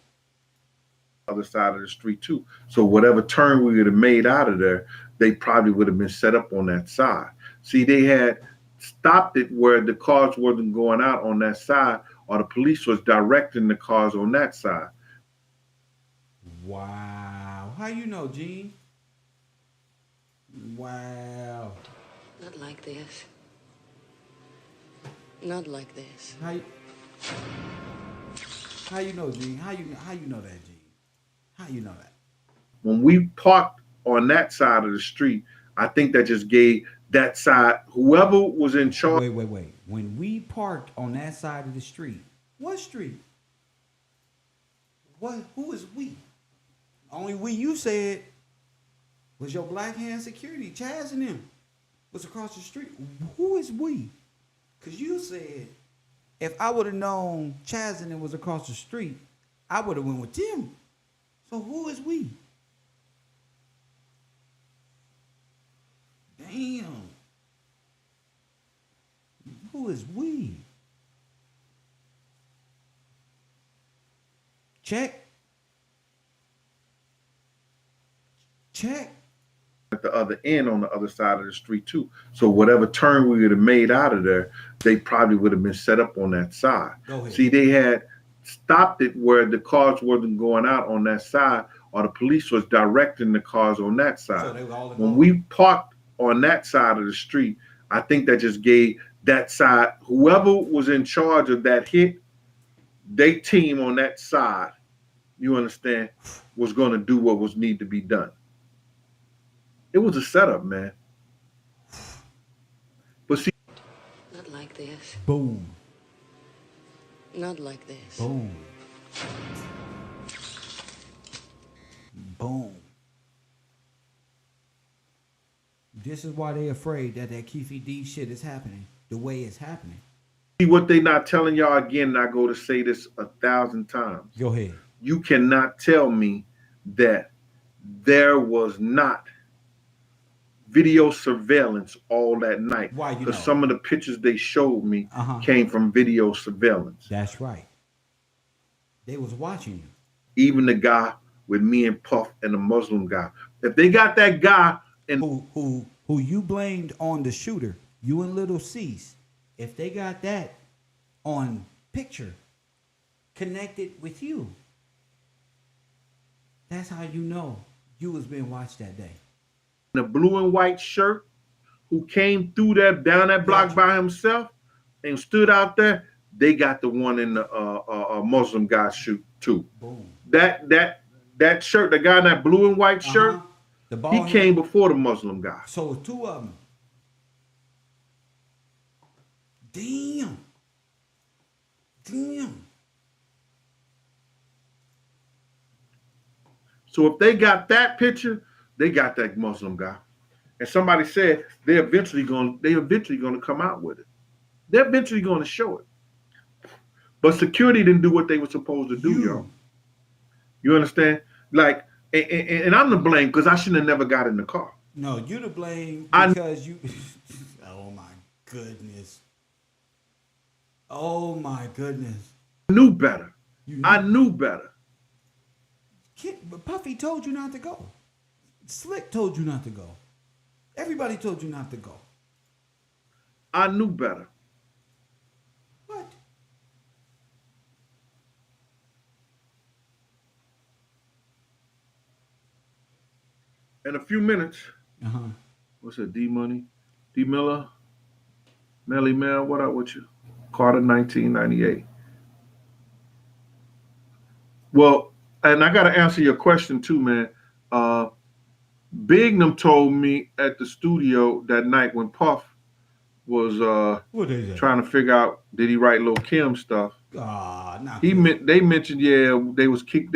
other side of the street too. So whatever turn we would have made out of there, they probably would have been set up on that side. See, they had stopped it where the cars wasn't going out on that side, or the police was directing the cars on that side. Wow. How you know, Gene? Wow. Not like this. Not like this. How you know, Gene? How you know that, Gene? How you know that? When we parked on that side of the street, I think that just gave that side, whoever was in charge. Wait. When we parked on that side of the street, what street? What? Who is we? Only we you said was your black hand security, Chaz and them was across the street. Who is we? Because you said if I would have known Chaz and them was across the street, I would have went with them. So who is we? Damn. Who is we? Check. At the other end on the other side of the street too. So whatever turn we would have made out of there, they probably would have been set up on that side. See, they had stopped it where the cars wasn't going out on that side, or the police was directing the cars on that side. So when we parked on that side of the street, I think that just gave that side, whoever was in charge of that hit, they team on that side, you understand, was going to do what was need to be done. It was a setup, man. But see, Not like this. Boom. Not like this. Boom. Boom. This is why they afraid that Keefe D shit is happening the way it's happening. See what they not telling y'all again, and I go to say this 1,000 times. Go ahead. You cannot tell me that there was not video surveillance all that night. Why? Because some of the pictures they showed me came from video surveillance. That's right. They was watching you. Even the guy with me and Puff and the Muslim guy. If they got that guy and who you blamed on the shooter, you and Little Cease, if they got that on picture connected with you, that's how you know you was being watched that day. The blue and white shirt who came through that down that block by himself and stood out there, they got the one in the Muslim guy shoot too. Boom. That shirt, the guy in that blue and white shirt, he came before the Muslim guy. So two of them. Damn. So if they got that picture, they got that Muslim guy. And somebody said they're eventually going to come out with it. They're eventually going to show it. But security didn't do what they were supposed to do, y'all. You understand? Like, and I'm to blame because I shouldn't have never got in the car. No, you to blame because you. Oh my goodness. Oh my goodness. I knew better. I knew better. But Puffy told you not to go. Slick told you not to go. Everybody told you not to go. I knew better. What? In a few minutes, what's that, D-Money? D Miller? Melly Mel, what up with you? Carter 1998. Well, and I got to answer your question too, man. Bignum told me at the studio that night when Puff was trying to figure out did he write Lil' Kim stuff. They mentioned they was kicked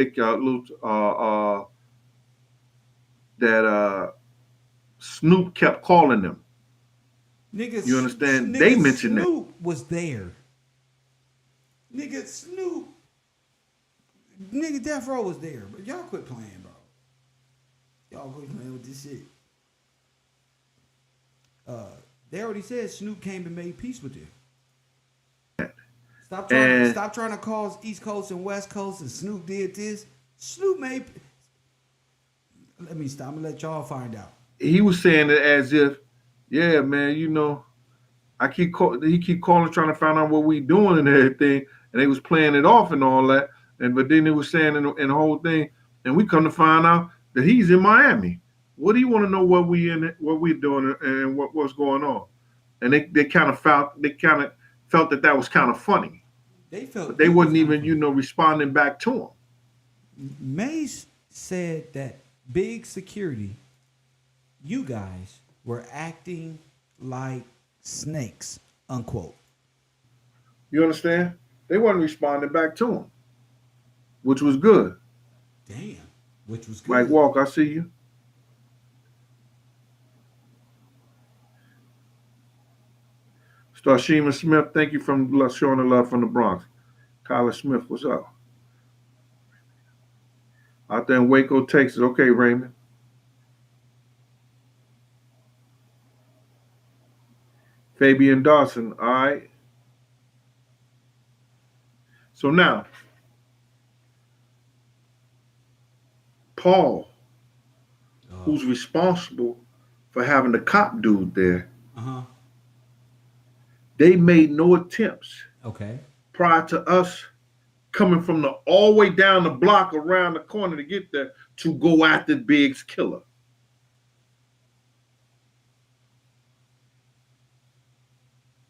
that Snoop kept calling them. Nigga, you understand? They mentioned Snoop was there. Nigga, Snoop. Nigga, Death Row was there. But y'all quit playing, bro. Y'all quit playing with this shit. They already said Snoop came and made peace with them. Stop trying to cause East Coast and West Coast and Snoop did this. Snoop made. Let me stop. I'm gonna let y'all find out. He was saying it as if, yeah, man, you know, he keep calling trying to find out what we doing and everything, and they was playing it off and all that, but then they was saying in the whole thing, and we come to find out that he's in Miami. What do you want to know what we doing and what's going on? And they kind of felt that was kind of funny. But they wasn't even responding back to him. Mace said that big security, you guys were acting like snakes, unquote. You understand? They wasn't responding back to him, which was good. Damn, which was good. Mike Walk, I see you. Starshima Smith, thank you from showing the love from the Bronx. Tyler Smith, what's up? Out there in Waco, Texas. Okay, Raymond. Fabian Dawson, all right. So now, Paul, who's responsible for having the cop dude there, they made no attempts prior to us coming from all the way down the block around the corner to get there to go after Big's killer.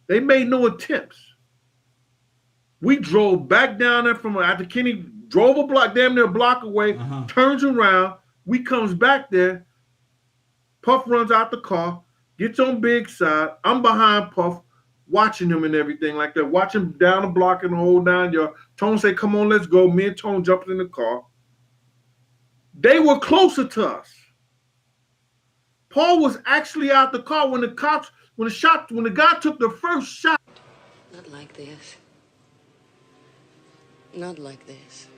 They made no attempts. We drove back down there from after Kenny drove a block, damn near a block away, turns around, we comes back there, Puff runs out the car, gets on Big's side, I'm behind Puff, watching him and everything like that, watching him down the block and the whole 9 yards. Tone say, come on, let's go. Me and Tone jumped in the car. They were closer to us. Paul was actually out the car when the guy took the first shot. Not like this. Not like this.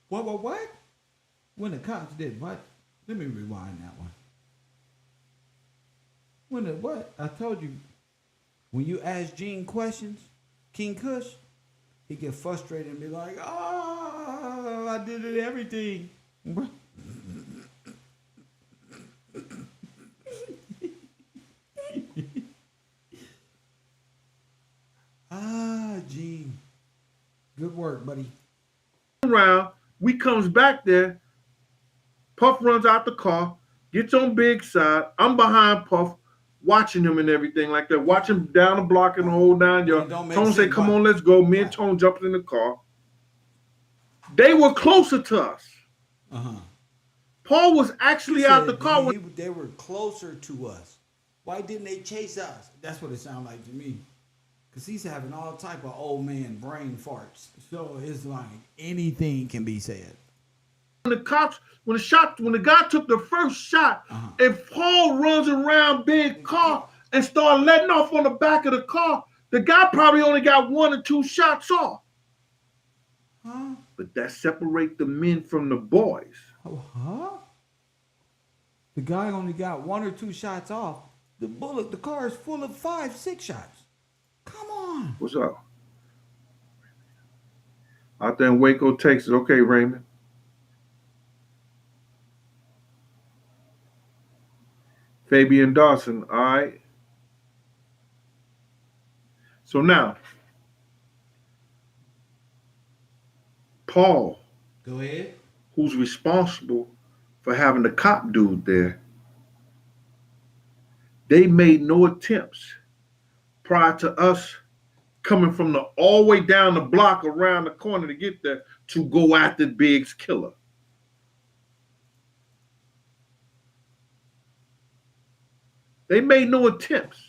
What? When the cops did what? Let me rewind that one. What? I told you, when you ask Gene questions, King Kush, he get frustrated and be like, oh, I did it everything. Gene. Good work, buddy. Around, we comes back there, Puff runs out the car, gets on Big's side, I'm behind Puff, watching him and everything like that, watching him down the block and the whole 9 yards. Tone say, come on, let's go. Me and Tone jumped in the car. They were closer to us. Paul was actually out the car. They were closer to us. Why didn't they chase us? That's what it sounded like to me. Because he's having all type of old man brain farts. So it's like anything can be said. When the guy took the first shot, if Paul runs around Big car and start letting off on the back of the car, the guy probably only got 1 or 2 shots off. But that separate the men from the boys. The guy only got 1 or 2 shots off. The car is full of 5, 6 shots. Come on. What's up? Out there in Waco, Texas. Okay, Raymond. Fabian Dawson, all right. So now, Paul, go ahead, who's responsible for having the cop dude there, they made no attempts prior to us coming from all the way down the block around the corner to get there to go after Big's killer. They made no attempts.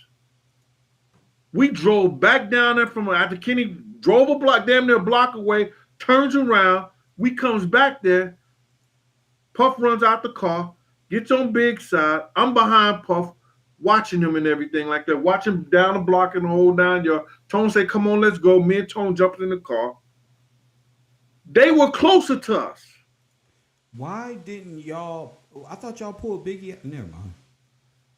We drove back down there from after Kenny drove a block, damn near a block away, turns around, we comes back there, Puff runs out the car, gets on Big's side, I'm behind Puff, watching him and everything like that, watching him down the block and the whole 9 yards. Tone say, come on, let's go. Me and Tone jumped in the car. They were closer to us. Why didn't y'all, I thought y'all pulled Biggie out. Never mind.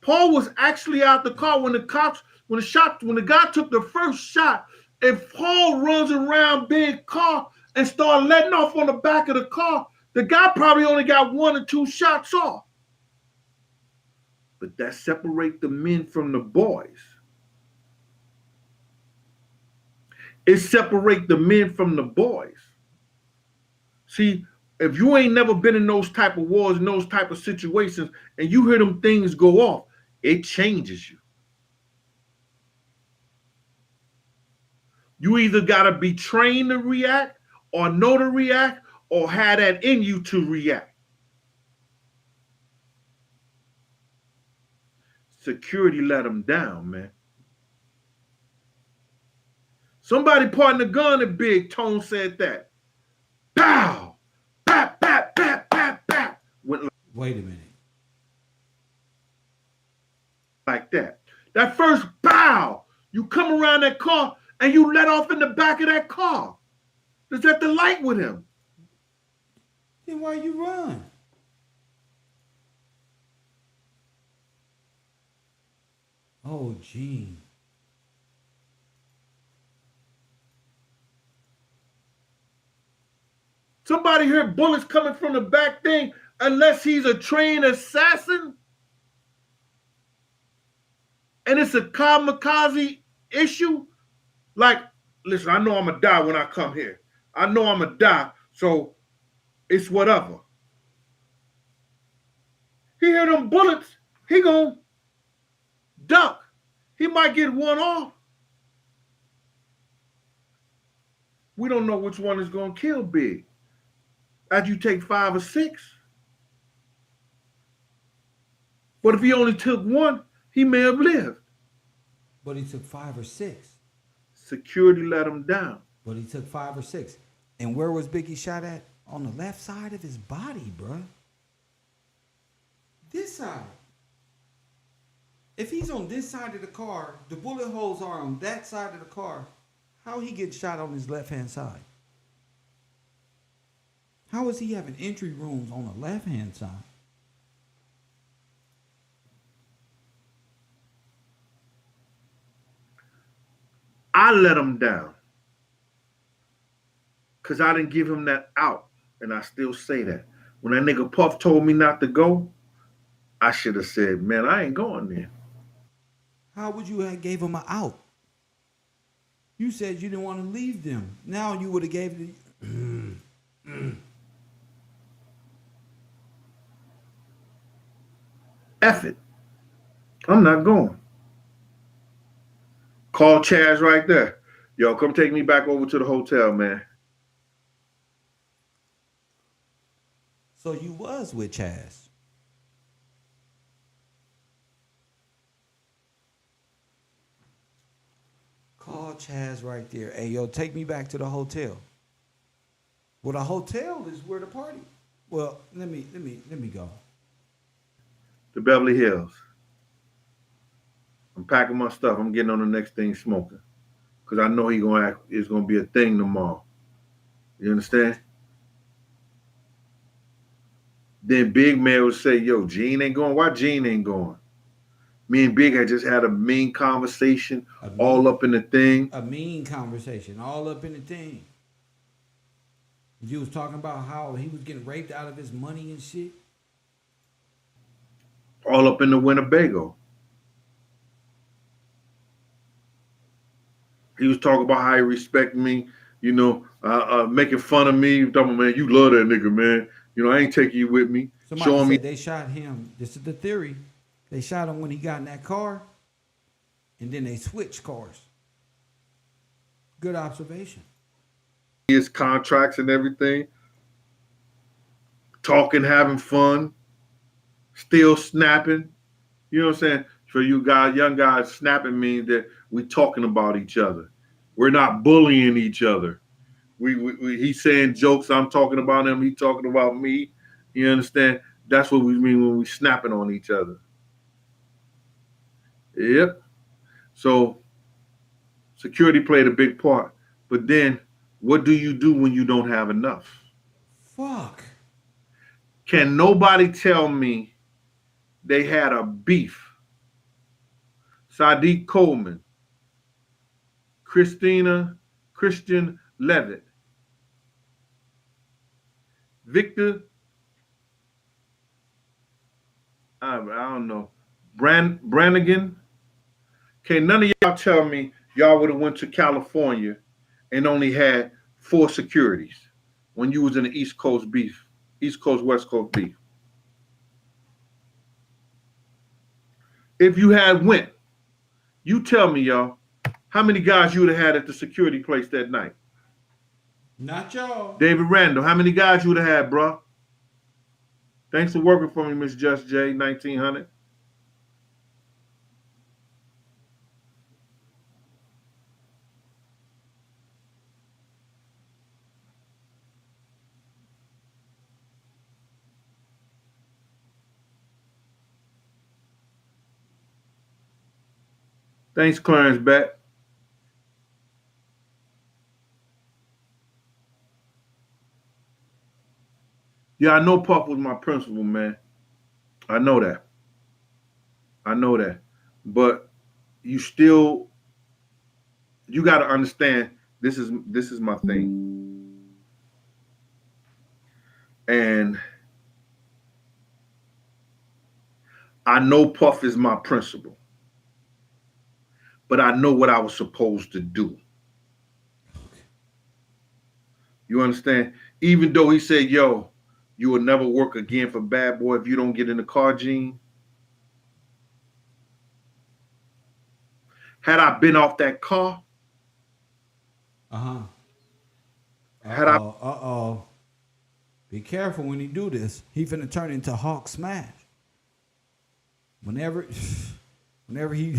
Paul was actually out the car when the guy took the first shot. If Paul runs around Big car and start letting off on the back of the car, the guy probably only got 1 or 2 shots off. But that separates the men from the boys. It separates the men from the boys. See, if you ain't never been in those type of wars, in those type of situations, and you hear them things go off, it changes you. You either got to be trained to react or know to react or have that in you to react. Security let them down, man. Somebody pointing the gun at Big. Tone said that. Pow! Pap, pap, pap, pap, pap. Wait a minute. Like that. That first pow, you come around that car and you let off in the back of that car. Is that the light with him? Then why you run? Oh, gee. Somebody heard bullets coming from the back thing unless he's a trained assassin. And it's a kamikaze issue. Like, listen, I know I'm going to die when I come here. I know I'm going to die, so it's whatever. He hear them bullets, he going to duck. He might get one off. We don't know which one is going to kill Big. After you take 5 or 6. But if he only took 1, he may have lived. But he took 5 or 6. Security let him down. But he took 5 or 6. And where was Biggie shot at? On the left side of his body, bruh. This side. If he's on this side of the car, the bullet holes are on that side of the car, how he get shot on his left-hand side? How is he having entry rooms on the left-hand side? I let him down because I didn't give him that out, and I still say that. When that nigga Puff told me not to go, I should have said, man, I ain't going there. How would you have gave him an out? You said you didn't want to leave them. Now you would have gave the... F it. I'm not going. Call Chaz right there. Yo, come take me back over to the hotel, man. So you was with Chaz. Call Chaz right there. Hey, yo, take me back to the hotel. Well, the hotel is where the party. Well, let me go. To Beverly Hills. I'm packing my stuff. I'm getting on the next thing smoking. Because I know it's gonna be a thing tomorrow. You understand? Then Big Man would say, yo, Gene ain't going. Why Gene ain't going? Me and Big had just had a mean conversation all up in the thing. A mean conversation all up in the thing. You was talking about how he was getting raped out of his money and shit. All up in the Winnebago. He was talking about how he respect me, you know, making fun of me. Talking, man, you love that nigga, man. You know, I ain't taking you with me. Somebody showing said me they shot him. This is the theory. They shot him when he got in that car, and then they switched cars. Good observation. His contracts and everything. Talking, having fun. Still snapping. You know what I'm saying? For you guys, young guys, snapping means that we talking about each other. We're not bullying each other. He's saying jokes. I'm talking about him. He talking about me. You understand? That's what we mean when we snapping on each other. Yep. So security played a big part. But then what do you do when you don't have enough? Fuck. Can nobody tell me they had a beef? Sadiq Coleman, Christian Levitt, Victor, I don't know, Brannigan. Can none of y'all tell me y'all would have went to California and only had 4 securities when you was in the East Coast, West Coast beef? If you had went, you tell me, y'all, how many guys you would have had at the security place that night? Not y'all. David Randall, how many guys you would have had, bro? Thanks for working for me, Miss Just J, 1900. Thanks, Clarence Beck. Yeah, I know Puff was my principal, man. I know that. But you got to understand, this is my thing. And I know Puff is my principal, but I know what I was supposed to do. You understand? Even though he said, yo, you will never work again for Bad Boy if you don't get in the car, Gene. Had I been off that car, be careful when he do this. He finna turn into Hawk Smash. Whenever he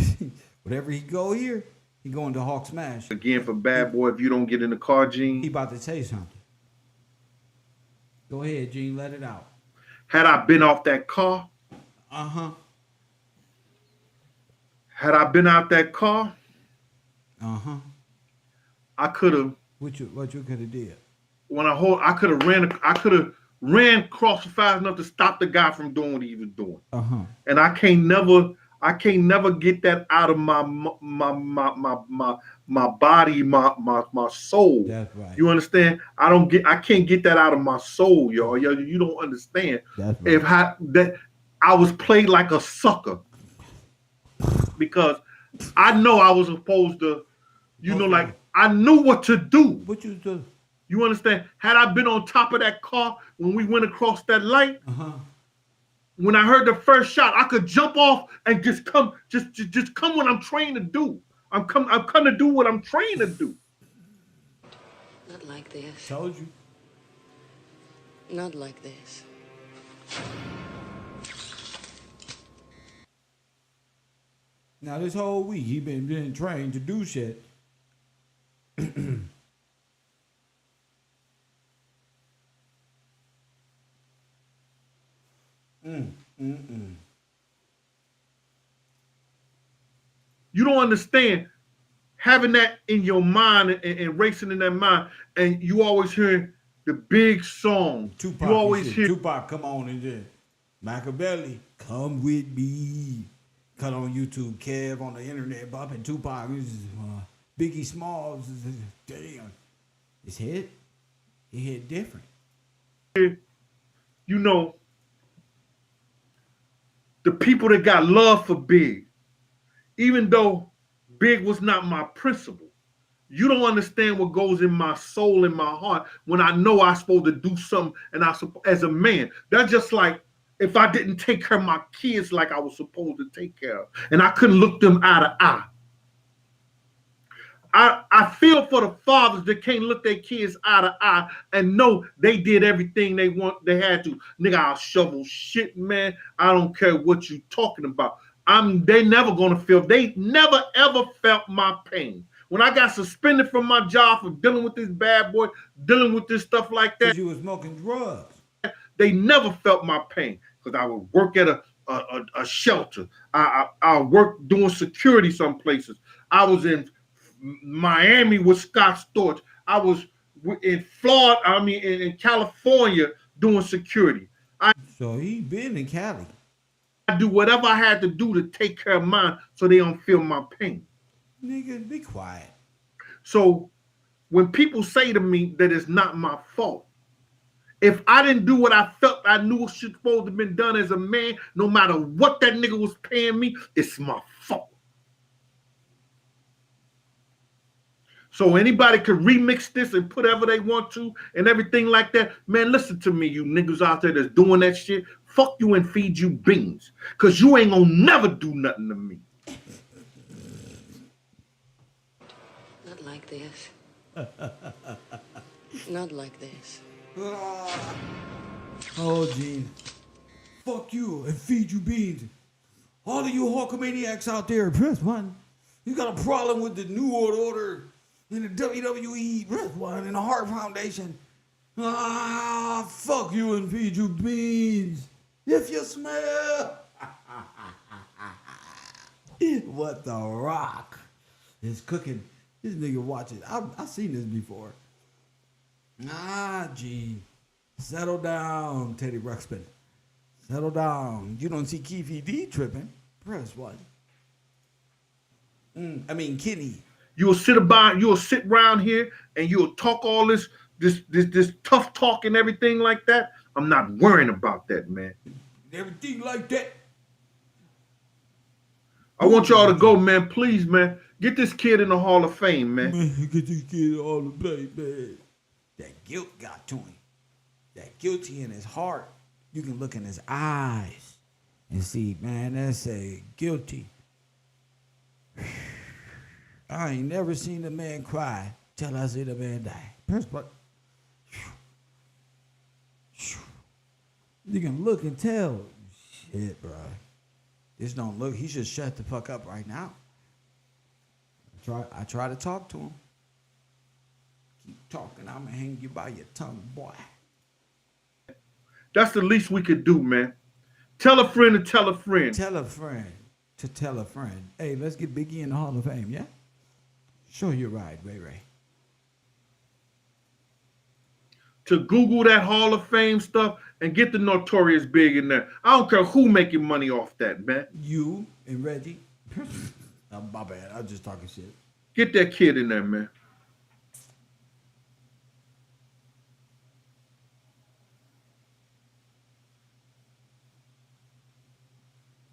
go here, he going to Hawk Smash. Again for Bad Boy if you don't get in the car, Gene. He about to say something. Go ahead, Gene, let it out. Had I been off that car, had I been out that car, I could have. What you could have did? I could have ran across fast enough to stop the guy from doing what he was doing. And I can't never get that out of my body, my soul. That's right. You understand? I can't get that out of my soul, y'all. You don't understand. That's right. I was played like a sucker because I know I was supposed to, like I knew what to do. What you do? You understand? Had I been on top of that car when we went across that light, when I heard the first shot, I could jump off and just come what I'm trained to do. I'm come to do what I'm trained to do. Not like this. Told you. Not like this. Now this whole week he been trained to do shit. You don't understand having that in your mind and racing in that mind, and you always hearing the big song. Tupac, you always hear Tupac come on and then Machiavelli, come with me. Cut on YouTube, Kev on the internet, bopping Tupac. Biggie Smalls, damn, it's hit. It hit different. You know, the people that got love for Big, even though Big was not my principal, you don't understand what goes in my soul, in my heart, when I know I'm supposed to do something, and as a man, that's just like if I didn't take care of my kids like I was supposed to take care of, and I couldn't look them eye to eye. I feel for the fathers that can't look their kids eye to eye and know they did everything they had to. Nigga, I'll shovel shit, man. I don't care what you talking about. They never gonna feel. They never ever felt my pain. When I got suspended from my job for dealing with this bad boy, dealing with this stuff like that. You was smoking drugs. They never felt my pain because I would work at a shelter. I worked doing security some places. I was in Miami with Scott Storch. I was in Florida, in California doing security. So he been in Cali. I do whatever I had to do to take care of mine so they don't feel my pain. Nigga, be quiet. So when people say to me that it's not my fault, if I didn't do what I felt I knew should supposed to have been done as a man, no matter what that nigga was paying me, it's my fault. So anybody can remix this and put whatever they want to and everything like that. Man, listen to me, you niggas out there that's doing that shit. Fuck you and feed you beans. Cause you ain't gonna never do nothing to me. Not like this. Not like this. Oh, Gene. Fuck you and feed you beans. All of you Hulkamaniacs out there, press one. You got a problem with the New World Order in the WWE, press one, in the Heart Foundation. Fuck you and feed you beans. If you smell what the Rock is cooking. This nigga watch it. I've seen this before. Gene. Settle down, Teddy Ruxpin. Settle down. You don't see Keefe D tripping. Press one. Kenny. You'll sit around here and you'll talk all this tough talk and everything like that. I'm not worrying about that, man. Everything like that. I want y'all to go, man. Please, man. Get this kid in the Hall of Fame, man. Get this kid in the Hall of Fame, man. That guilt got to him. That guilty in his heart. You can look in his eyes and see, man, that's a guilty. I ain't never seen a man cry till I see the man die. Press button. You can look and tell. Shit, bro. This don't look. He should shut the fuck up right now. I try to talk to him. Keep talking. I'm gonna hang you by your tongue, boy. That's the least we could do, man. Tell a friend to tell a friend. Tell a friend to tell a friend. Hey, let's get Biggie in the Hall of Fame, yeah? Sure, you're right, Ray. To Google that Hall of Fame stuff and get the Notorious Big in there. I don't care who making money off that, man. You and Reggie. My bad. I'm just talking shit. Get that kid in there, man.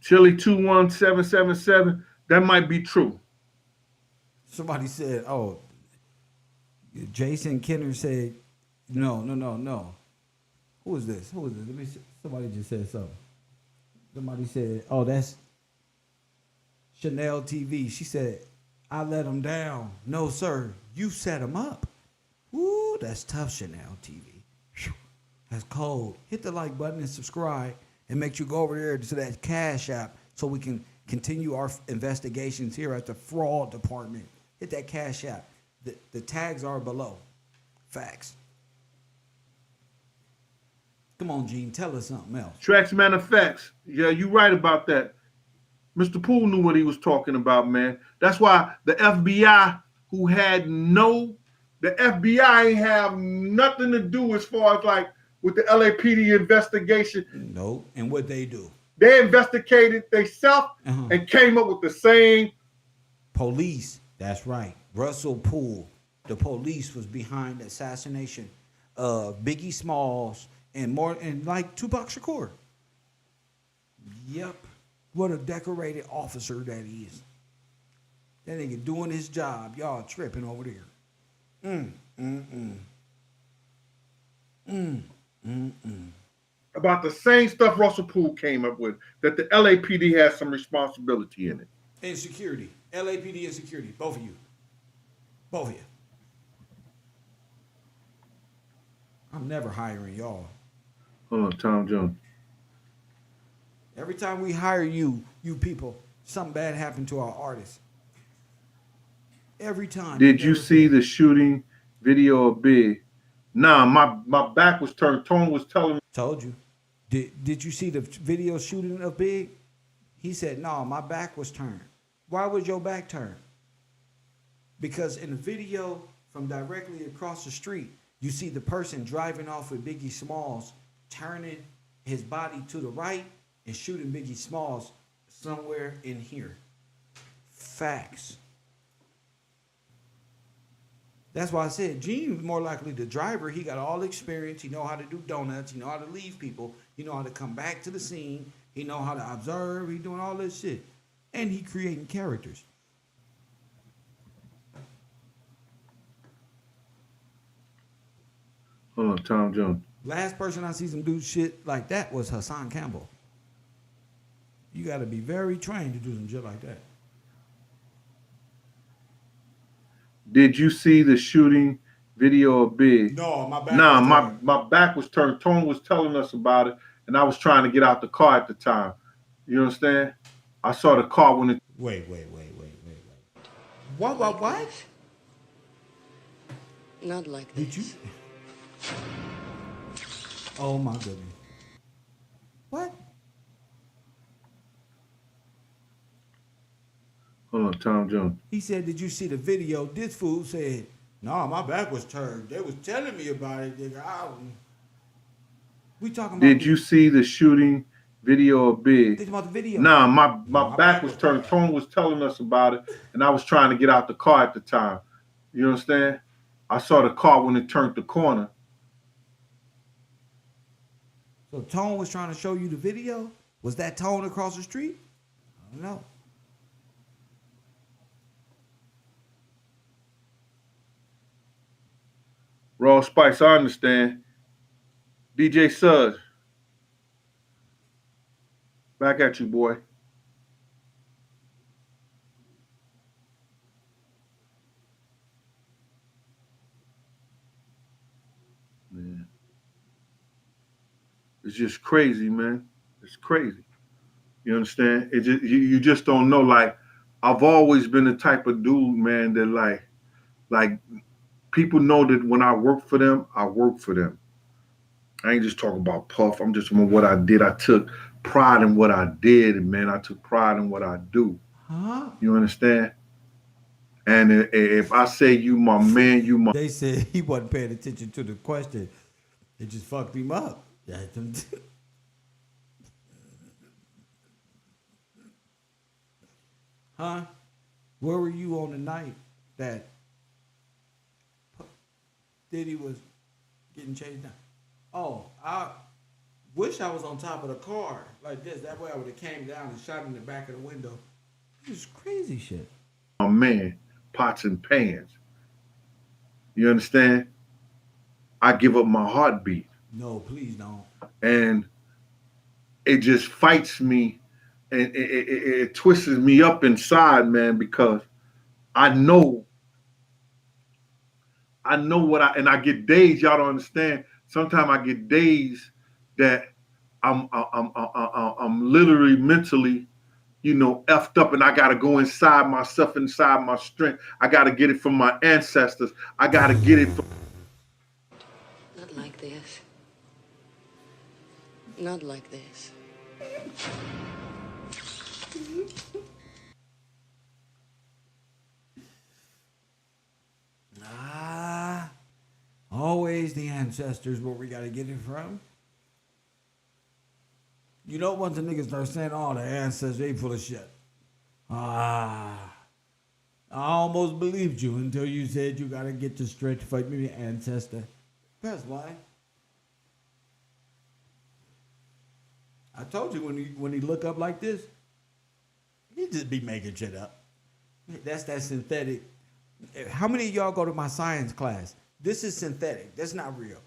Chili 21777. That might be true. Somebody said, Jason Kenner said, no. Who is this? Let me see. Somebody just said something. Somebody said, that's Chanel TV. She said, I let him down. No, sir. You set him up. Ooh, that's tough, Chanel TV. Whew. That's cold. Hit the like button and subscribe. And make sure you go over there to that Cash App so we can continue our investigations here at the fraud department. Hit that Cash App. The tags are below. Facts. Come on, Gene. Tell us something else. Tracks manifests. Yeah, you're right about that. Mr. Poole knew what he was talking about, man. That's why the FBI, the FBI ain't have nothing to do as far as like with the LAPD investigation. No, and what they do? They investigated themselves and came up with the same. Police, that's right. Russell Poole, the police was behind the assassination of Biggie Smalls and like Tupac Shakur. Yep. What a decorated officer that is. That nigga doing his job. Y'all tripping over there. About the same stuff Russell Poole came up with, that the LAPD has some responsibility in it. Insecurity. LAPD and security. Both of you. I'm never hiring y'all. Hold on, Tom Jones. Every time we hire you people, something bad happened to our artists. Every time. Did you see the shooting video of Big? Nah, my back was turned. Tone was telling me. Told you. Did you see the video shooting of Big? He said, no, my back was turned. Why was your back turned? Because in the video from directly across the street, you see the person driving off with Biggie Smalls turning his body to the right and shooting Biggie Smalls somewhere in here. Facts. That's why I said Gene was more likely the driver. He got all the experience. He know how to do donuts. He know how to leave people. He know how to come back to the scene. He know how to observe. He doing all this shit. And he creating characters. Hold on, Tom Jones. Last person I see some do shit like that was Hassan Campbell. You got to be very trained to do some shit like that. Did you see the shooting video of Big? No, my back. Nah, my back was turned. Tone was telling us about it, and I was trying to get out the car at the time. You understand? I saw the car when it. Wait. What? Not like this. Did you? Oh my goodness. What? Hold on, Tom Jones. He said, did you see the video? This fool said, no, my back was turned. They was telling me about it, nigga. We talking about. Did you see the shooting video of Big? Think about the video. Nah, my back was turned. Tone was telling us about it, and I was trying to get out the car at the time. You understand? I saw the car when it turned the corner. So Tone was trying to show you the video? Was that Tone across the street? I don't know. Raw Spice, I understand. DJ Suds. Back at you, boy. Man. It's just crazy, man. It's crazy. You understand? It just you just don't know. Like, I've always been the type of dude, man, that like people know that when I work for them, I work for them. I ain't just talking about Puff. I'm just about what I did. I took pride in what I did, and man, I took pride in what I do. Huh? You understand? And if I say you my man, you my. They said he wasn't paying attention to the question. It just fucked him up. Huh? Where were you on the night that Diddy was getting chased down? Oh, I wish I was on top of the car like this. That way I would have came down and shot in the back of the window. It was crazy shit. My man, pots and pans. You understand? I give up my heartbeat. No, please don't. And it just fights me, and it twists me up inside, man, because I know what I get days. Y'all don't understand. Sometimes I get days that I'm literally mentally, effed up, and I gotta go inside myself, inside my strength. I gotta get it from my ancestors. I gotta get it from. Not like this. Not like this. Always the ancestors where we gotta get it from. You know, once the niggas start saying, oh, the ancestors, they full of shit. I almost believed you until you said you gotta get to stretch for me, ancestor. That's why. I told you when he look up like this, he just be making shit up. That's that synthetic. How many of y'all go to my science class? This is synthetic. That's not real.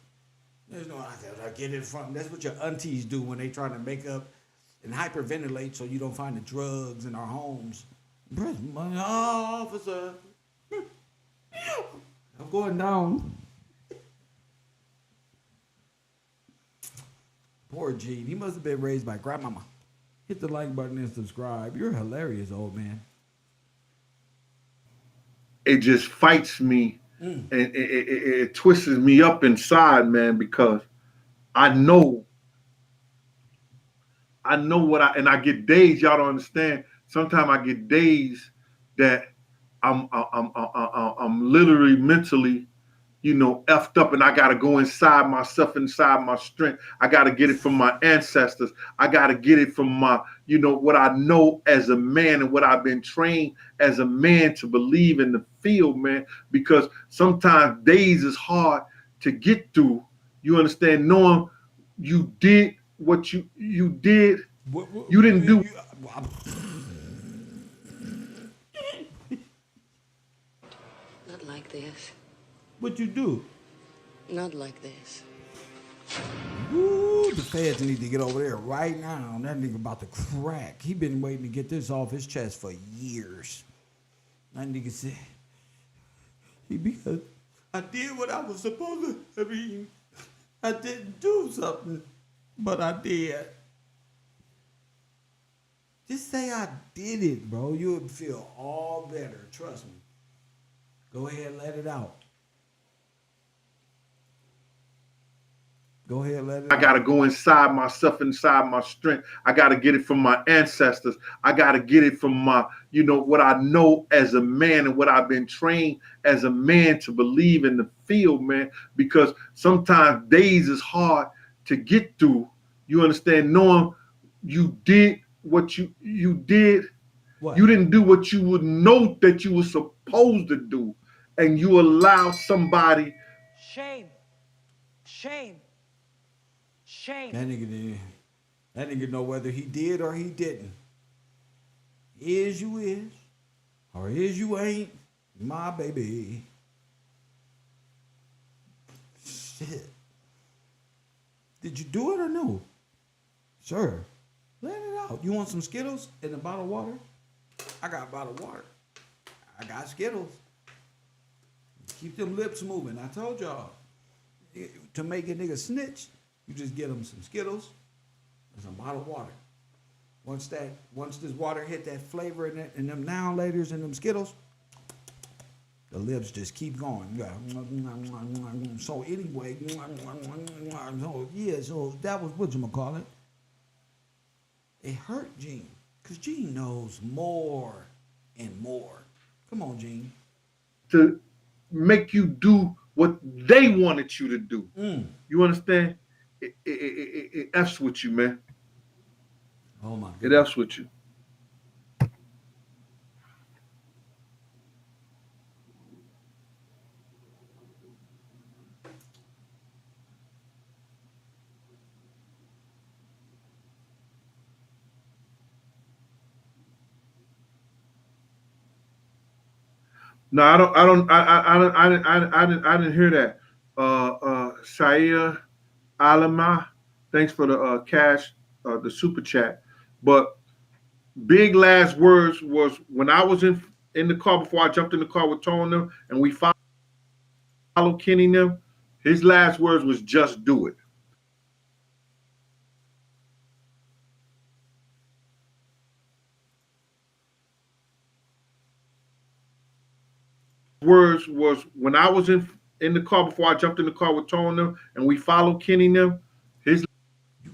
There's no, I get it from. That's what your aunties do when they try to make up and hyperventilate so you don't find the drugs in our homes. My officer. I'm going down. Poor Gene. He must have been raised by grandmama. Hit the like button and subscribe. You're hilarious, old man. It just fights me. And it twists me up inside, man, because I know what I get days. Y'all don't understand. Sometimes I get days that I'm literally mentally, effed up, and I got to go inside myself, inside my strength. I got to get it from my ancestors. I got to get it from my, what I know as a man and what I've been trained as a man to believe in the field, man, because sometimes days is hard to get through. You understand? Knowing you did what you did. You didn't do. Not like this. What you do? Not like this. Ooh, the feds need to get over there right now. That nigga about to crack. He been waiting to get this off his chest for years. That nigga said, because I did what I was supposed to. I didn't do something, but I did. Just say I did it, bro. You would feel all better. Trust me. Go ahead, let it out. Go ahead, let it out. I got to go inside myself, inside my strength. I got to get it from my ancestors. I got to get it from my, what I know as a man and what I've been trained as a man to believe in the field, man, because sometimes days is hard to get through. You understand? Knowing you did what you did. What? You didn't do what you would know that you were supposed to do, and you allow somebody. Shame. Shame. Shame. That nigga did. That nigga know whether he did or he didn't. Is you is, or is you ain't, my baby. Shit. Did you do it or no? Sure. Let it out. You want some Skittles and a bottle of water? I got a bottle of water. I got Skittles. Keep them lips moving. I told y'all. To make a nigga snitch, you just get them some Skittles and some bottle of water. Once this water hit that flavor in them now laters and them Skittles, the lips just keep going. So anyway, so that was whatchamacallit. It hurt Gene, because Gene knows more and more. Come on, Gene. To make you do what they wanted you to do. You understand? It F's with you, man. Oh my God. It F's with you. No, I didn't hear that. Shia Alama, thanks for the cash, the super chat. But big last words was when I was in the car before I jumped in the car with Tone them and we followed Kenny them. His last words was just do it. Words was when I was in the car before I jumped in the car with Tone them and we followed Kenny them. His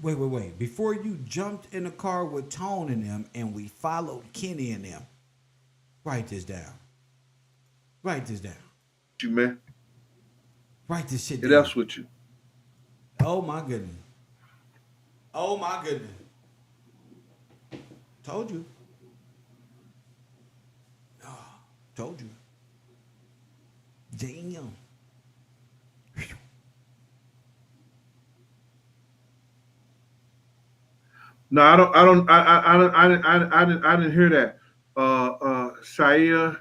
Wait. Before you jumped in the car with Tone and them and we followed Kenny and them, write this down. Write this down. You man. Write this shit down. It F's with you. Oh my goodness. Oh my goodness. Told you. Oh, told you. Damn. No, I didn't hear that. Shia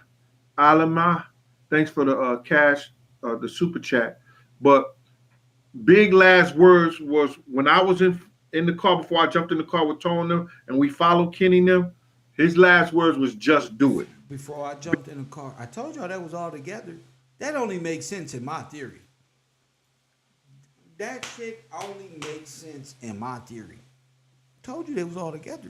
Alama, thanks for the cash, the super chat. But big last words was when I was in the car before I jumped in the car with Tone them and we followed Kenny them. His last words was just do it. Before I jumped in the car, I told y'all that was all together. That only makes sense in my theory. That shit only makes sense in my theory. Told you they was all together.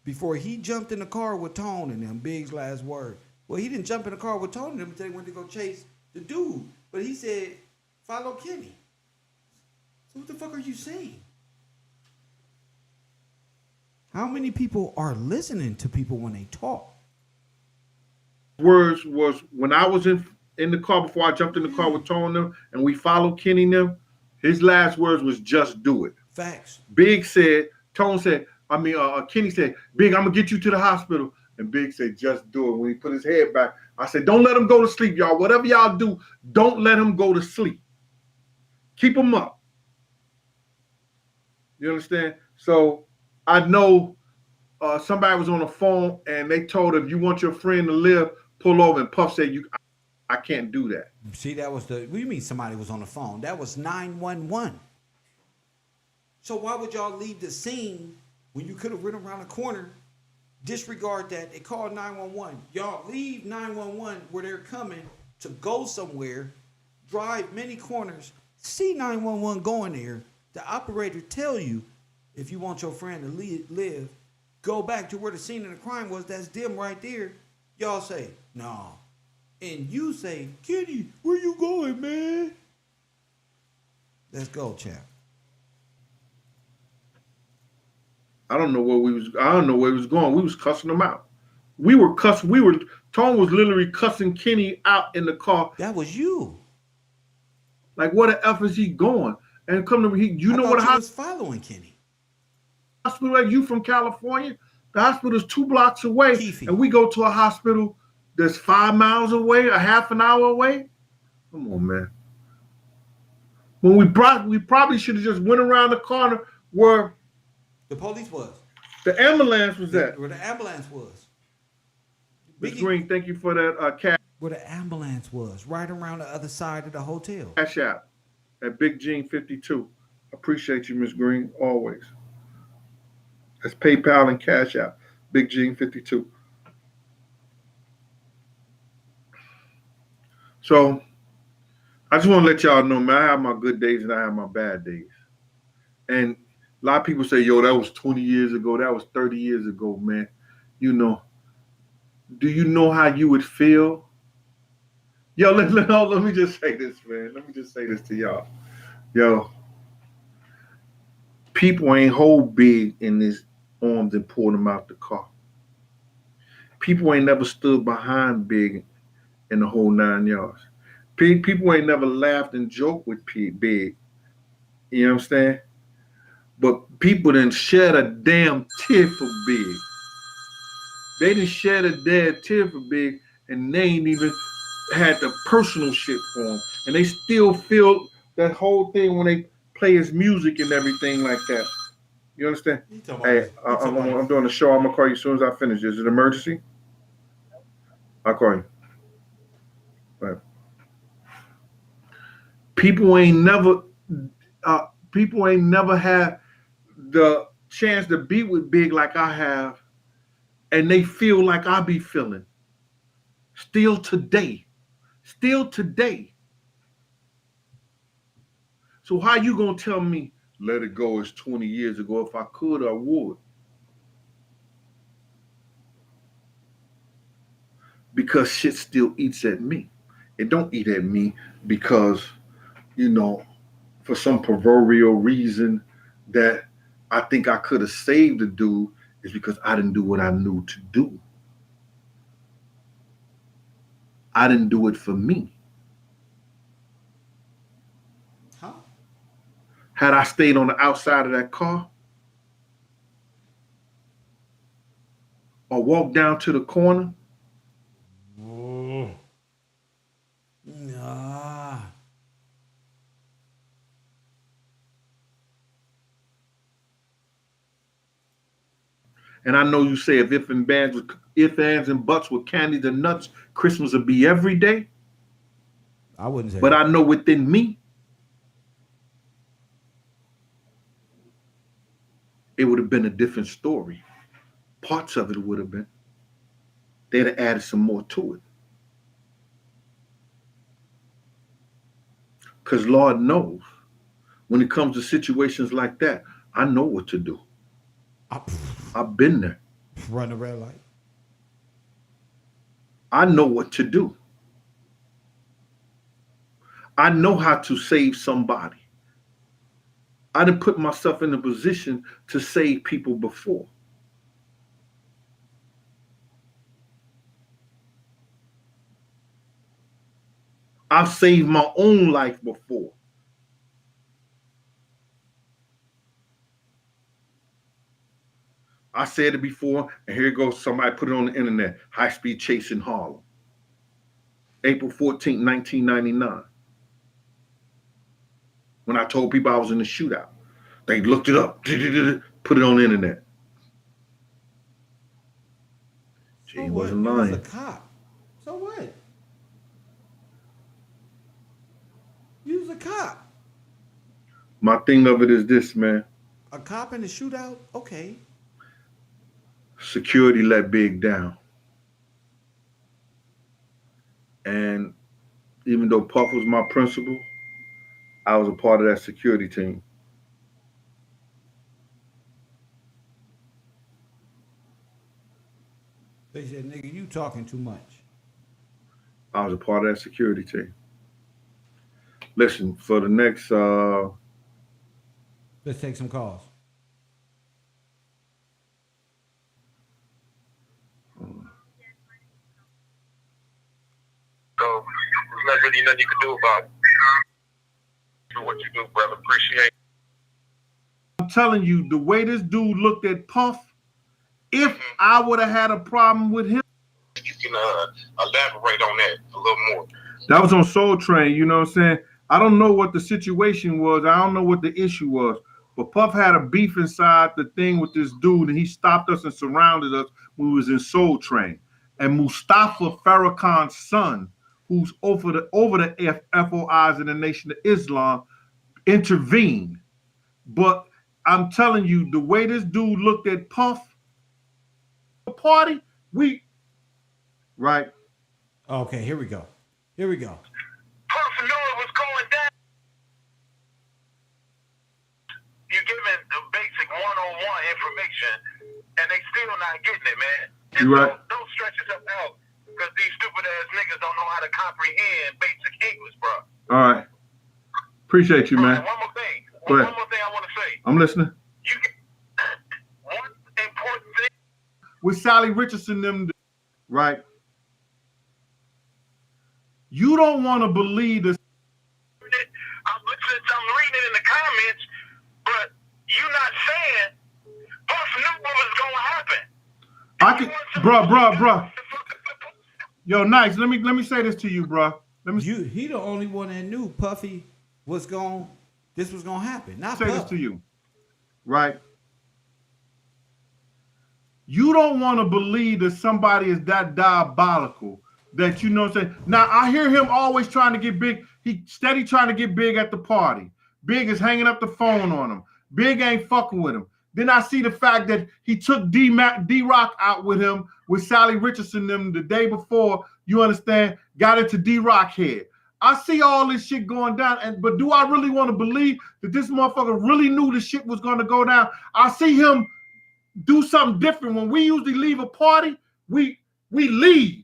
Before he jumped in the car with Tone and them, Big's last word. Well, he didn't jump in the car with Tone and them until they went to go chase the dude. But he said, follow Kenny. So what the fuck are you saying? How many people are listening to people when they talk? Words was when I was in in the car before I jumped in the car with Tone them, and we followed Kenny and them. His last words was "just do it." Facts. Big said, Tone said, Kenny said, "Big, I'm gonna get you to the hospital." And Big said, "Just do it." When he put his head back, I said, "Don't let him go to sleep, y'all. Whatever y'all do, don't let him go to sleep. Keep him up." You understand? So I know somebody was on the phone and they told him, "You want your friend to live, pull over." And Puff said, I can't do that. See, that was what do you mean somebody was on the phone? That was 911. So why would y'all leave the scene when you could have ran around the corner? Disregard that. They called 911. Y'all leave 911 where they're coming to go somewhere, drive many corners, see 911 going there. The operator tell you, if you want your friend to live, go back to where the scene of the crime was. That's them right there. Y'all say, no. And you say, "Kenny, where you going, man?" Let's go, champ. I don't know where we was going. We was cussing them out. Tone was literally cussing Kenny out in the car. That was you. Like, where the F is he going? And come to you know what? I was following Kenny. Hospital, like you from California, the hospital is 2 blocks away, Keefe. And we go to a hospital that's 5 miles away, a half an hour away. Come on, man. When we probably should have just went around the corner where the police was. The ambulance was at. Where the ambulance was. Ms. Green, thank you for that cash. Where the ambulance was, right around the other side of the hotel. Cash out at Big Gene 52. Appreciate you, Ms. Green, always. That's PayPal and Cash App. Big Gene 52. So I just want to let y'all know, man, I have my good days and I have my bad days. And a lot of people say, "Yo, that was 20 years ago. That was 30 years ago, man." You know, do you know how you would feel? Yo, let me just say this, man. Let me just say this to y'all. Yo, people ain't hold Big in his arms and pulled him out the car. People ain't never stood behind Big in the whole 9 yards. People ain't never laughed and joked with Big. You know what I'm saying? But people didn't shed a damn tear for Big. They didn't shed a damn tear for Big, and they ain't even had the personal shit for him. And they still feel that whole thing when they play his music and everything like that. You understand? Hey, I'm doing a show. I'm going to call you as soon as I finish. Is it an emergency? I'll call you. All right. People ain't never had the chance to be with Big like I have, and they feel like I be feeling. Still today. So how you gonna tell me, "Let it go, it's 20 years ago"? If I could, I would. Because shit still eats at me. It don't eat at me because, you know, for some proverbial reason that I think I could have saved the dude, is because I didn't do what I knew to do. I didn't do it for me. Huh? Had I stayed on the outside of that car or walked down to the corner, Nah. and I know you say if ands and buts with candies and nuts, Christmas would be every day. I wouldn't say but that. I know within me, it would have been a different story. Parts of it would have been. They'd have added some more to it. Because Lord knows, when it comes to situations like that, I know what to do. I've been there. Run the red light. I know what to do. I know how to save somebody. I done put myself in a position to save people before. I've saved my own life before. I said it before, and here goes somebody put it on the internet. High-speed chase in Harlem. April 14, 1999. When I told people I was in the shootout. They looked it up, put it on the internet. So He what? wasn't You lying. was a cop. So what? You was a cop. My thing of it is this, man. A cop in the shootout? Okay. Security let Big down. And even though Puff was my principal, I was a part of that security team. They said, nigga, you talking too much. I was a part of that security team. Listen, for the next let's take some calls. So there's not really nothing you can do about it. For what you do, brother. Appreciate it. I'm telling you, the way this dude looked at Puff, if I would have had a problem with him. You can elaborate on that a little more. That was on Soul Train, you know what I'm saying? I don't know what the situation was. I don't know what the issue was. But Puff had a beef inside the thing with this dude, and he stopped us and surrounded us when we was in Soul Train. And Mustafa Farrakhan's son, who's over the FOIs in the Nation of Islam, intervened. But I'm telling you, the way this dude looked at Puff, party, right? Okay, here we go. Here we go. Puff knew it was going down. You're giving the basic one-on-one information, and they still not getting it, man. And you right. Don't stretch yourself out, because these stupid-ass niggas don't know how to comprehend basic English, bro. All right. Appreciate you, man. One more thing. One more thing I want to say. I'm listening. One important thing. With Sally Richardson, them, right? You don't want to believe this. I'm reading it in the comments, but you're not saying Puff knew what was going to happen. Bruh. Yo, nice. Let me say this to you, bruh. He the only one that knew Puffy this was gonna happen. Not say Puff. this to you, right? You don't want to believe that somebody is that diabolical that you know what I'm saying. Now I hear him always trying to get big. He steady trying to get big at the party. Big is hanging up the phone on him. Big ain't fucking with him. Then I see the fact that he took D-Rock out with him with Sally Richardson them the day before, you understand, got into D-Rock head. I see all this shit going down, but do I really want to believe that this motherfucker really knew the shit was going to go down? I see him do something different. When we usually leave a party, we leave.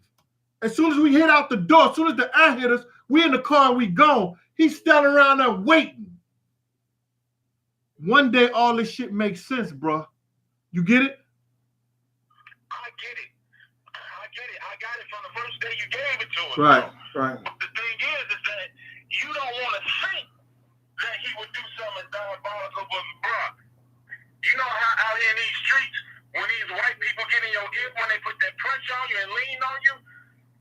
As soon as we hit out the door, as soon as the air hit us, we in the car and we gone. He's standing around there waiting. One day, all this shit makes sense, bro. You get it? I get it. I got it from the first day you gave it to us. Right. But the thing is that you don't want to think that he would do something diabolical with Brock. You know how out here in these streets, when these white people get in your ear, when they put that punch on you and lean on you,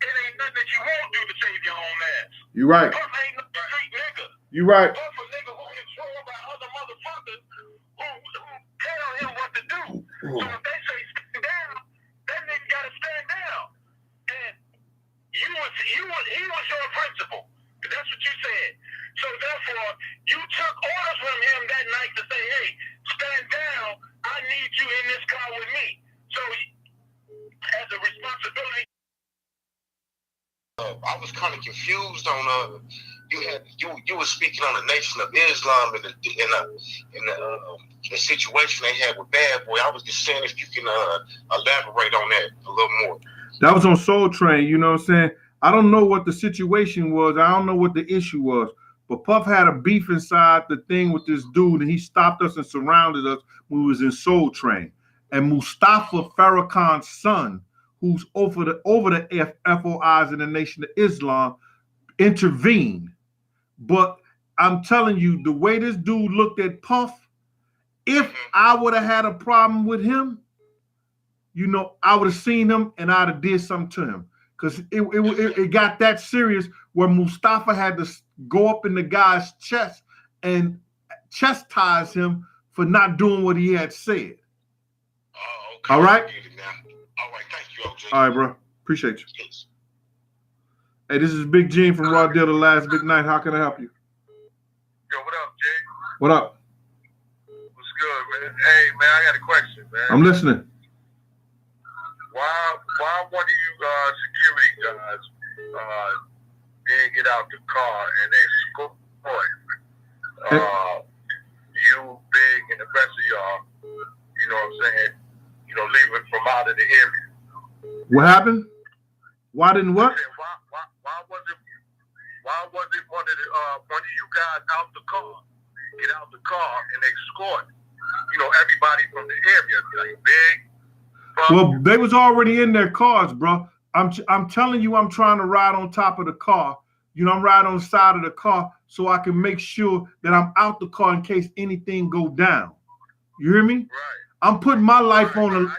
it ain't nothing that you won't do to save your own ass. You right. Puff ain't no street nigga. You right. Puff a nigga who controlled by other motherfuckers who tell him what to do. So if they say stand down, that nigga gotta stand down. And he was your principal. That's what you said. So therefore, you took orders from him that night to say, hey, stand down. I need you in this car with me. So as a responsibility. I was kind of confused on you were speaking on the Nation of Islam in the situation they had with Bad Boy. I was just saying if you can elaborate on that a little more. That was on Soul Train, you know what I'm saying? I don't know what the situation was. I don't know what the issue was. But Puff had a beef inside the thing with this dude, and he stopped us and surrounded us when we was in Soul Train. And Mustafa Farrakhan's son, who's over the FOIs in the Nation of Islam, intervene. But I'm telling you, the way this dude looked at Puff, if I would have had a problem with him, you know, I would have seen him and I'd have did something to him. Because it got that serious where Mustafa had to go up in the guy's chest and chastise him for not doing what he had said. Okay. All right? All right, thank you, OJ. All right, bro. Appreciate you. Hey, this is Big Gene from Raw Deal, The Last Big Night. How can I help you? Yo, what up, Jay? What up? What's good, man? Hey, man, I got a question, man. I'm listening. Why one of you security guys didn't get out the car and they scored you, Big, and the rest of y'all, you know what I'm saying, you know, leaving from out of the area? What happened? Why didn't what? Why wasn't one of you guys out the car, get out the car and escort, you know, everybody from the area, like Big? Well, they was already in their cars, bro. I'm telling you, I'm trying to ride on top of the car. You know, I'm riding on the side of the car so I can make sure that I'm out the car in case anything go down. You hear me? Right. I'm putting my life on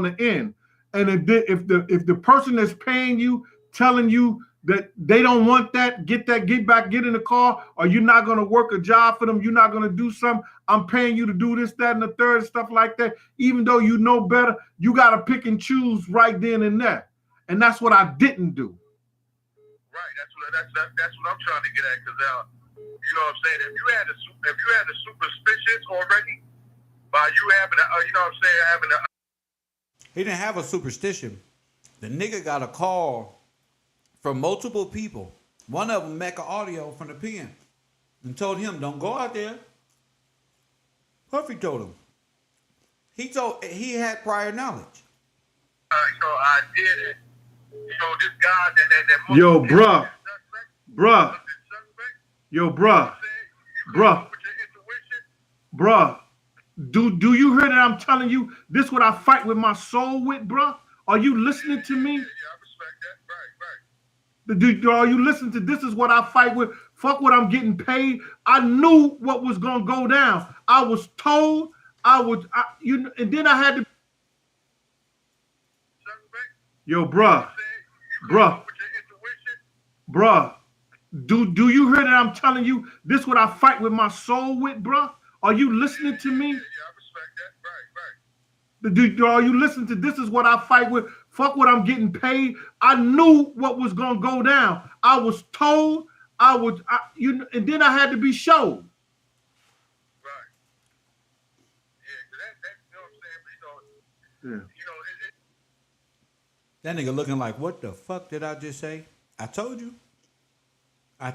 the end. And if the person that's paying you, telling you that they don't want that, get back, get in the car, or you're not going to work a job for them, you're not going to do something, I'm paying you to do this, that, and the third, stuff like that. Even though you know better, you got to pick and choose right then and there. And that's what I didn't do. Right, that's what I'm trying to get at, because you know what I'm saying, if you had a superstitions already by you having you know what I'm saying, having a... He didn't have a superstition. The nigga got a call from multiple people. One of them make an audio from the pen and told him, don't go out there. Puffy told him. He had prior knowledge. You know, I did it. You know, this guy that Yo, bruh. Yo, bruh. Do you hear that I'm telling you this what I fight with my soul with, bruh? Are you listening to me? Yeah, I respect that. Right. Are you listening to this is what I fight with? Fuck what I'm getting paid. I knew what was gonna go down. I was told and then I had to. Yo, bruh. Do you hear that I'm telling you this what I fight with my soul with, bruh? Are you listening to me? Yeah, I respect that. Right. Are you listening to this is what I fight with? Fuck what I'm getting paid. I knew what was gonna go down. I was told and then I had to be showed. Right. Yeah, that you know what I'm saying? But, you know, That nigga looking like, what the fuck did I just say? I told you. Yeah,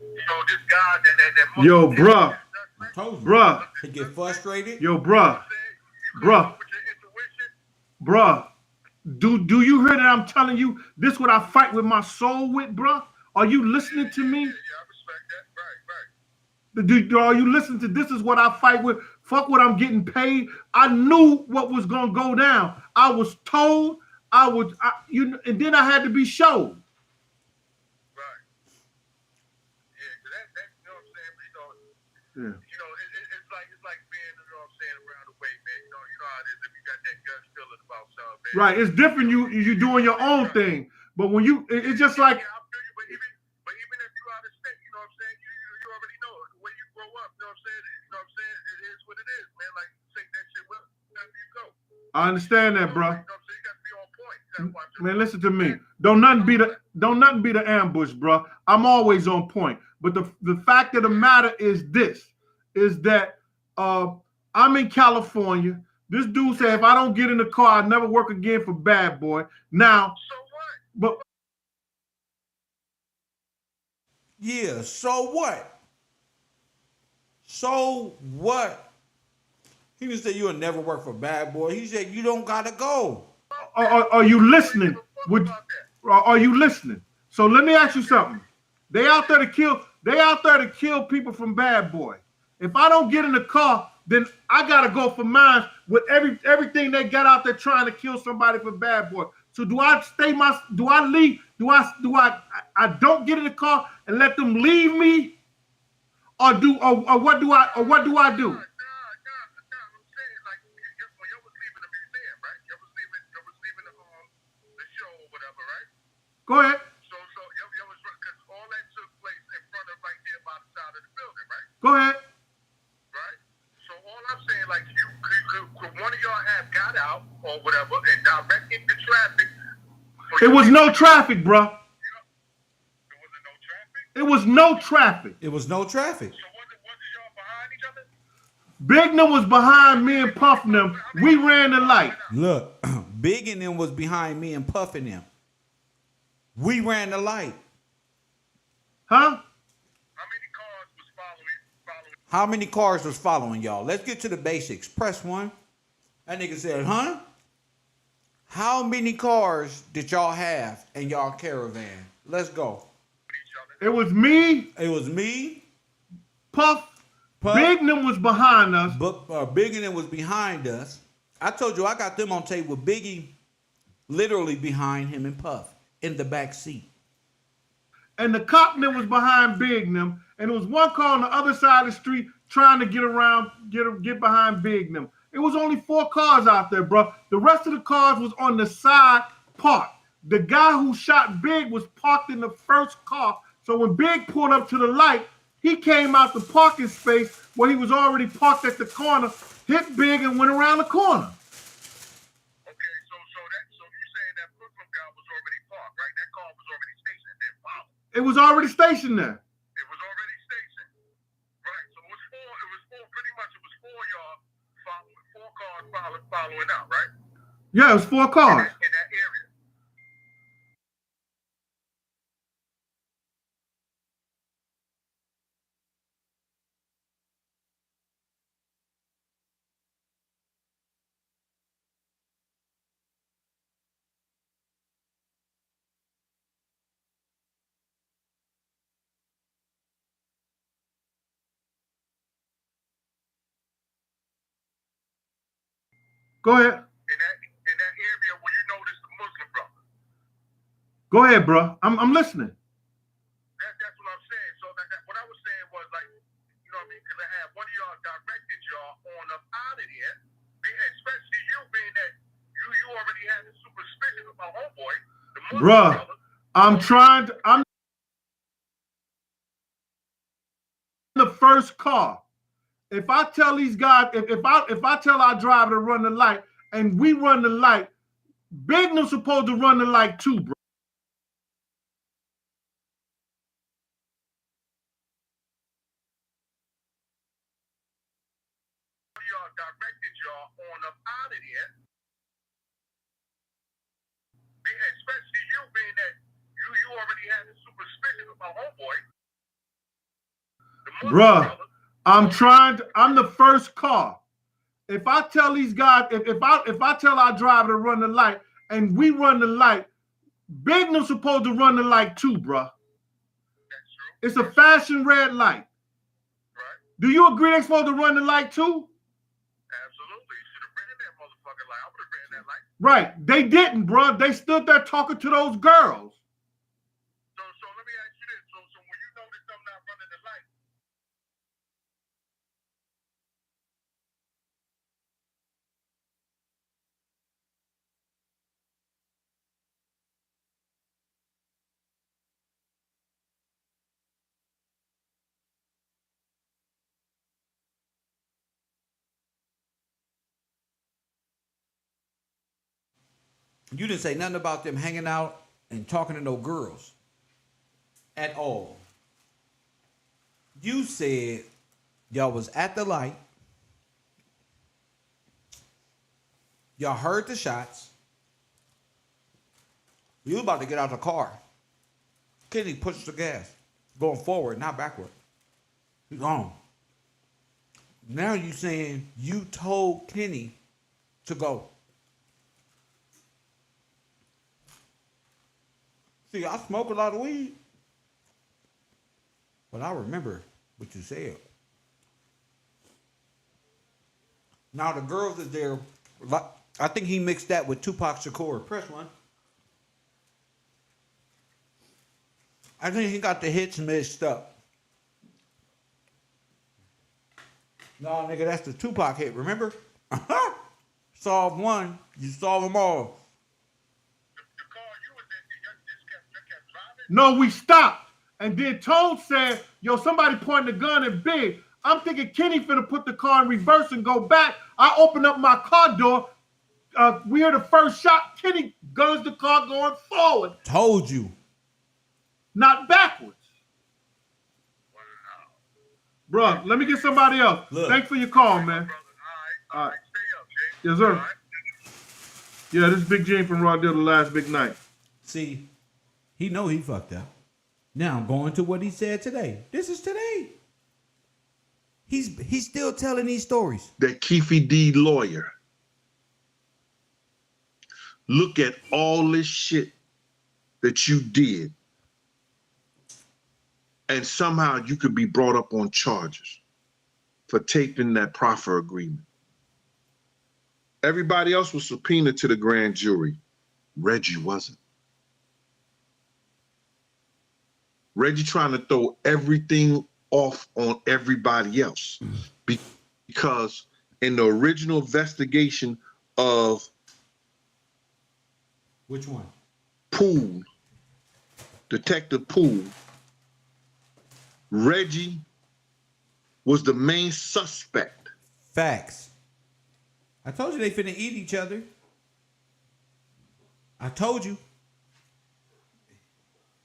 you know, this guy that Yo, bruh. I told you. Bruh. He get frustrated. Yo, bruh. Do you hear that I'm telling you this what I fight with my soul with, bruh? Are you listening to me? Yeah, I respect that. Right. Are you listening to this is what I fight with? Fuck what I'm getting paid. I knew what was gonna go down. I was told and then I had to be showed. Right. Yeah, that you know what I'm saying? But, Yeah. you know, it's like being, you know what I'm saying, around the way, man. You know how it is if you got that gut feeling about something, man. Right, it's different. You doing your own thing, but when it's just like. Yeah, I feel you, but even if you out of state, you know what I'm saying, you already know it. The way you grow up, you know what I'm saying. You know what I'm saying. It is what it is, man. Like take that shit with wherever you go. I understand that, bro. You know what I'm saying. You got to be on point. You got to watch your Man, listen to me. Don't nothing be the ambush, bro. I'm always on point. But the fact of the matter is that I'm in California. This dude said if I don't get in the car, I never work again for Bad Boy. Now, so what? But yeah, so what? So what? He didn't say you'll never work for Bad Boy. He said you don't gotta go. Are you listening? Are you listening? So let me ask you something. They out there to kill people from Bad Boy. If I don't get in the car, then I gotta go for mine with everything they got out there trying to kill somebody for Bad Boy. So do I do I leave? I don't get in the car and let them leave me? Or what do I do? Go ahead. All that took place in front of right there by the side of the building, right? Go ahead. Right? So all I'm saying, like, could one of y'all have got out or whatever and directed the traffic? It was no traffic, bro. It was no traffic. It was no traffic. Bignum was behind me and Puff them. We ran the light. Look, Big and them was behind me and Puffing them. We ran the light. Huh? How many cars was following y'all? Let's get to the basics. Press 1. That nigga said, huh? How many cars did y'all have in y'all caravan? Let's go. It was me. It was me. Puff. Bignum was behind us. Big and them was behind us. I told you I got them on tape with Biggie literally behind him and Puff in the back seat. And the cop that was behind Bignum, and there was one car on the other side of the street trying to get around, get behind Bignum. It was only 4 cars out there, bro. The rest of the cars was on the side parked. The guy who shot Big was parked in the first car. So when Big pulled up to the light, he came out the parking space where he was already parked at the corner, hit Big, and went around the corner. Okay, so you saying that Brooklyn guy was already parked, right? That car was already stationed there. Wow. It was already stationed there. It was already stationed. Right. So it was pretty much 4 y'all following out, right? Yeah, it was 4 cars. In that area. Go ahead. In that area where you noticed the Muslim brother. Go ahead, bro. I'm listening. That's what I'm saying. So what I was saying was, like, you know what I mean? Because I had one of y'all directed y'all on up out of there, especially you being that you already had the suspicion of my homeboy, the Muslim brother. I'm the first car. If I tell these guys, if I tell our driver to run the light and we run the light, Bignum's supposed to run the light too, bro. Y'all directed y'all on up out of there, especially you being that you already had the suspicion of my homeboy, the Muslim brother. I'm the first car. If I tell these guys, if I tell our driver to run the light and we run the light, Bignum's supposed to run the light too, bro. It's a fashion red light. Right. Do you agree they're supposed to run the light too? Absolutely. You should have ran that motherfucking light. I would have ran that light. Right. They didn't, bro. They stood there talking to those girls. So let me ask you this. So when you notice them not running the light, You didn't say nothing about them hanging out and talking to no girls at all. You said y'all was at the light. Y'all heard the shots. You was about to get out of the car. Kenny pushed the gas, going forward, not backward. He's gone. Now you saying you told Kenny to go. See, I smoke a lot of weed, but I remember what you said. Now the girls is there. I think he mixed that with Tupac Shakur. Press 1. I think he got the hits mixed up. No, nigga, that's the Tupac hit, remember? Solve one, you solve them all. No, we stopped. And then Toad said, yo, somebody pointing the gun at Big. I'm thinking Kenny finna put the car in reverse and go back. I open up my car door. We hear the first shot. Kenny guns the car going forward. Told you. Not backwards. Bruh, let me get somebody else. Look. Thanks for your call, man. All right. Yes, sir. Yeah, this is Big Gene from Raw Deal, the last big night. See, he know he fucked up. Now, going to what he said today. This is today. He's still telling these stories. That Keefe D lawyer. Look at all this shit that you did. And somehow you could be brought up on charges for taping that proffer agreement. Everybody else was subpoenaed to the grand jury. Reggie wasn't. Reggie trying to throw everything off on everybody else. Because in the original investigation of which one? Poole, Detective Poole, Reggie was the main suspect. Facts. I told you they finna eat each other. I told you.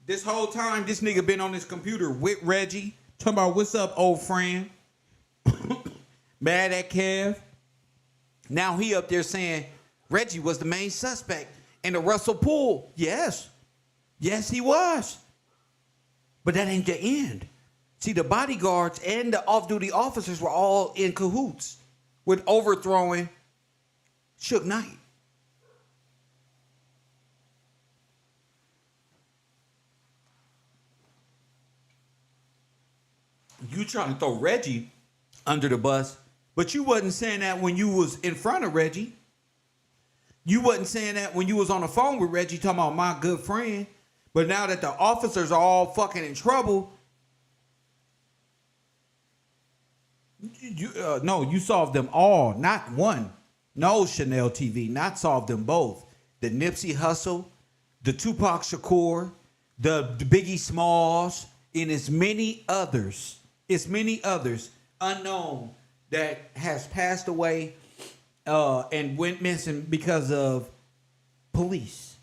This whole time, this nigga been on his computer with Reggie, talking about what's up, old friend. Mad at Kev. Now he up there saying Reggie was the main suspect in the Russell Poole. Yes. Yes, he was. But that ain't the end. See, the bodyguards and the off-duty officers were all in cahoots with overthrowing Suge Knight. You trying to throw Reggie under the bus, but you wasn't saying that when you was in front of Reggie. You wasn't saying that when you was on the phone with Reggie talking about my good friend. But now that the officers are all fucking in trouble, you solved them all, not one. No, Chanel TV, not solved them both. The Nipsey Hussle, the Tupac Shakur, the Biggie Smalls, and as many others. It's many others unknown that has passed away and went missing because of police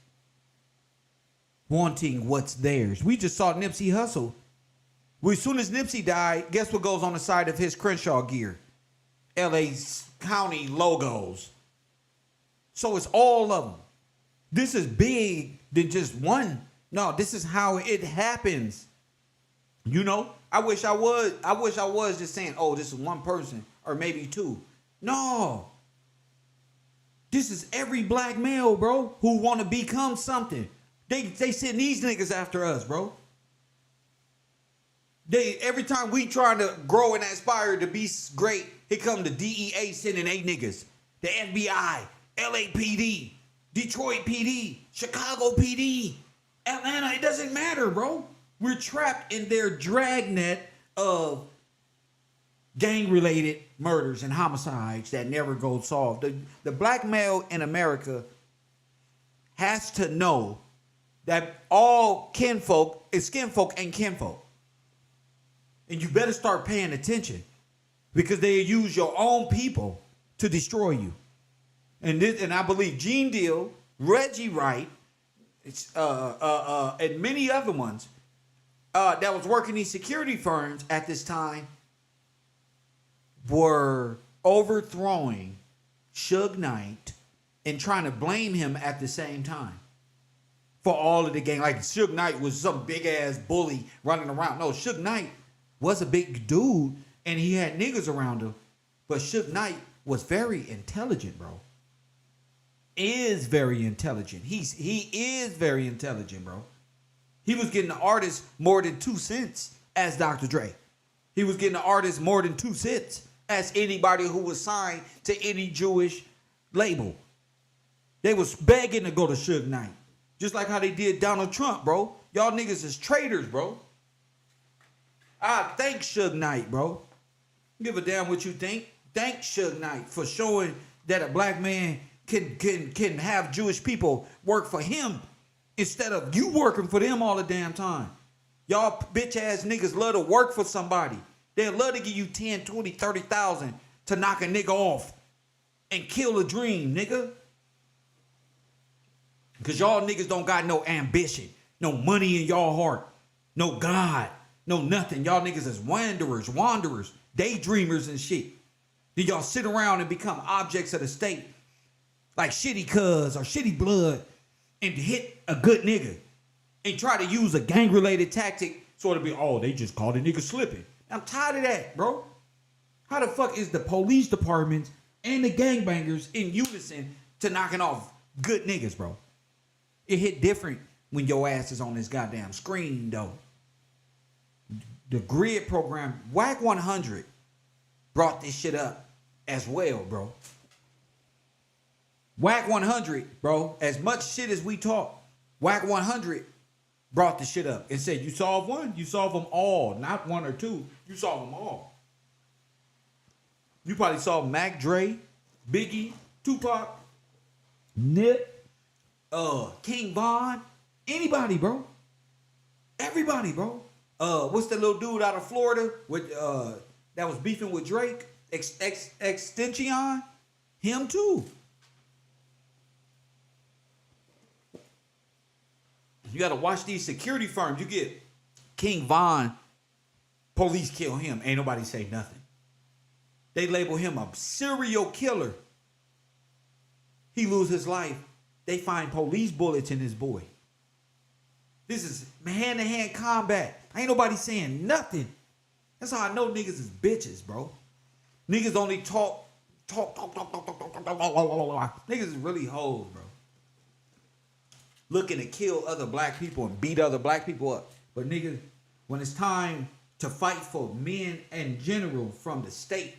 wanting what's theirs. We just saw Nipsey Hussle. Well, as soon as Nipsey died, guess what goes on the side of his Crenshaw gear? LA County logos. So it's all of them. This is big than just one. No, this is how it happens. You know, I wish I was just saying, oh, this is one person or maybe two. No. This is every black male, bro, who want to become something. They send these niggas after us, bro. Every time we try to grow and aspire to be great, here come the DEA sending 8 niggas. The FBI, LAPD, Detroit PD, Chicago PD, Atlanta. It doesn't matter, bro. We're trapped in their dragnet of gang-related murders and homicides that never go solved. The black male in America has to know that all kinfolk is skinfolk and kinfolk. And you better start paying attention because they use your own people to destroy you. And I believe Gene Deal, Reggie Wright, and many other ones that was working these security firms at this time were overthrowing Suge Knight and trying to blame him at the same time for all of the gang. Like Suge Knight was some big ass bully running around. No, Suge Knight was a big dude and he had niggas around him. But Suge Knight was very intelligent, bro. Is very intelligent. He is very intelligent, bro. He was getting the artists more than 2 cents as Dr. Dre. He was getting the artists more than 2 cents as anybody who was signed to any Jewish label. They was begging to go to Suge Knight. Just like how they did Donald Trump, bro. Y'all niggas is traitors, bro. I thank Suge Knight, bro. Give a damn what you think. Thank Suge Knight for showing that a black man can have Jewish people work for him instead of you working for them all the damn time. Y'all bitch ass niggas love to work for somebody. They love to give you 10, 20, 30,000 to knock a nigga off and kill a dream, nigga. Because y'all niggas don't got no ambition, no money in y'all heart, no God, no nothing. Y'all niggas is wanderers, daydreamers and shit. Then y'all sit around and become objects of the state like shitty cuz or shitty blood and hit a good nigga and try to use a gang-related tactic sort of be, oh, they just called a nigga slipping. I'm tired of that, bro. How the fuck is the police department and the gangbangers in unison to knocking off good niggas, bro? It hit different when your ass is on this goddamn screen, though. The grid program, WAC 100, brought this shit up as well, bro. WAC 100, bro, as much shit as we talk, WAC 100 brought the shit up and said, you solve one, you solve them all. Not one or two, you solve them all. You probably saw Mac Dre, Biggie, Tupac, Nip, King Von, anybody, bro. Everybody, bro. What's the little dude out of Florida with that was beefing with Drake? Extension? Him too. You gotta watch these security firms. You get King Von, police kill him. Ain't nobody say nothing. They label him a serial killer. He lose his life. They find police bullets in his boy. This is hand-to-hand combat. Ain't nobody saying nothing. That's how I know niggas is bitches, bro. Niggas only talk. Niggas is really hoes, bro. Looking to kill other black people and beat other black people up. But niggas, when it's time to fight for men in general from the state,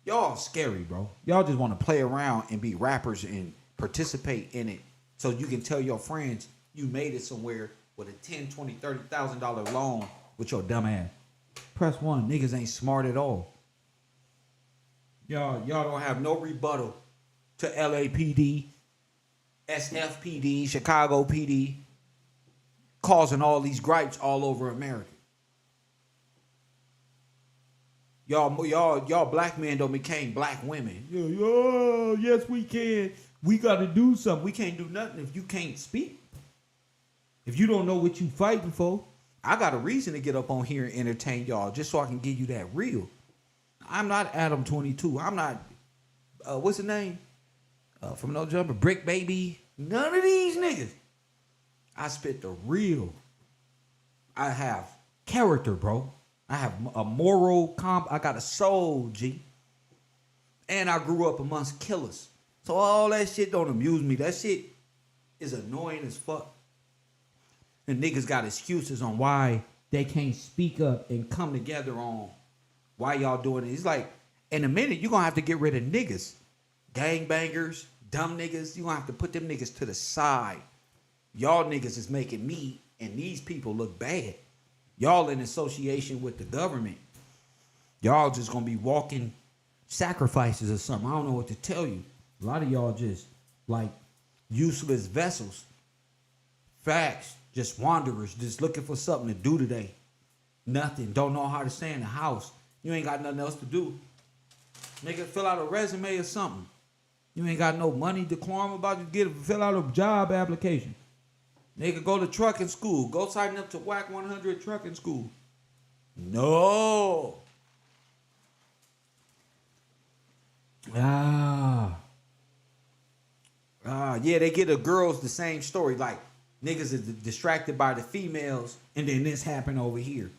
y'all scary, bro. Y'all just want to play around and be rappers and participate in it so you can tell your friends you made it somewhere with a $10,000, $20,000, $30,000 loan with your dumb ass. Press 1. Niggas ain't smart at all. Y'all don't have no rebuttal to LAPD, SFPD, Chicago PD, causing all these gripes all over America. Y'all black men don't became black women. Yes, we can. We got to do something. We can't do nothing if you can't speak. If you don't know what you fighting for, I got a reason to get up on here and entertain y'all just so I can give you that real. I'm not Adam 22. I'm not, what's his name? From No Jumper, Brick Baby. None of these niggas. I spit the real. I have character, bro. I have a moral I got a soul, G. And I grew up amongst killers. So all that shit don't amuse me. That shit is annoying as fuck. And niggas got excuses on why they can't speak up and come together on why y'all doing it. It's like, in a minute, you're going to have to get rid of niggas. Gangbangers, dumb niggas. You're going to have to put them niggas to the side. Y'all niggas is making me and these people look bad. Y'all in association with the government. Y'all just going to be walking sacrifices or something. I don't know what to tell you. A lot of y'all just like useless vessels. Facts. Just wanderers. Just looking for something to do today. Nothing. Don't know how to stay in the house. You ain't got nothing else to do. Nigga, fill out a resume or something. You ain't got no money decorum about you. Fill out a job application. Nigga, go to trucking school. Go sign up to WAC 100 trucking school. No. Yeah, they get the girls the same story. Like, niggas is distracted by the females, and then this happened over here.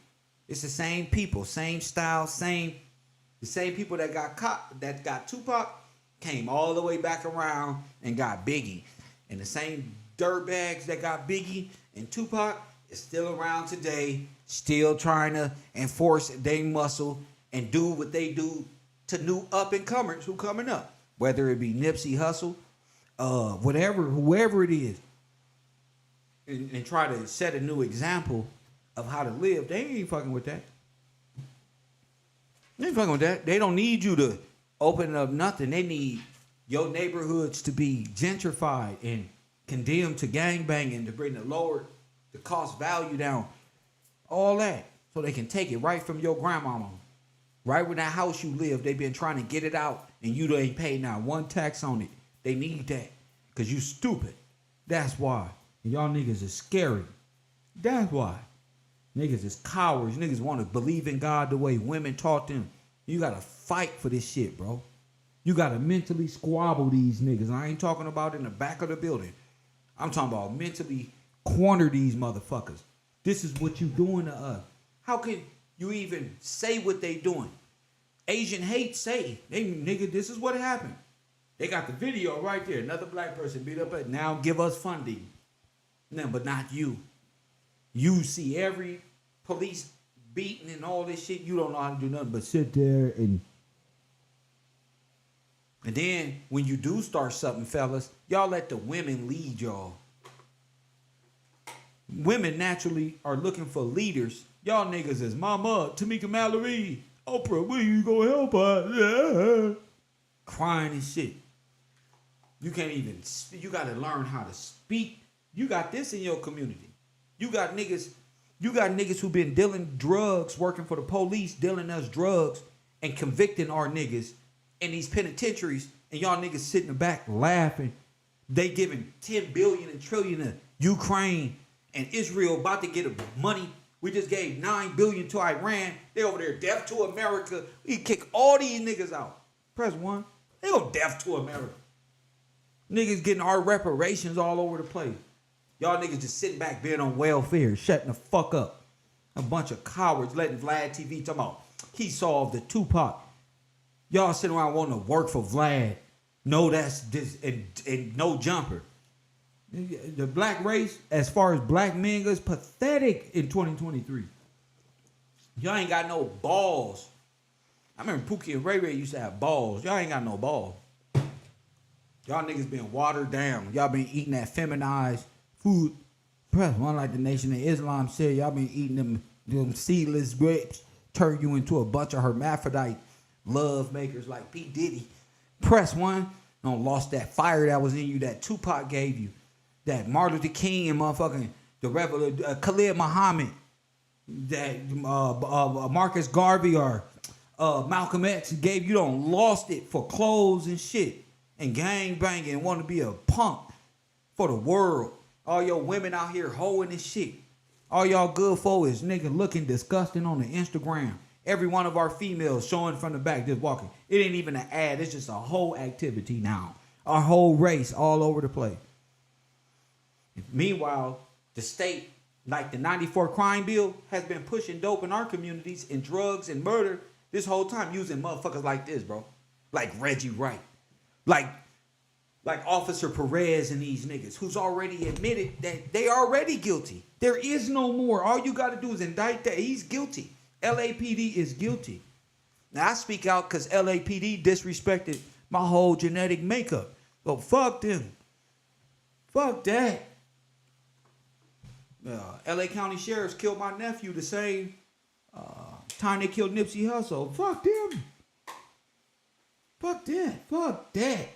It's the same people, same style, the same people that got Tupac came all the way back around and got Biggie. And the same dirtbags that got Biggie and Tupac is still around today, still trying to enforce their muscle and do what they do to new up-and-comers who coming up. Whether it be Nipsey Hussle, whoever it is. and try to set a new example of how to live, they ain't fucking with that. They ain't fucking with that. They don't need you to open up nothing. They need your neighborhoods to be gentrified and condemned to gangbanging to bring the cost value down. All that. So they can take it right from your grandmama. Right when that house you live, they've been trying to get it out and you ain't paid not one tax on it. They need that. Because you stupid. That's why. And y'all niggas is scary. That's why. Niggas is cowards. Niggas want to believe in God the way women taught them. You got to fight for this shit, bro. You got to mentally squabble these niggas. I ain't talking about in the back of the building. I'm talking about mentally corner these motherfuckers. This is what you doing to us. How can you even say what they doing? Asian hate say, hey, nigga, this is what happened. They got the video right there. Another black person beat up at now give us funding. No, but not you. You see every police beating and all this shit. You don't know how to do nothing but sit there and then when you do start something, fellas, y'all let the women lead y'all. Women naturally are looking for leaders. Y'all niggas is Mama, Tamika Mallory, Oprah, when you gonna help us? Crying and shit. You can't even, you gotta learn how to speak. You got this in your community. You got niggas who been dealing drugs, working for the police, dealing us drugs and convicting our niggas in these penitentiaries, and y'all niggas sit in the back laughing. They giving 10 billion and trillion to Ukraine and Israel about to get money. We just gave 9 billion to Iran. They over there deaf to America. We kick all these niggas out. Press 1. They go deaf to America. Niggas getting our reparations all over the place. Y'all niggas just sitting back being on welfare, shutting the fuck up. A bunch of cowards letting Vlad TV talking about he solved the Tupac. Y'all sitting around wanting to work for Vlad. No, that's this and no jumper. The black race, as far as black men goes, pathetic in 2023. Y'all ain't got no balls. I remember Pookie and Ray Ray used to have balls. Y'all ain't got no balls. Y'all niggas been watered down. Y'all been eating that feminized food. Press 1 like the Nation of Islam said. Y'all been eating them seedless grapes. Turn you into a bunch of hermaphrodite love makers like P. Diddy. Press 1. Don't lost that fire that was in you that Tupac gave you. That Martin Luther King and motherfucking the Khalid Muhammad. That Marcus Garvey or Malcolm X gave you. Don't lost it for clothes and shit. And gang banging and want to be a punk for the world. All your women out here hoeing and shit. All y'all good folk is nigga looking disgusting on the Instagram. Every one of our females showing from the back just walking. It ain't even an ad. It's just a whole activity now. Our whole race all over the place. Meanwhile, the state, like the 94 crime bill, has been pushing dope in our communities and drugs and murder this whole time using motherfuckers like this, bro. Like Reggie Wright. Like Officer Perez and these niggas who's already admitted that they already guilty. There is no more. All you got to do is indict that. He's guilty. LAPD is guilty. Now, I speak out because LAPD disrespected my whole genetic makeup. So fuck them. Fuck that. LA County Sheriffs killed my nephew the same time they killed Nipsey Hussle. Fuck them. Fuck that. Fuck that.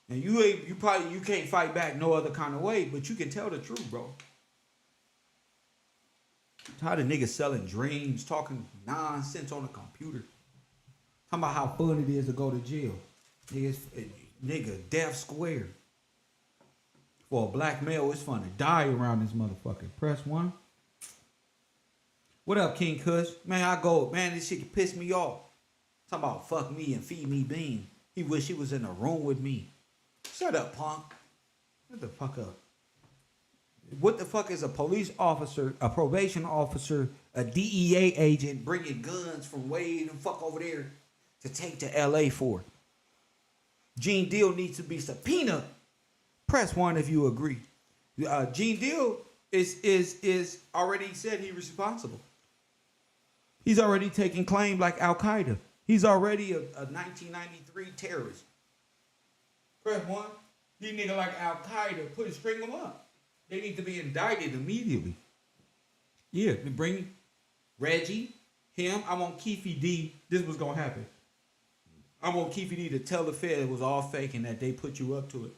And you can't fight back no other kind of way, but you can tell the truth, bro. Tired of niggas selling dreams, talking nonsense on the computer. Talking about how fun it is to go to jail. Nigga, death square. For a black male, it's fun to die around this motherfucker. Press 1. What up, King Kush? Man, this shit piss me off. Talking about fuck me and feed me bean. He wish he was in a room with me. Shut up, punk. Shut the fuck up. What the fuck is a police officer, a probation officer, a DEA agent bringing guns from way the fuck over there to take to LA for? Gene Deal needs to be subpoenaed. Press 1 if you agree. Gene Deal is already said he's responsible. He's already taken claim like Al Qaeda. He's already a 1993 terrorist. Press 1. These niggas like Al Qaeda string him up. They need to be indicted immediately. Yeah, they bring Reggie, him. I want Keefe D. This was gonna happen. I want Keefe D to tell the Fed it was all fake and that they put you up to it.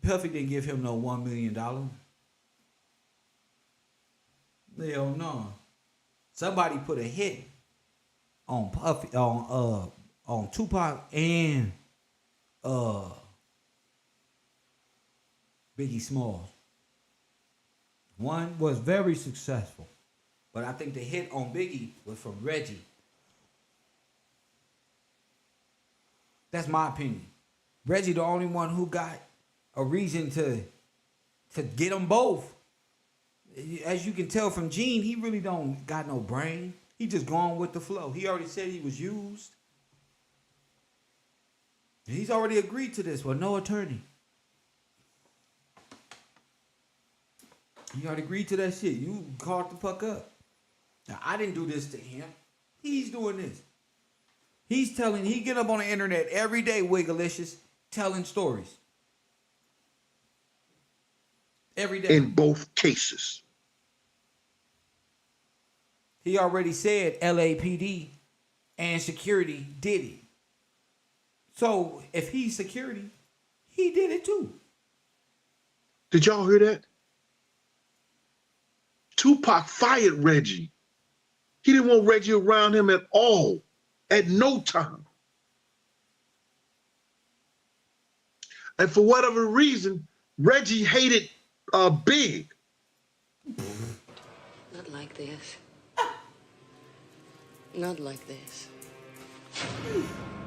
Puffy didn't give him no $1 million. Hell no. Somebody put a hit on Puffy on Tupac and Biggie Smalls. One was very successful, but I think the hit on Biggie was from Reggie. That's my opinion. Reggie the only one who got a reason to get them both. As you can tell from Gene, he really don't got no brain. He just going with the flow. He already said he was used. He's already agreed to this with no attorney. He already agreed to that shit. You caught the fuck up. Now, I didn't do this to him. He's doing this. He get up on the internet every day, Wiggalicious, telling stories. Every day. In both cases. He already said LAPD and security did it. So if he's security, he did it too. Did y'all hear that? Tupac fired Reggie. He didn't want Reggie around him at all, at no time. And for whatever reason, Reggie hated Big. Not like this. Not like this.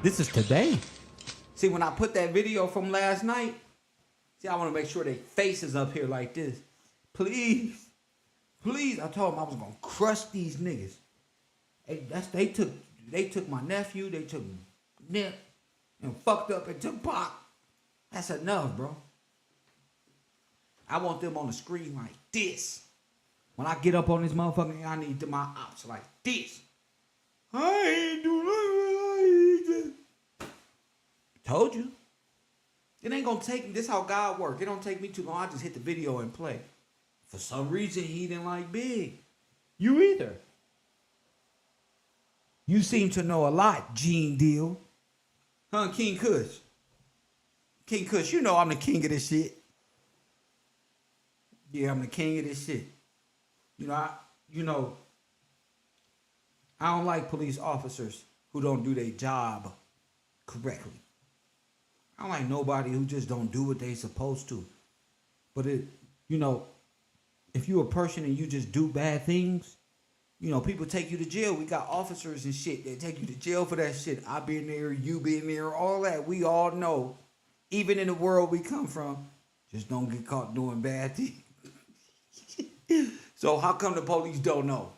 This is today. See, when I put that video from last night, see, I want to make sure their faces up here like this. Please. Please. I told them I was going to crush these niggas. Hey, they took my nephew, they took Nip, and fucked up and took Pac. That's enough, bro. I want them on the screen like this. When I get up on this motherfucker, I need my ops like this. I ain't do nothing. Told you. It ain't gonna take me. This how God work. It don't take me too long. I just hit the video and play. For some reason, he didn't like Big. You either. You seem to know a lot, Gene Deal. Huh, King Kush? King Kush, you know I'm the king of this shit. Yeah, I'm the king of this shit. I don't like police officers who don't do their job correctly. I don't like nobody who just don't do what they supposed to. But if you're a person and you just do bad things, people take you to jail. We got officers and shit that take you to jail for that shit. I been there, you been there, all that. We all know. Even in the world we come from, just don't get caught doing bad things. So how come the police don't know?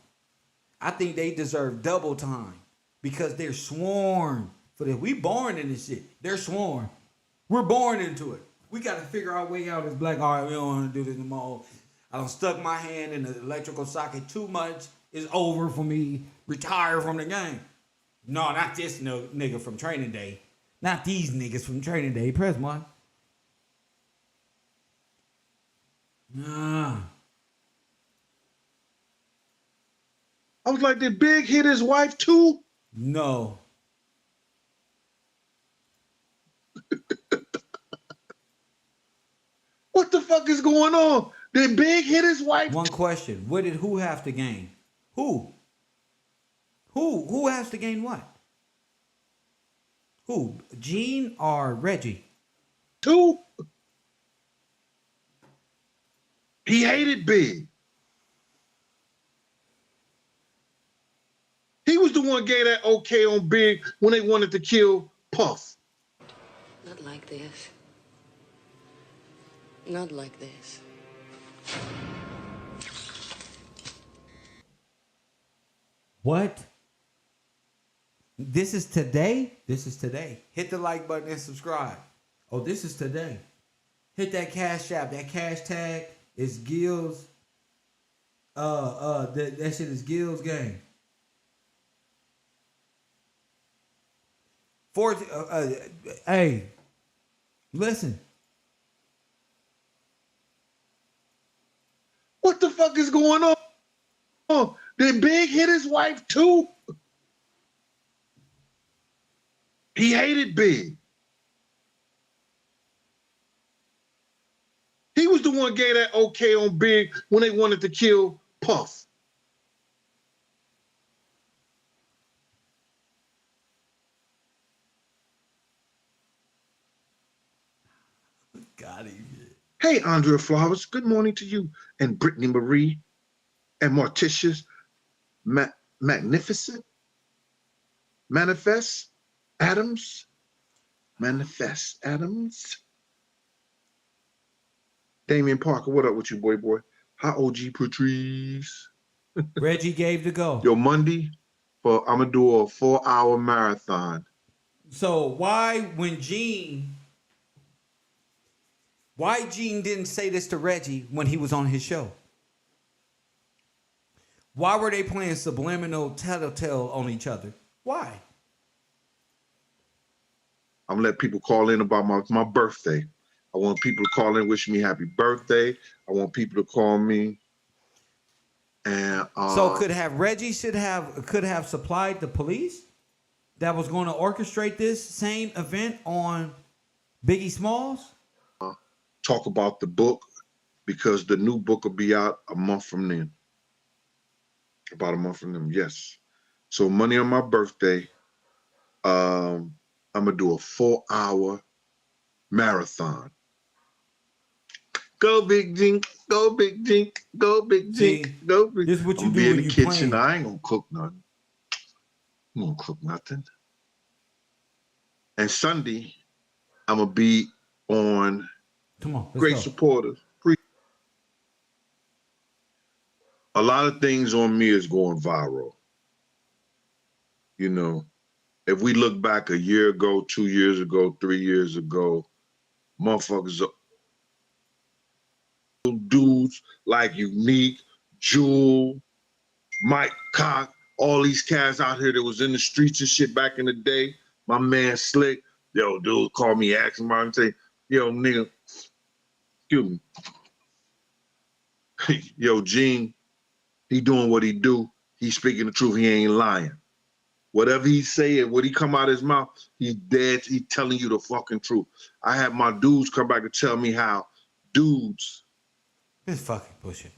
I think they deserve double time because they're sworn for this. We born in this shit. They're sworn. We're born into it. We got to figure our way out as black. All right, we don't want to do this anymore. I done stuck my hand in the electrical socket too much. It's over for me. Retire from the game. No, not this nigga from Training Day. Not these niggas from Training Day. Press one. Nah. I was like, did Big hit his wife too? No. What the fuck is going on? Did Big hit his wife? One question. Who have to gain? Who? Who has to gain what? Who? Gene or Reggie? Two. He hated Big. He was the one who gave that okay on Big when they wanted to kill Puff. Not like this. Not like this. What? This is today? This is today. Hit the like button and subscribe. Oh, this is today. Hit that cash app. That cash tag is Gil's. That shit is Gil's game. Hey, listen. What the fuck is going on? Oh, did Big hit his wife too? He hated Big. He was the one gave that okay on Big when they wanted to kill Puff. Got him. Hey, Andrea Flowers, good morning to you. And Brittany Marie and Morticia's Magnificent Manifest Adams. Manifest Adams. Damian Parker, what up with you, boy? Hi, OG Patrice. Reggie gave the go. Yo, Monday, I'm going to do a 4-hour marathon. So why Gene didn't say this to Reggie when he was on his show? Why were they playing subliminal tattletale on each other? Why? I'm going to let people call in about my birthday. I want people to call in, wish me happy birthday. I want people to call me. And so could have supplied the police that was going to orchestrate this same event on Biggie Smalls? Talk about the book, because the new book will be out a month from then. About a month from then, yes. So Monday on my birthday, I'm going to do a 4-hour marathon. Go Big Jink, go Big Jink, go Big Jink, go Big Jink. This is what you do be in when the you kitchen. playing. I ain't going to cook nothing. I'm going to cook nothing. And Sunday, I'm going to be on Come on, let's Great go. Supporters. A lot of things on me is going viral. You know, if we look back a year ago, 2 years ago, 3 years ago, motherfuckers, dudes like Unique, Jewel, Mike Cock, all these cats out here that was in the streets and shit back in the day. My man Slick, yo, dude called me, asked him, and say, yo, nigga, excuse me. Yo, Gene, he doing what he do. He speaking the truth. He ain't lying. Whatever he say and what he come out his mouth, he's dead. He telling you the fucking truth. I had my dudes come back and tell me how dudes. This is fucking bullshit.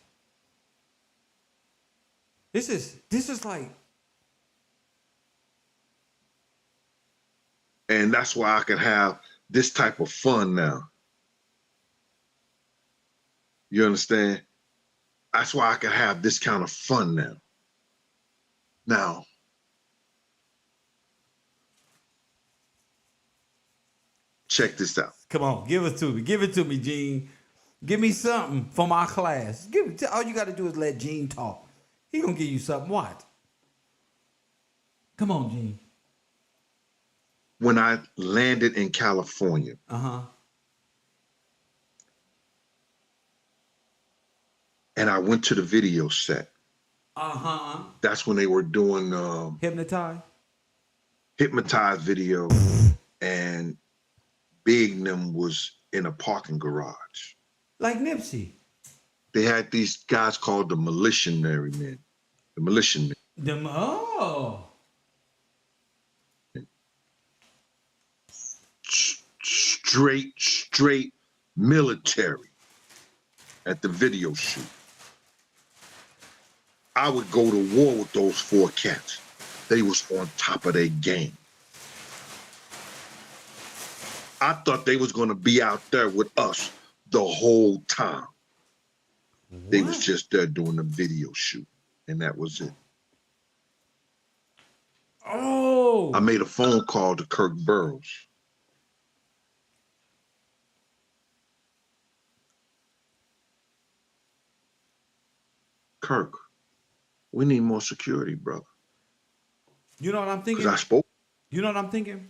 This is like. And that's why I can have this type of fun now. You understand? That's why I can have this kind of fun now. Now, check this out. Come on, give it to me. Give it to me, Gene. Give me something for my class. All you got to do is let Gene talk. He gonna give you something. What? Come on, Gene. When I landed in California, and I went to the video set. That's when they were doing hypnotized video, and Big them was in a parking garage. Like Nipsey. They had these guys called the militiamentary men. The militiamen. Straight military at the video shoot. I would go to war with those 4 cats. They was on top of their game. I thought they was gonna be out there with us the whole time. What? They was just there doing the video shoot, and that was it. Oh! I made a phone call to Kirk Burroughs. Kirk, we need more security, brother. You know what I'm thinking? Because I spoke. You know what I'm thinking?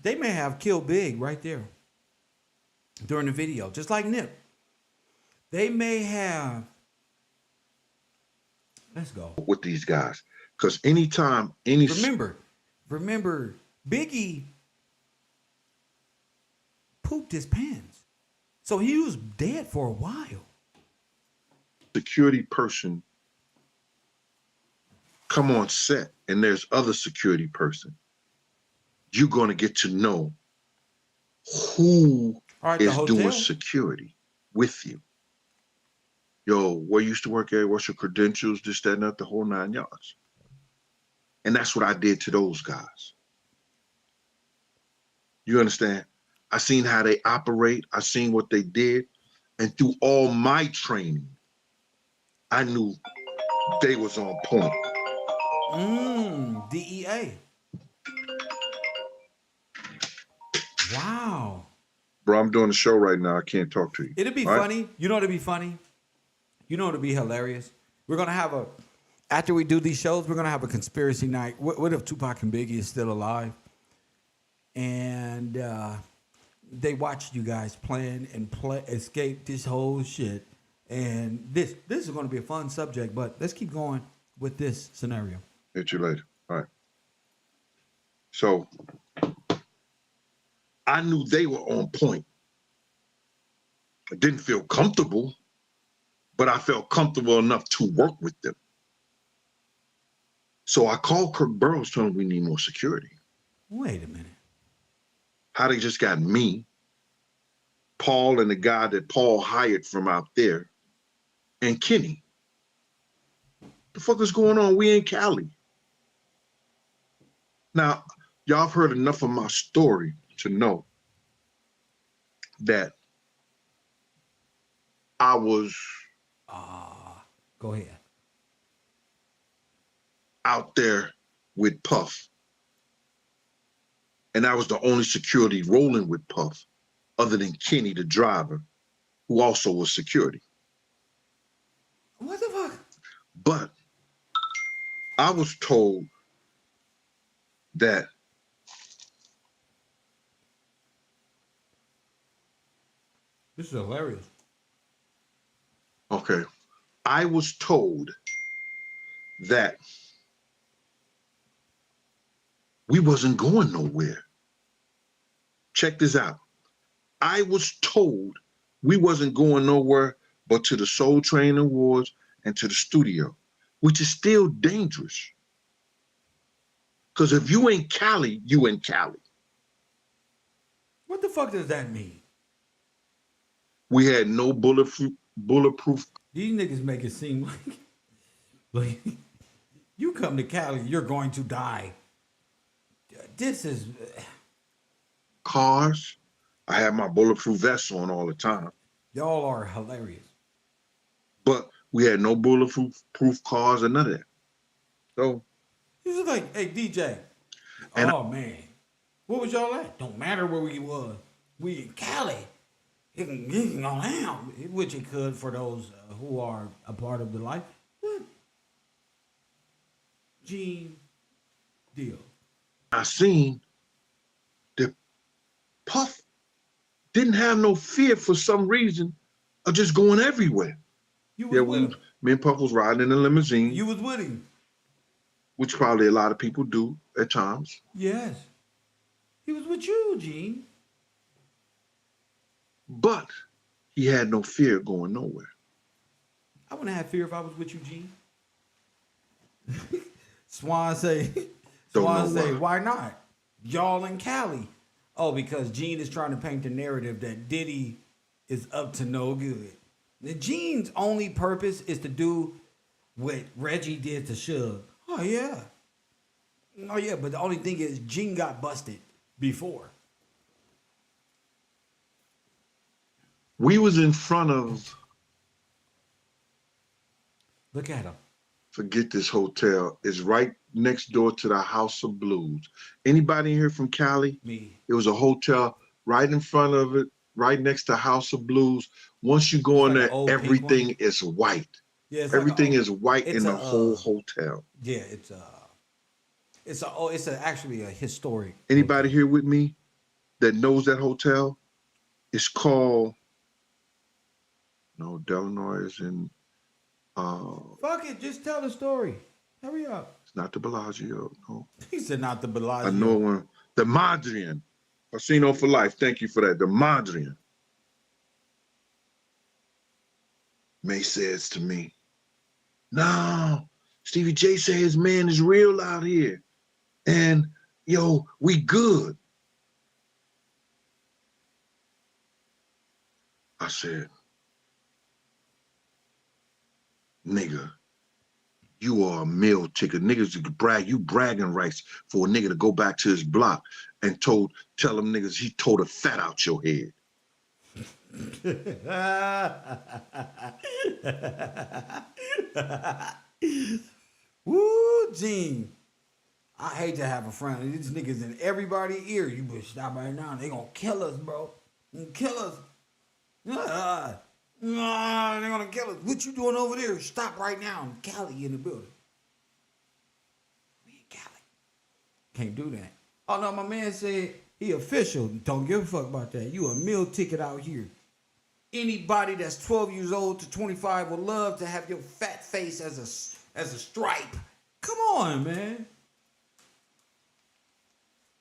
They may have killed Big right there during the video, just like Nip. They may have. Let's go. With these guys. Because anytime, Remember, Biggie pooped his pants. So he was dead for a while. security person come on set and there's other security person, you're going to get to know who is doing security with you. Yo, where you used to work at? What's your credentials? This, that, and that, the whole 9 yards. And that's what I did to those guys. You understand? I seen how they operate. I seen what they did. And through all my training, I knew they was on point. DEA. Wow. Bro, I'm doing a show right now. I can't talk to you. It'd be funny. You know what'd be funny? You know what'd be hilarious? We're going to have after we do these shows, we're going to have a conspiracy night. What if Tupac and Biggie is still alive? And they watched you guys plan and escape this whole shit. And this is going to be a fun subject, but let's keep going with this scenario. Hit you later. All right. So I knew they were on point. I didn't feel comfortable, but I felt comfortable enough to work with them. So I called Kirk Burroughs, telling him we need more security. Wait a minute. How they just got me, Paul, and the guy that Paul hired from out there, and Kenny. The fuck is going on? We in Cali. Now, y'all have heard enough of my story to know that I was go ahead. Out there with Puff. And I was the only security rolling with Puff, other than Kenny, the driver, who also was security. What the fuck? But I was told that this is hilarious. Okay. I was told that we wasn't going nowhere. Check this out. I was told we wasn't going nowhere but to the Soul Train Awards and to the studio, which is still dangerous. Because if you ain't Cali, you in Cali. What the fuck does that mean? We had no bulletproof. These niggas make it seem like you come to Cali, you're going to die. This is cars. I had my bulletproof vest on all the time. Y'all are hilarious. But we had no bulletproof cars or none of that. So this is like, hey DJ. And oh man, what was y'all at? Don't matter where we was. We in Cali. It can go down, which it could for those who are a part of the life. What? Gene deal. I seen that Puff didn't have no fear for some reason of just going everywhere. You was with him. Me and Puff was riding in a limousine. You was with him. Which probably a lot of people do at times. Yes. He was with you, Gene. But he had no fear going nowhere. I wouldn't have fear if I was with you, Gene. Swan say, why not? Y'all in Cali. Oh, because Gene is trying to paint the narrative that Diddy is up to no good. The Gene's only purpose is to do what Reggie did to Suge. Oh, yeah. Oh, yeah, but the only thing is Gene got busted before. We was in front of... Look at him. Forget this hotel. It's right next door to the House of Blues. Anybody in here from Cali? Me. It was a hotel right in front of it, right next to House of Blues. Once you go in there, everything is white. Yeah, everything is white in the whole hotel. Yeah, it's actually a historic. Anybody here with me that knows that hotel? It's called, no, Delanoy is in, fuck it, just tell the story. Hurry up. It's not the Bellagio, no. He said not the Bellagio. I know one. The Mondrian. Casino for life. Thank you for that. The Mondrian. May says to me, no, Stevie J said his man is real out here. And, yo, we good. I said, nigga, you are a meal ticket. Niggas you could brag, you bragging rights for a nigga to go back to his block and tell them niggas he told a fat out your head. Woo, Gene. I hate to have a friend. These niggas in everybody's ear. You better stop right now. They gonna kill us, bro. They gonna kill us. They gonna kill us. What you doing over there? Stop right now. Cali in the building. We in Cali. Can't do that. Oh no, my man said he official. Don't give a fuck about that. You a meal ticket out here. Anybody that's 12 years old to 25 would love to have your fat face as a stripe. Come on, man.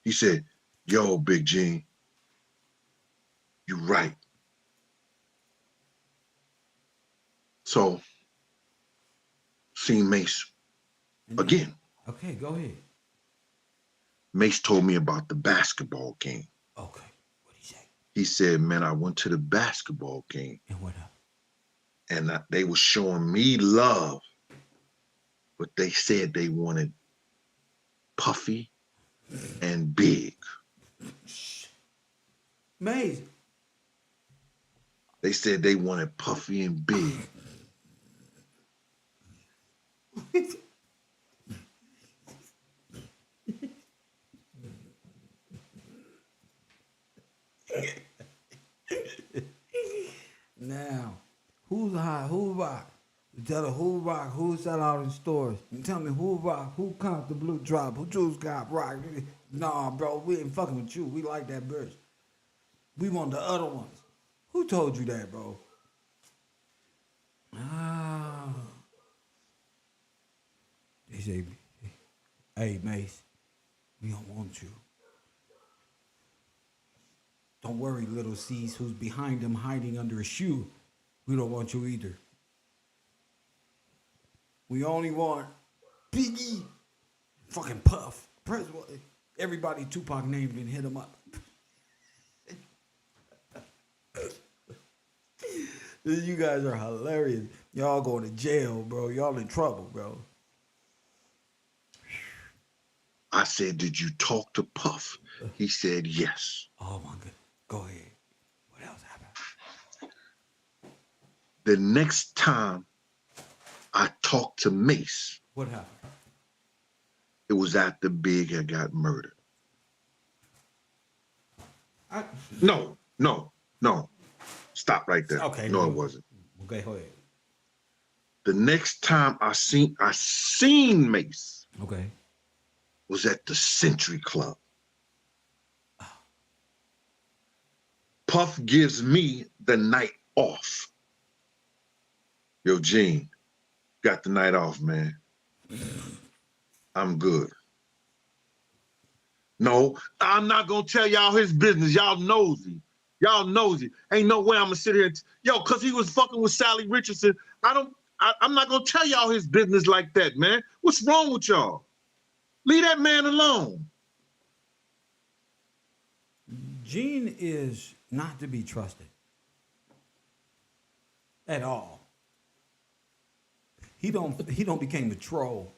He said, yo, Big Gene, you right. So, seen Mace again. Okay, go ahead. Mace told me about the basketball game. Okay, what'd he say? He said, man, I went to the basketball game. And what up? And they were showing me love, but they said they wanted Puffy and Big. Mace. They said they wanted Puffy and Big. Now, who's hot? Who rock? Tell her who rock, who sell out in stores. And tell me who rock, who comes the blue drop, who Juice got rock. Nah, bro, we ain't fucking with you. We like that bitch. We want the other ones. Who told you that, bro? Ah. They say, hey, Mace, we don't want you. Don't worry, little C's, who's behind him hiding under a shoe. We don't want you either. We only want Biggie, fucking Puff. Everybody Tupac named and hit him up. You guys are hilarious. Y'all going to jail, bro. Y'all in trouble, bro. I said, did you talk to Puff? He said, yes. Oh, my God. Go ahead. What else happened? The next time I talked to Mace. What happened? It was after Big had got murdered. No. Stop right there. Okay. No, it wasn't. Okay, go ahead. The next time I seen Mace. Okay. Was at the Century Club. Puff gives me the night off. Yo, Gene, got the night off, man. I'm good. No, I'm not gonna tell y'all his business. Y'all nosy. Y'all nosy. Ain't no way I'm gonna sit here yo, cause he was fucking with Sally Richardson. I'm not gonna tell y'all his business like that, man. What's wrong with y'all? Leave that man alone. Gene is not to be trusted. At all. He don't became a troll.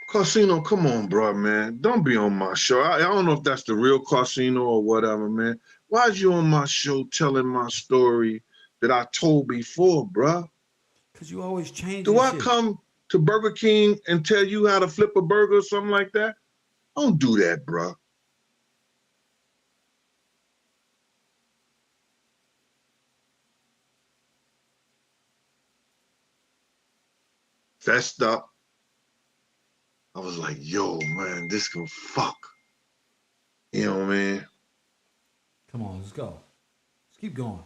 Carsino, come on, bro, man. Don't be on my show. I don't know if that's the real Carsino or whatever, man. Why is you on my show telling my story that I told before, bro? Because you always change. Do I come to Burger King and tell you how to flip a burger or something like that? Don't do that, bro. Fessed up. I was like, yo, man, this can fuck. You know what I mean? Come on, let's go. Let's keep going.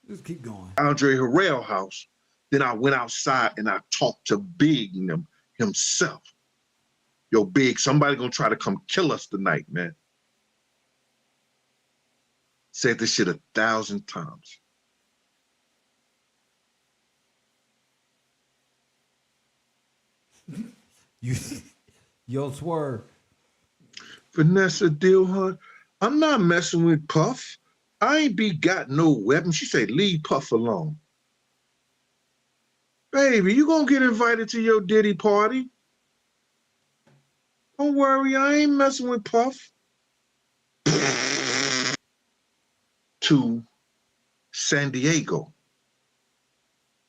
Let's keep going. Andre Harrell house. Then I went outside and I talked to Big himself. Yo, Big, somebody gonna try to come kill us tonight, man. Said this shit 1,000 times. Yo, Swerve. Vanessa Dilhunt, I'm not messing with Puff. I ain't got no weapon. She said, leave Puff alone. Baby, you gonna get invited to your Diddy party. Don't worry, I ain't messing with Puff. To San Diego.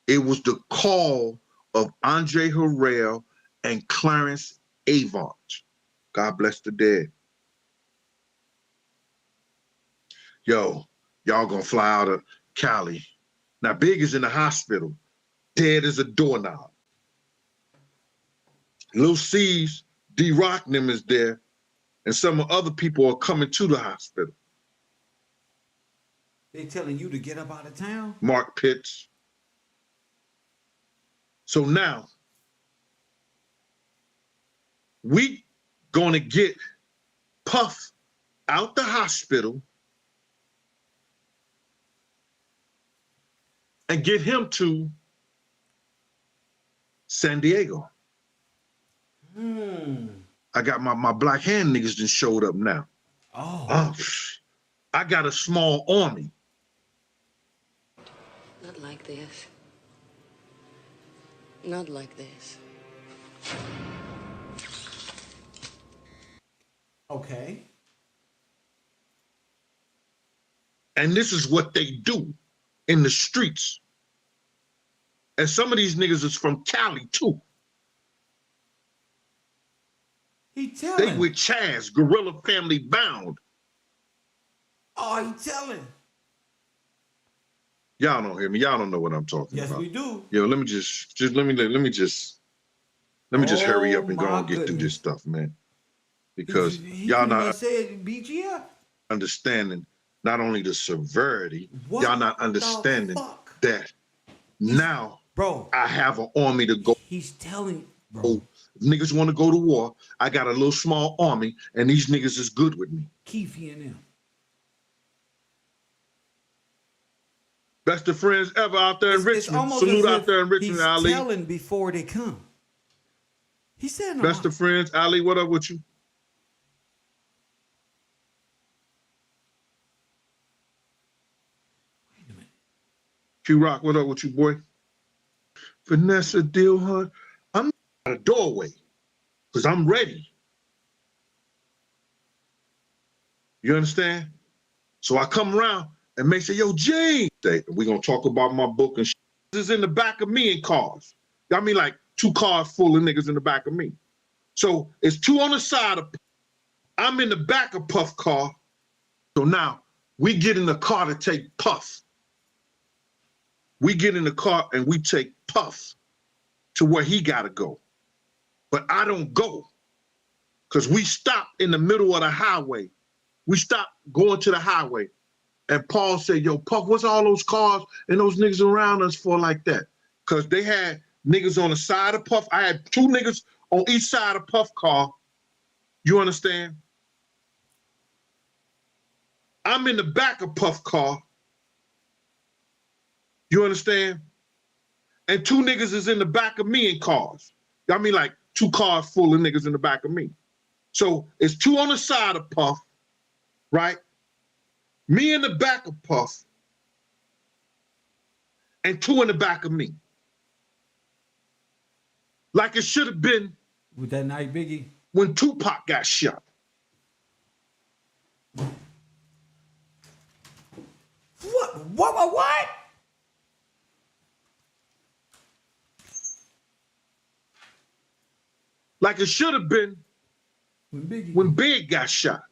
It was the call of Andre Harrell and Clarence Avant. God bless the dead. Yo, y'all gonna fly out of Cali. Now, Big is in the hospital, dead as a doorknob. Lil C's, D-Rock and them is there, and some other people are coming to the hospital. They telling you to get up out of town? Mark Pitts. So now, we gonna get Puff out the hospital and get him to San Diego. I got my Black Hand niggas that showed up now. Oh. I got a small army. Not like this. Not like this. Okay. And this is what they do in the streets. And some of these niggas is from Cali too. He telling. They with Chaz, Gorilla Family Bound. Oh, he telling. Y'all don't hear me. Y'all don't know what I'm talking Yes, about. we do. Yo, let me just hurry up and go and get through this stuff, man. Because y'all not said BGF. understanding not only the severity, What y'all not understanding that now, bro, I have an army to go. He's telling, bro. If niggas want to go to war, I got a little small army, and these niggas is good with me. Keefe and them. Best of friends ever out there in Richmond. It's Salute as out if there in Richmond, he's Ali. telling before they come. He said no. Best of friends, Ali. What up with you? Q-Rock, what up with you, boy? Vanessa Dilhunt, I'm at a doorway because I'm ready. You understand? So I come around and make say, yo, Gene, we're going to talk about my book and shit. This is in the back of me in cars. I mean, like 2 cars full of niggas in the back of me. So it's 2 on the side of, I'm in the back of Puff car. So now we get in the car to take Puff. We get in the car and we take Puff to where he got to go. But I don't go because we stopped in the middle of the highway. We stopped going to the highway. And Paul said, yo, Puff, what's all those cars and those niggas around us for like that? Because they had niggas on the side of Puff. I had 2 niggas on each side of Puff car. You understand? I'm in the back of Puff car. You understand? And 2 niggas is in the back of me in cars. I mean, like 2 cars full of niggas in the back of me. So it's 2 on the side of Puff, right? Me in the back of Puff, and 2 in the back of me. Like it should have been with that night, Biggie, when Tupac got shot. What? Like it should have been when Big got shot.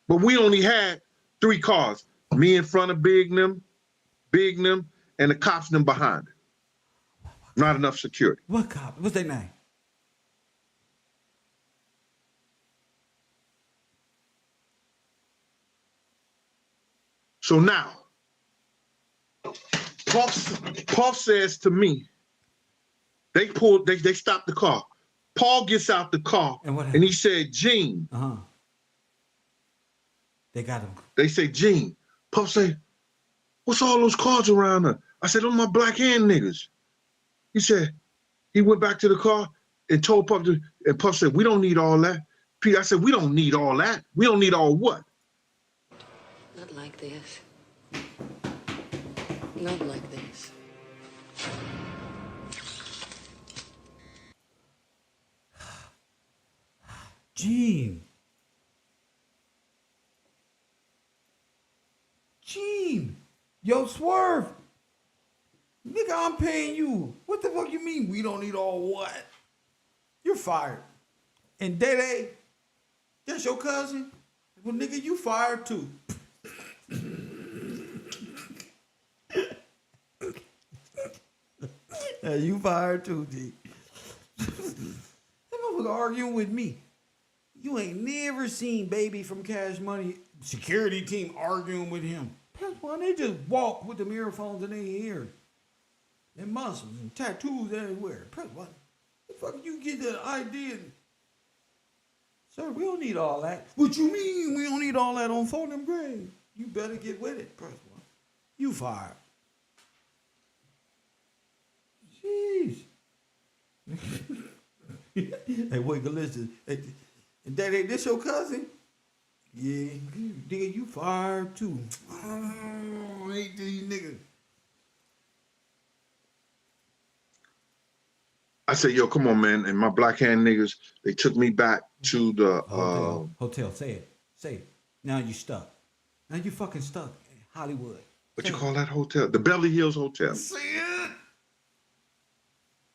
But we only had 3 cars. Me in front of Big and them, and the cops them behind it. Not enough security. What cop? What's their name? So now, Puff says to me, they stopped the car. Paul gets out the car and he said, Gene. They got him. They say, Gene, Puff say, what's all those cars around her? I said, those my black hand niggas. He said, he went back to the car and told Puff, and Puff said, we don't need all that. Pete, I said, we don't need all that. We don't need all what? Not like this. Not like this. Gene. Yo, Swerve. Nigga, I'm paying you. What the fuck you mean we don't need all what? You're fired. And Dede, that's your cousin? Well, nigga, you fired too. You fired too, G. That motherfucker arguing with me. You ain't never seen Baby from Cash Money security team arguing with him. That's why they just walk with the earphones in their ears. And muscles and tattoos everywhere. What the fuck you get that idea? Sir, we don't need all that. What you mean we don't need all that on phone them grave? You better get with it. Press one. You fired. Jeez. Hey, wait, listen. Hey, Daddy, this your cousin? Yeah, nigga, you fired too. Oh, I hate these niggas. I said, yo, come on, man. And my black hand niggas, they took me back to the hotel. Say it. Say it. Now you stuck. Now you fucking stuck in Hollywood. What you call that hotel? The Beverly Hills Hotel. Say it.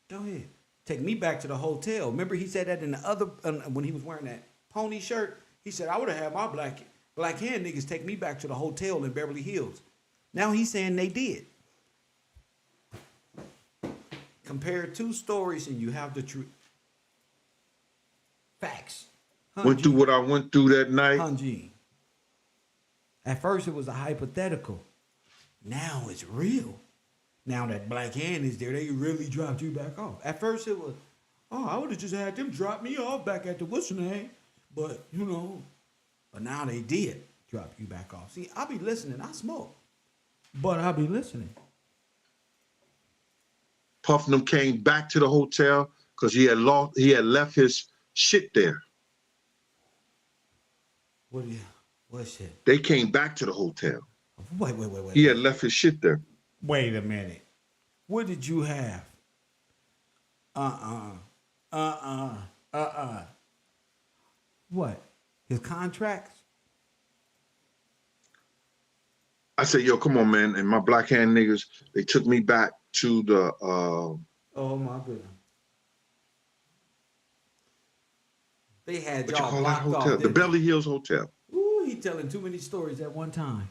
Go ahead. Take me back to the hotel. Remember he said that in the other, when he was wearing that pony shirt? He said, I would have had my black hand niggas take me back to the hotel in Beverly Hills. Now he's saying they did. Compare two stories and you have the truth. Facts. Went through what I went through that night. Hanji. At first it was a hypothetical. Now it's real. Now that black hand is there, they really dropped you back off. At first it was, oh, I would have just had them drop me off back at the what's your name? But, you know, but now they did drop you back off. See, I be listening. I smoke. But I be listening. Puff and them came back to the hotel because he had left his shit there. What shit? They came back to the hotel. Wait. He had left his shit there. Wait a minute. What did you have? What? His contracts? I said, yo, come on, man. And my black hand niggas, they took me back to the oh my goodness. They had what you y'all call that blocked hotel? off, The Beverly Hills Hotel. Ooh, he telling too many stories at one time.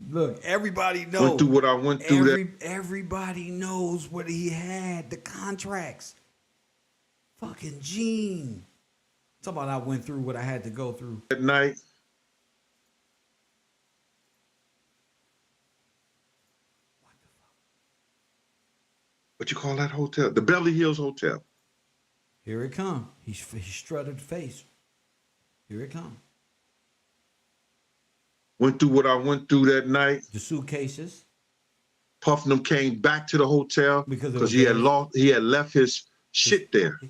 Look, everybody knows. Went through what I went through. Everybody knows what he had, the contracts. Fucking Gene. Talk about I went through what I had to go through. At night. What the fuck? What you call that hotel? The Beverly Hills Hotel. Here it come. He strutted the face. Here it come. Went through what I went through that night. The suitcases. Puff and them came back to the hotel because he had left his shit there.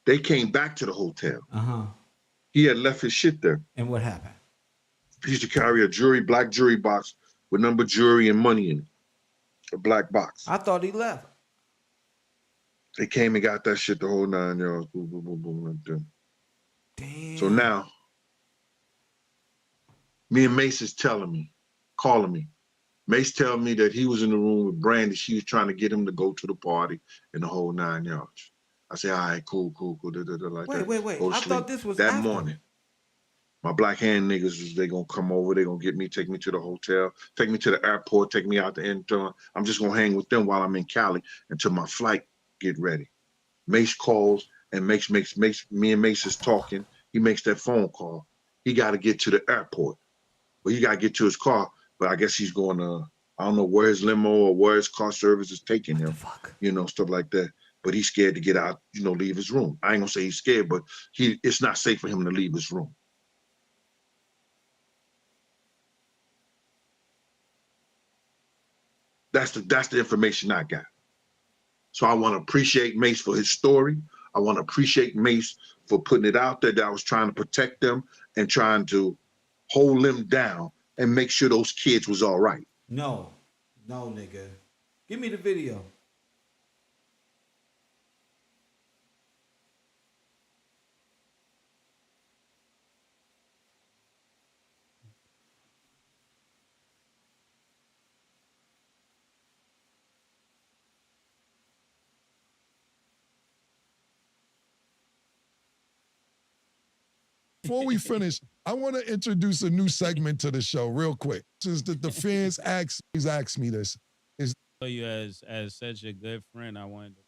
They came back to the hotel. He had left his shit there. And what happened? He used to carry a black jewelry box with number jewelry and money in it. A black box. I thought he left. They came and got that shit the whole 9 yards. Boom, boom, boom, boom, like that. Damn. So now, me and Mace is calling me. Mace telling me that he was in the room with Brandy. She was trying to get him to go to the party and the whole 9 yards. I said, all right, cool. Like wait. I thought this was that after. morning. My black hand niggas, they gonna come over. They gonna get me, take me to the hotel, take me to the airport, take me out the intern. I'm just gonna hang with them while I'm in Cali until my flight get ready. Mace calls and makes me and Mace is talking. He makes that phone call. He got to get to the airport. Well, he got to get to his car, but I guess he's going to, I don't know where his limo or where his car service is taking him. You know, stuff like that. but he's scared to get out, leave his room. I ain't gonna say he's scared, but it's not safe for him to leave his room. That's the information I got. So I want to appreciate Mace for his story. I want to appreciate Mace for putting it out there that I was trying to protect them and trying to hold them down and make sure those kids was all right. No, nigga. Give me the video. Before we finish, I want to introduce a new segment to the show real quick. Since the fans ask me this. You as such a good friend, I wanted to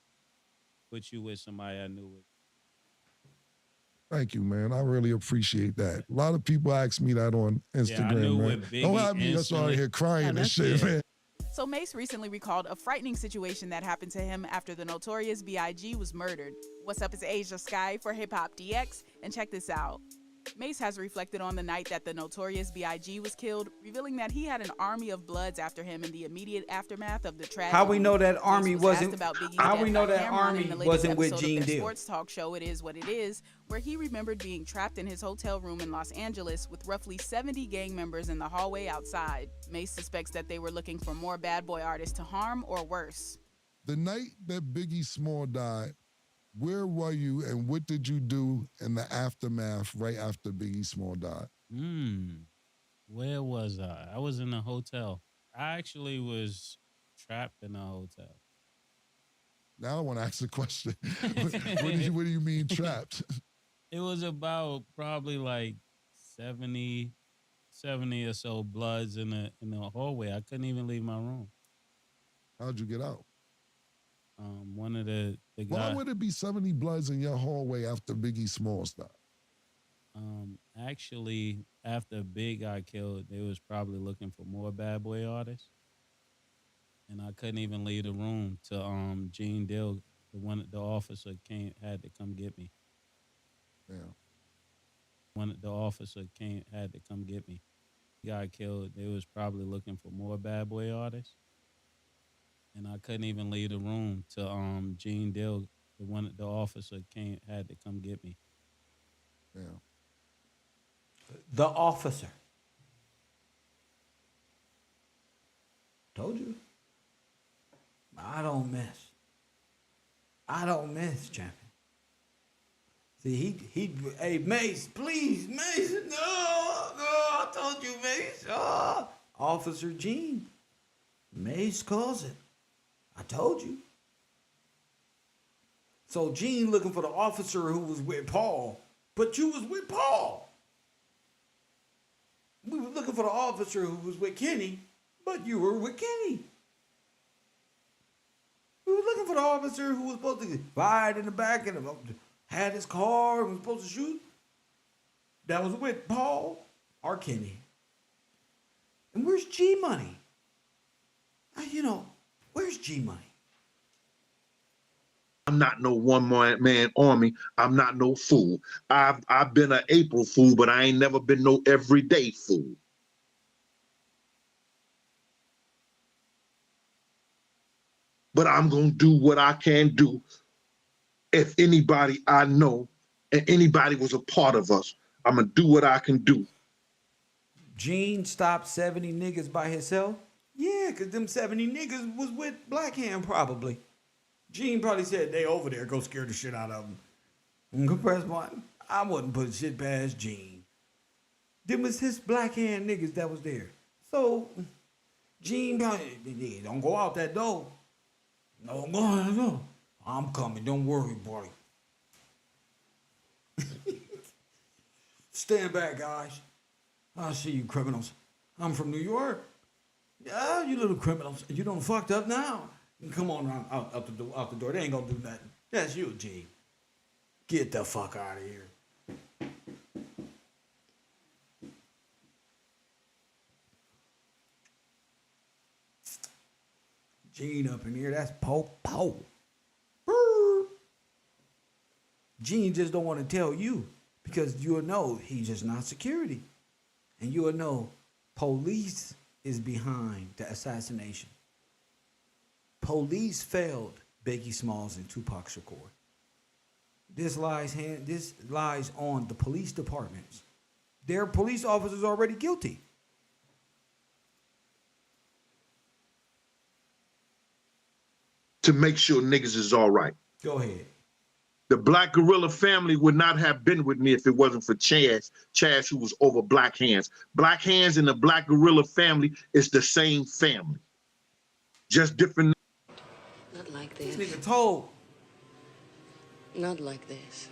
put you with somebody I knew with. Thank you, man. I really appreciate that. A lot of people ask me that on Instagram, I knew man. with Biggie Don't have me out here crying and shit, man. So Mace recently recalled a frightening situation that happened to him after the notorious B.I.G. was murdered. What's up, it's Asia Sky for Hip Hop DX, and check this out. Mace has reflected on the night that the notorious B.I.G. was killed, revealing that he had an army of Bloods after him in the immediate aftermath of the tragedy. How we know that army wasn't? How we know that army wasn't with Gene Deal? Sports talk show It Is What It Is, where he remembered being trapped in his hotel room in Los Angeles with roughly 70 gang members in the hallway outside. Mace suspects that they were looking for more bad boy artists to harm or worse. The night that Biggie Small died, where were you and what did you do in the aftermath right after Biggie Small died? Where was I? I was in a hotel. I actually was trapped in a hotel. Now I want to ask the question. What do you mean trapped? It was about probably like 70 or so Bloods in the hallway. I couldn't even leave my room. How'd you get out? One of the guys. Why would it be 70 Bloods in your hallway after Biggie Smalls died? Actually, after Big got killed, they was probably looking for more bad boy artists, and I couldn't even leave the room till Gene Dill, the officer had to come get me. Yeah. The officer had to come get me. He got killed. They was probably looking for more bad boy artists. And I couldn't even leave the room till Gene Dill, the officer had to come get me. Yeah. The officer. Told you. I don't miss, champion. See, hey, Mace, please, Mace, no, I told you, Mace. Officer Gene, Mace cousin. I told you. So Gene looking for the officer who was with Paul, but you was with Paul. We were looking for the officer who was with Kenny, but you were with Kenny. We were looking for the officer who was supposed to ride in the back and had his car and was supposed to shoot. That was with Paul or Kenny. And where's G Money? Where's G Money? I'm not no one-man army. I'm not no fool. I've been an April fool, but I ain't never been no everyday fool. But I'm gonna do what I can do. If anybody I know and anybody was a part of us, I'm gonna do what I can do. Gene stopped 70 niggas by himself? Yeah, because them 70 niggas was with Black Hand probably. Gene probably said, they over there, go scare the shit out of them. Go press one. I wouldn't put shit past Gene. Them was his Black Hand niggas that was there. So, Gene probably, don't go out that door. No. I'm coming, don't worry, buddy. Stand back, guys. I see you criminals. I'm from New York. Yeah, you little criminals. You done fucked up now. Come on out the door. They ain't gonna do nothing. That's you, G. Get the fuck out of here. Gene up in here. That's Po. Gene just don't want to tell you because you'll know he's just not security. And you'll know police is behind the assassination. Police failed Biggie Smalls and Tupac Shakur. This lies on the police departments. Their police officers are already guilty. To make sure niggas is all right. Go ahead. The Black Gorilla family would not have been with me if it wasn't for Chaz, who was over Black Hands. Black Hands and the Black Gorilla family is the same family. Just different. Not like this. This nigga told. Not like this.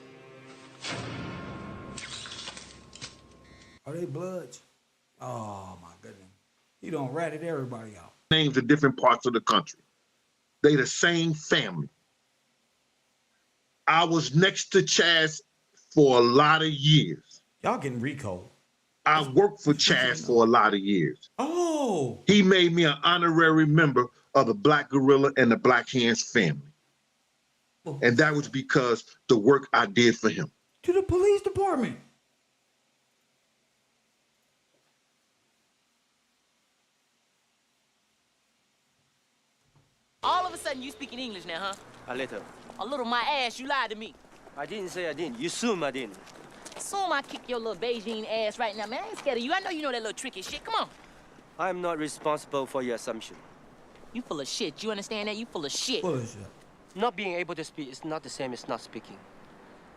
Are they Bloods? Oh my goodness. He done ratted everybody out. Names in different parts of the country. They the same family. I was next to Chaz for a lot of years. Y'all getting Rico. I worked for Chaz for a lot of years. Oh. He made me an honorary member of the Black Gorilla and the Black Hands family. And that was because the work I did for him. To the police department. All of a sudden, you speaking English now, huh? A little. A little my ass, you lied to me. I didn't say I didn't. You assume I didn't. Assume I kick your little Beijing ass right now, man. I ain't scared of you. I know you know that little tricky shit. Come on. I'm not responsible for your assumption. You full of shit. You understand that? You full of shit. Full of shit. Not being able to speak is not the same as not speaking.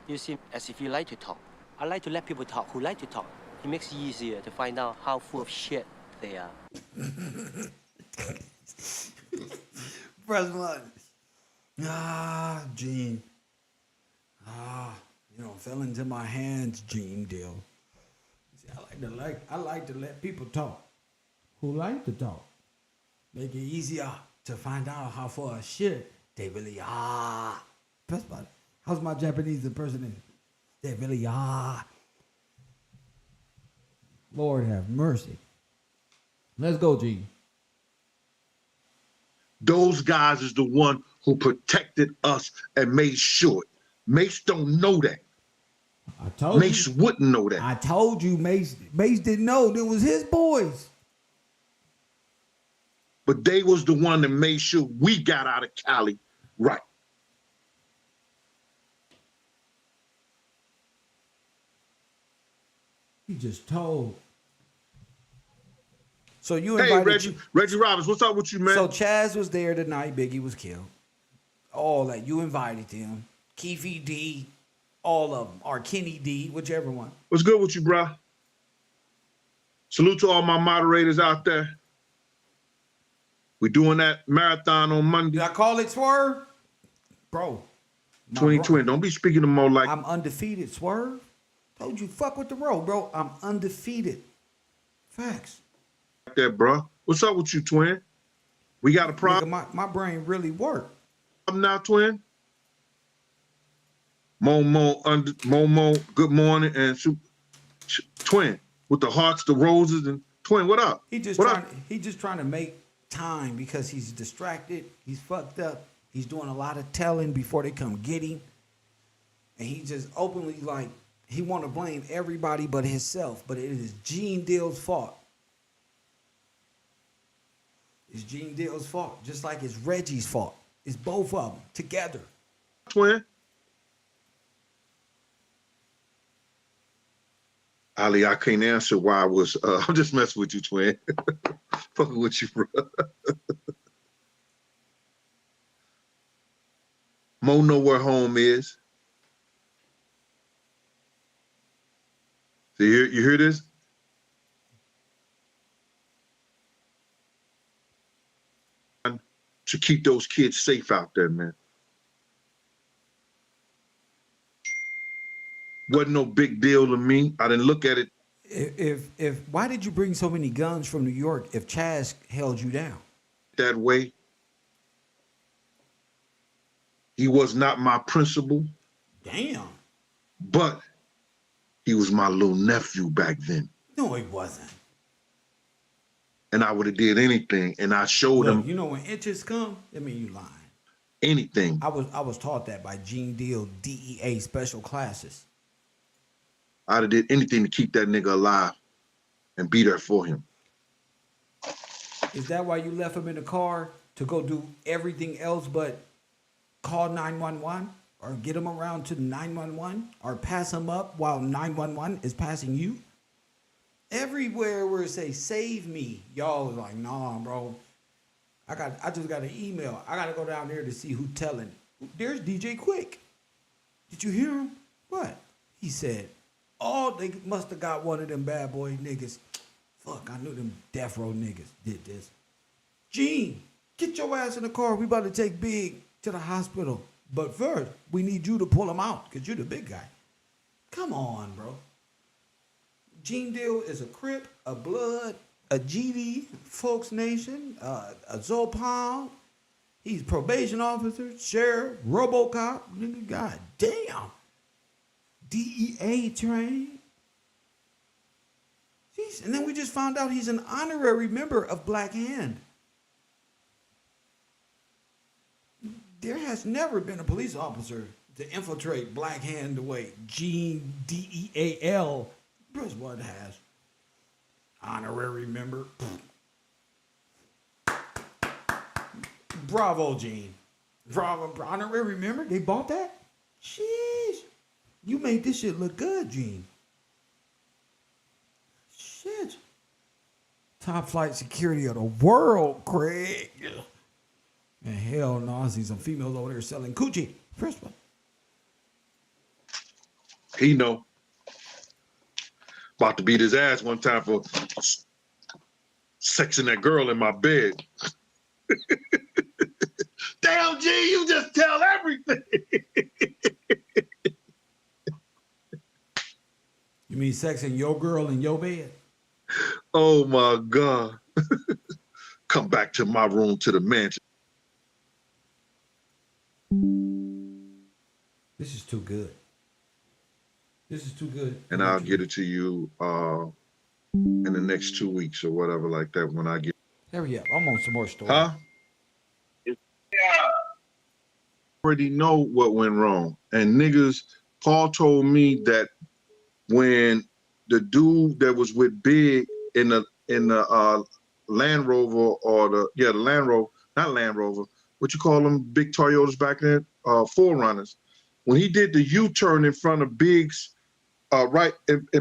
You seem as if you like to talk. I like to let people talk who like to talk. It makes it easier to find out how full of shit they are. Press one. Gene. Fell into my hands, Gene Deal. See, I like to let people talk who like to talk. Make it easier to find out how full of shit they really are. Press button. How's my Japanese impersonation? They really are. Lord have mercy. Let's go, Gene. Those guys is the one who protected us and made sure. Mace don't know that. I told Mace wouldn't know that. I told you Mace didn't know. It was his boys. But they was the one that made sure we got out of Cali right. He just told. So you Hey, invited Reggie Roberts, what's up with you, man? So Chaz was there the night Biggie was killed. All that. You invited them. Keefe D, all of them. Or Kenny D, whichever one. What's good with you, bro? Salute to all my moderators out there. We're doing that marathon on Monday. Did I call it Swerve? Bro. 2020. Don't be speaking to Mo like... I'm undefeated, Swerve. Told you, fuck with the road, bro. I'm undefeated. Facts. There, bro. What's up with you, twin? We got a problem. My brain really worked. I'm now, twin. Momo, good morning, and twin with the hearts, the roses, and twin. What up? He just trying to make time because he's distracted. He's fucked up. He's doing a lot of telling before they come get him, and he just openly like he want to blame everybody but himself. But it is Gene Deal's fault. It's Gene Deal's fault, just like it's Reggie's fault. It's both of them together. Twin. Ali, I can't answer why I was. I'm just messing with you, twin. Fucking with you, bro. Mo know where home is. So you hear this? To keep those kids safe out there, man. Wasn't no big deal to me. I didn't look at it. If why did you bring so many guns from New York if Chaz held you down? That way. He was not my principal. Damn. But he was my little nephew back then. No, he wasn't. And I would have did anything. And I showed him. You know when inches come, that mean you lying. anything. I was taught that by Gene Deal DEA special classes. I'd have did anything to keep that nigga alive and be there for him. Is that why you left him in the car to go do everything else but call 911 or get him around to 911 or pass him up while 911 is passing you? Everywhere where it say save me, y'all was like, nah, bro. I just got an email. I gotta go down there to see who telling. There's DJ Quick. Did you hear him? What? He said, oh, they must have got one of them bad boy niggas. Fuck, I knew them death row niggas did this. Gene, get your ass in the car. We about to take Big to the hospital. But first, we need you to pull him out because you're the big guy. Come on, bro. Gene Deal is a Crip, a Blood, a GD, Folks Nation, a Zopal. He's probation officer, sheriff, RoboCop. Nigga, god damn. DEA trained. Jeez. And then we just found out he's an honorary member of Black Hand. There has never been a police officer to infiltrate Black Hand the way Gene DEAL Bruce What has. Honorary member. Bravo, Gene. Bravo. Honorary member? They bought that? Jeez. You made this shit look good, Gene. Shit. Top flight security of the world, Craig. And hell no, I see some females over there selling coochie. First one. He know. About to beat his ass one time for sexing that girl in my bed. Damn, G, you just tell everything. You mean sexing your girl in your bed? Oh my God. Come back to my room to the mansion. This is too good. This is too good. And I'll get it to you in the next 2 weeks or whatever like that when I get. Hurry up. I'm on some more stories. Huh? Already know what went wrong. And niggas, Paul told me that when the dude that was with Big in the Land Rover or the Land Rover, not Land Rover, what you call them, big Toyotas back then, 4Runners. When he did the U-turn in front of Big's, right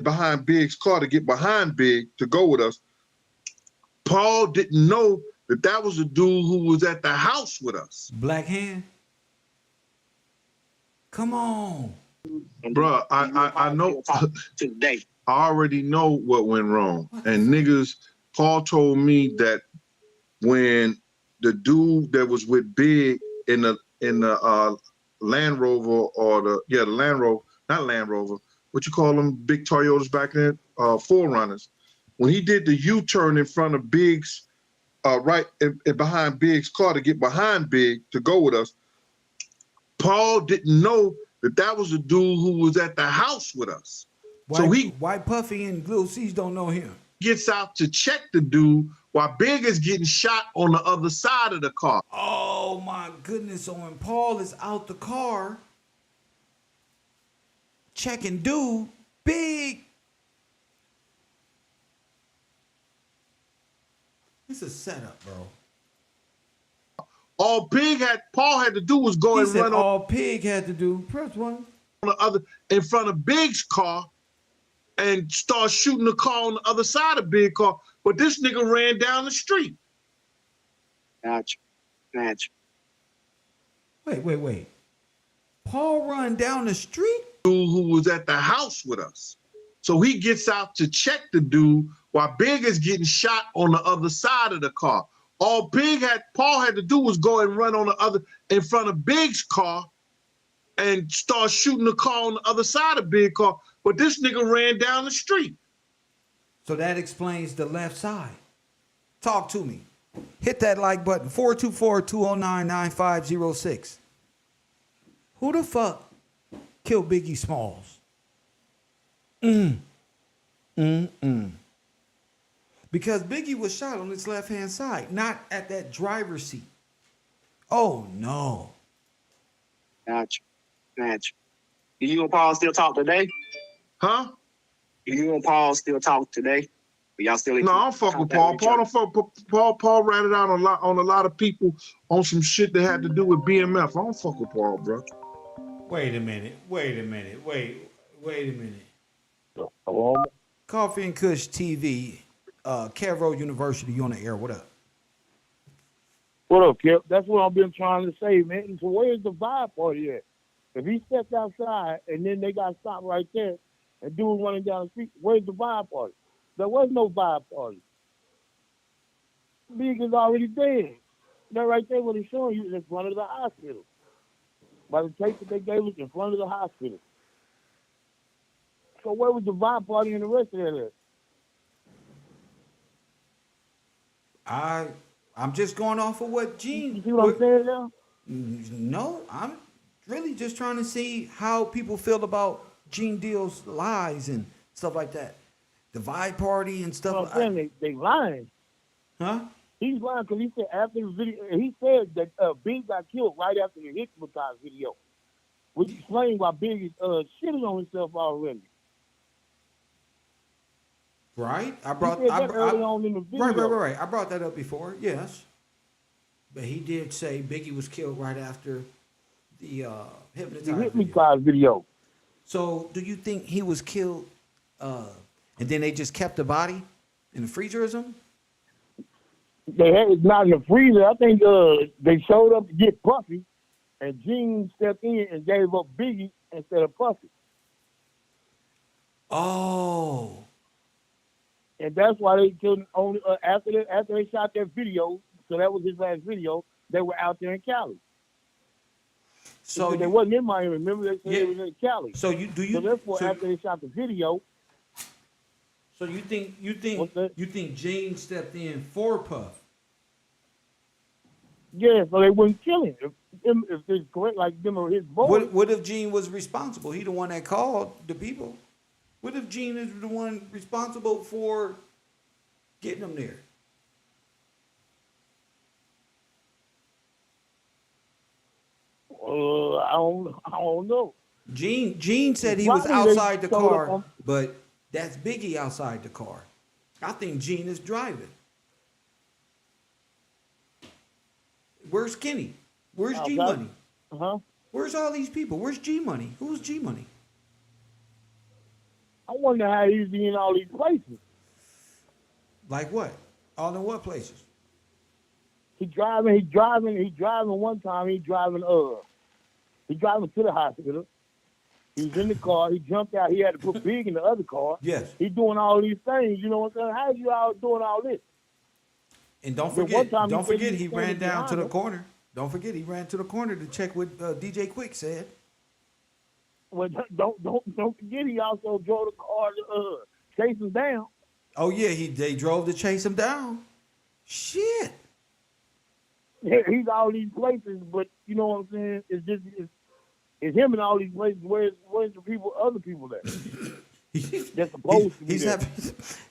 behind Big's car to get behind Big to go with us, Paul didn't know that was the dude who was at the house with us. Black Hand? Come on. Bruh, I know. I already know what went wrong. And niggas, Paul told me that when the dude that was with Big in the Land Rover or the Land Rover, not Land Rover, what you call them, big Toyotas back then, 4Runners. When he did the U-turn in front of Big's, right behind Big's car to get behind Big to go with us, Paul didn't know that was the dude who was at the house with us. Why Puffy and Lil C's don't know him? Gets out to check the dude while Big is getting shot on the other side of the car. Oh my goodness. So when Paul is out the car checking dude, Big. It's a setup, bro. All Paul had to do was go and run on. All Pig had to do, press one. On the other, in front of Big's car and start shooting the car on the other side of Big's car. But this nigga ran down the street. Gotcha. Wait. Paul run down the street? Dude who was at the house with us. So he gets out to check the dude while Big is getting shot on the other side of the car. All Paul had to do was go and run on the other, in front of Big's car and start shooting the car on the other side of Big's car. But this nigga ran down the street. So that explains the left side. Talk to me. Hit that like button, 424-209-9506. Who the fuck killed Biggie Smalls? Because Biggie was shot on his left-hand side, not at that driver's seat. Oh, no. Gotcha. Gotcha. Do you and Paul still talk today? Huh? Do you and Paul still talk today? Are y'all still No, I don't fuck with Paul. Paul don't fuck. Paul ratted out on a lot of people on some shit that had to do with BMF. I don't fuck with Paul, bro. Wait a minute. Wait a minute. Hello? Coffee and Kush TV, KevRow University, you on the air. What up? What up, Kev? That's what I've been trying to say, man. So where's the vibe party at? If he stepped outside and then they got stopped right there and dude running down the street, where's the vibe party? There was no vibe party. Big is already dead. That right there, what he's showing you is in front of the hospital. By the tape that they gave us in front of the hospital. So where was the vibe party and the rest of that at? I'm just going off of what Gene. You see what I'm saying now? No, I'm really just trying to see how people feel about Gene Deal's lies and stuff like that. The vibe party and stuff. Well, I'm saying they lying. Huh? He's lying because he said after the video, he said that Big got killed right after the hypnotized video, which explains why Big is shitting on himself already. Right? Right. I brought that up before. Yes, but he did say Biggie was killed right after the hypnotized video. So, do you think he was killed, and then they just kept the body in the freezer or something? They had it not in the freezer. I think they showed up to get Puffy, and Gene stepped in and gave up Biggie instead of Puffy. Oh. And that's why they killed him only after they shot their video. So that was his last video. They were out there in Cali. So they wasn't in Miami. Remember, they said they was in Cali. So therefore, after they shot the video. So you think Gene stepped in for Puff? Yeah, so they wouldn't kill him. If it's correct, like them or his boy. What if Gene was responsible? He the one that called the people. What if Gene is the one responsible for getting them there? I don't know. Gene said he was outside the car, but that's Biggie outside the car. I think Gene is driving. Where's Kenny? Where's G Money? Where's all these people? Where's G Money? Who's G Money? I wonder how he's in all these places. Like what? All in what places? He driving one time, he driving to the hospital. He's in the car, he jumped out, he had to put Big in the other car. Yes. He's doing all these things, you know what I'm saying? How is you all doing all this? And don't forget, he ran down to the corner. Don't forget, he ran to the corner to check what DJ Quick said. Well, don't forget, he also drove the car to chase him down. Oh yeah, they drove to chase him down. Shit. Yeah, he's all these places, but you know what I'm saying? It's him in all these places. Where's the other people there? They're supposed to be there.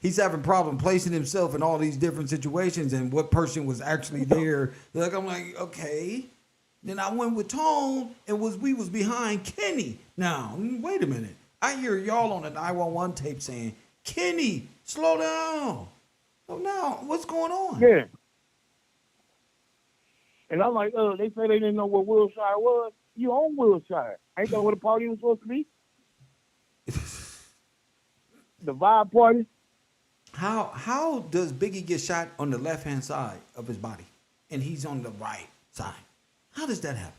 He's having problem placing himself in all these different situations and what person was actually there. I'm like, okay. Then I went with Tone and we was behind Kenny. Now, wait a minute. I hear y'all on the 911 tape saying, Kenny, slow down. Oh, now, what's going on? Yeah. And I'm like, they say they didn't know where Wilshire was. You own Wilshire. Ain't that where the party was supposed to be? The vibe party. How does Biggie get shot on the left-hand side of his body and he's on the right side? How does that happen?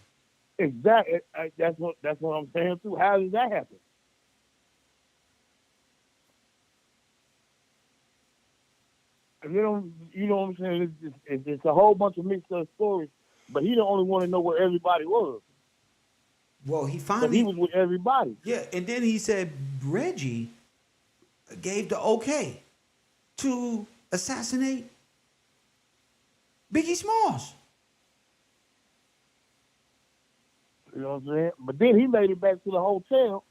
Exactly. That's what I'm saying too. How does that happen? You know what I'm saying? It's a whole bunch of mixed up stories, but he the only one to know where everybody was. Well, he was with everybody. Yeah, and then he said Reggie gave the okay to assassinate Biggie Smalls. You know what I'm saying? But then he made it back to the hotel